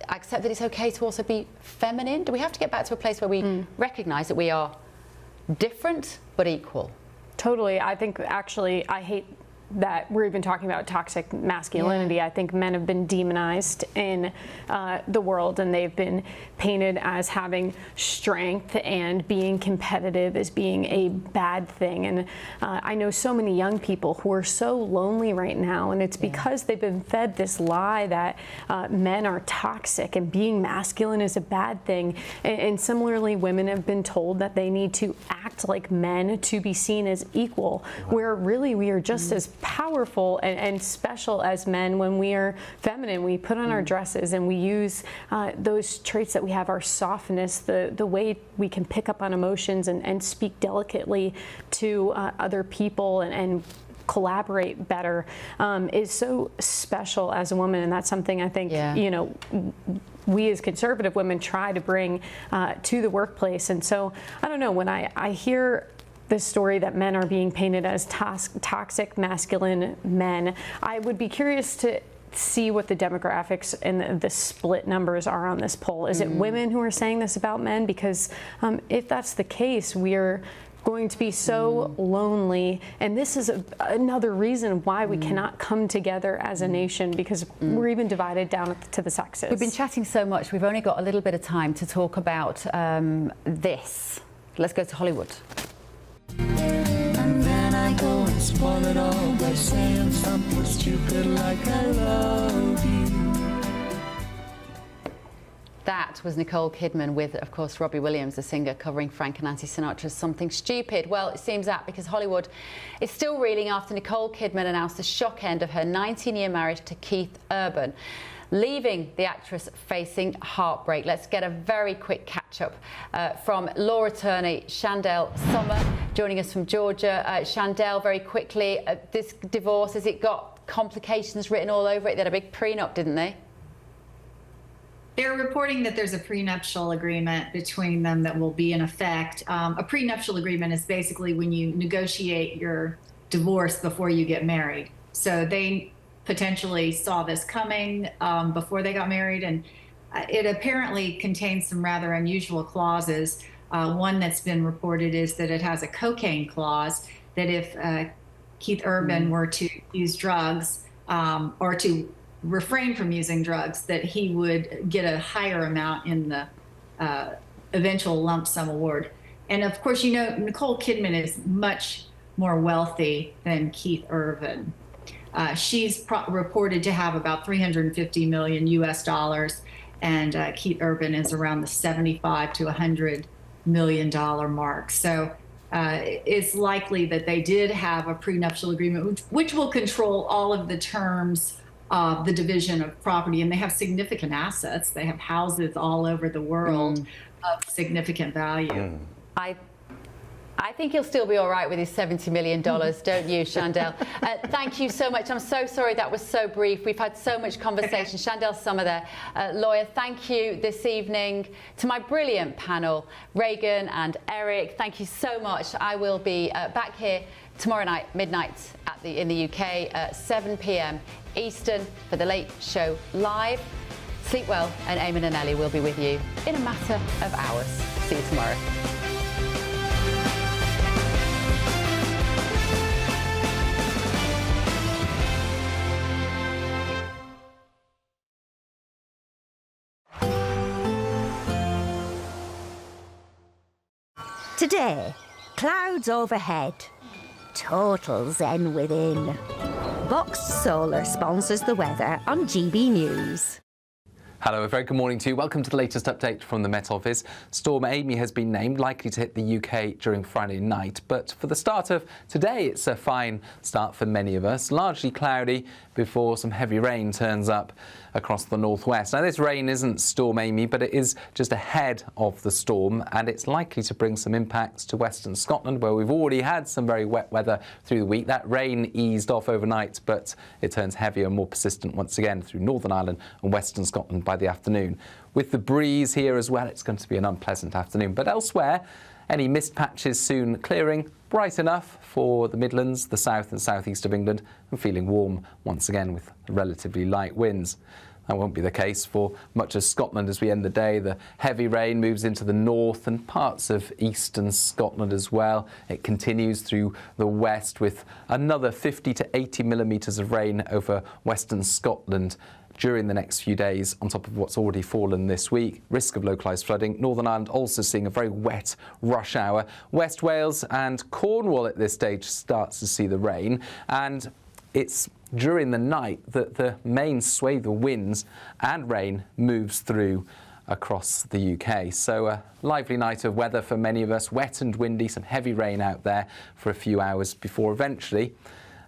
Speaker 15: accept that it's okay to also be feminine. Do we have to get back to a place where we recognize that we are different but equal?
Speaker 2: Totally. I think actually I hate that we're even talking about toxic masculinity. I think men have been demonized in the world, and they've been painted as having strength, and being competitive as being a bad thing. And I know so many young people who are so lonely right now, and it's because they've been fed this lie that men are toxic and being masculine is a bad thing. And similarly, women have been told that they need to act like men to be seen as equal, where really we are just as powerful and special as men when we are feminine. We put on our dresses and we use those traits that we have, our softness, the way we can pick up on emotions and speak delicately to other people and collaborate better, is so special as a woman. And that's something I think, you know, we as conservative women try to bring to the workplace. And so I don't know, when I hear this story that men are being painted as toxic masculine men, I would be curious to see what the demographics and the split numbers are on this poll. Is it women who are saying this about men? Because if that's the case, we are going to be so lonely, and this is another reason why we cannot come together as a nation, because we're even divided down to the sexes.
Speaker 15: We've been chatting so much, we've only got a little bit of time to talk about this. Let's go to Hollywood.
Speaker 6: And then I go and spoil it all by saying something stupid like I love you.
Speaker 15: That was Nicole Kidman with, of course, Robbie Williams, the singer, covering Frank and Nancy Sinatra's Something Stupid. Well, it seems that because Hollywood is still reeling after Nicole Kidman announced the shock end of her 19-year marriage to Keith Urban, leaving the actress facing heartbreak. Let's get a very quick catch-up from law attorney Chandel Summer, joining us from Georgia. Chandel, very quickly, this divorce, has it got complications written all over it? They had a big prenup, didn't they?
Speaker 12: They're reporting that there's a prenuptial agreement between them that will be in effect. A prenuptial agreement is basically when you negotiate your divorce before you get married. So they potentially saw this coming before they got married, and it apparently contains some rather unusual clauses. One that's been reported is that it has a cocaine clause, that if Keith Urban were to use drugs or to refrain from using drugs, that he would get a higher amount in the eventual lump sum award. And of course, you know, Nicole Kidman is much more wealthy than Keith Urban. She's reported to have about $350 million US, and Keith Urban is around the $75 to $100 million mark. So it's likely that they did have a prenuptial agreement, which will control all of the terms of the division of property. And they have significant assets. They have houses all over the world of significant value.
Speaker 15: I think he'll still be all right with his $70 million, don't you, Chandel? Thank you so much. I'm so sorry that was so brief. We've had so much conversation. Chandel Summer there, lawyer, thank you this evening. To my brilliant panel, Reagan and Eric, thank you so much. I will be back here tomorrow night, midnight in the UK, 7 p.m. Eastern for The Late Show Live. Sleep well, and Eamon and Ellie will be with you in a matter of hours. See you tomorrow.
Speaker 13: Today, clouds overhead, total zen within. Boxed Solar sponsors the weather on GB News.
Speaker 5: Hello, a very good morning to you. Welcome to the latest update from the Met Office. Storm Amy has been named, likely to hit the UK during Friday night. But for the start of today, it's a fine start for many of us. Largely cloudy before some heavy rain turns up across the northwest. Now, this rain isn't Storm Amy, but it is just ahead of the storm, and it's likely to bring some impacts to western Scotland, where we've already had some very wet weather through the week. That rain eased off overnight, but it turns heavier and more persistent once again through Northern Ireland and western Scotland by the afternoon. With the breeze here as well, it's going to be an unpleasant afternoon. But elsewhere, any mist patches soon clearing, bright enough for the Midlands, the south and southeast of England, and feeling warm once again with relatively light winds. That won't be the case for much of Scotland as we end the day. The heavy rain moves into the north and parts of eastern Scotland as well. It continues through the west with another 50 to 80 millimetres of rain over western Scotland during the next few days, on top of what's already fallen this week. Risk of localised flooding. Northern Ireland also seeing a very wet rush hour. West Wales and Cornwall at this stage starts to see the rain, and it's during the night that the main swathe of winds and rain moves through across the UK. So a lively night of weather for many of us. Wet and windy, some heavy rain out there for a few hours before eventually,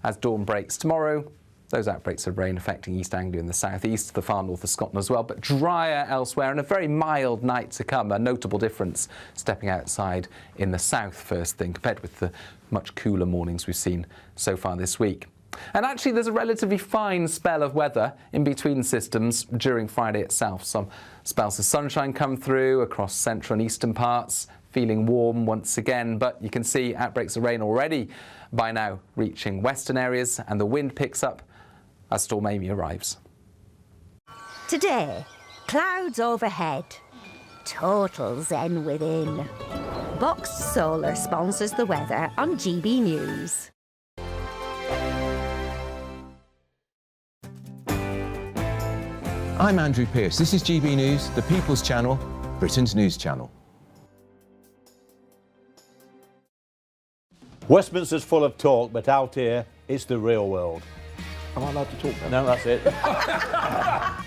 Speaker 5: as dawn breaks tomorrow, those outbreaks of rain affecting East Anglia and the southeast, the far north of Scotland as well, but drier elsewhere and a very mild night to come. A notable difference stepping outside in the south first thing compared with the much cooler mornings we've seen so far this week. And actually there's a relatively fine spell of weather in between systems during Friday itself. Some spells of sunshine come through across central and eastern parts, feeling warm once again, but you can see outbreaks of rain already by now reaching western areas, and the wind picks up as Storm Amy arrives.
Speaker 13: Today, clouds overhead, total zen within. Boxed Solar sponsors the weather on GB News.
Speaker 18: I'm Andrew Pearce. This is GB News, the People's Channel, Britain's news channel.
Speaker 14: Westminster's full of talk, but out here, it's the real world. Am I allowed to talk now? No, that's it.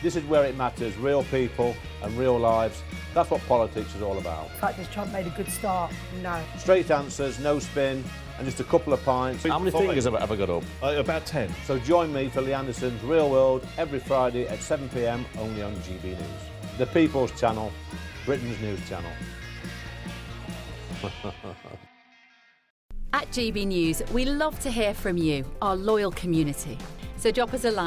Speaker 14: This is where it matters, real people and real lives. That's what politics is all about.
Speaker 16: The fact is Trump made a good start. No.
Speaker 14: Straight answers, no spin, and just a couple of pints.
Speaker 21: How many fingers have I got up?
Speaker 14: About 10. So join me for Lee Anderson's Real World every Friday at 7 p.m. only on GB News. The People's Channel, Britain's news channel.
Speaker 29: At GB News, we love to hear from you, our loyal community. So drop us a line.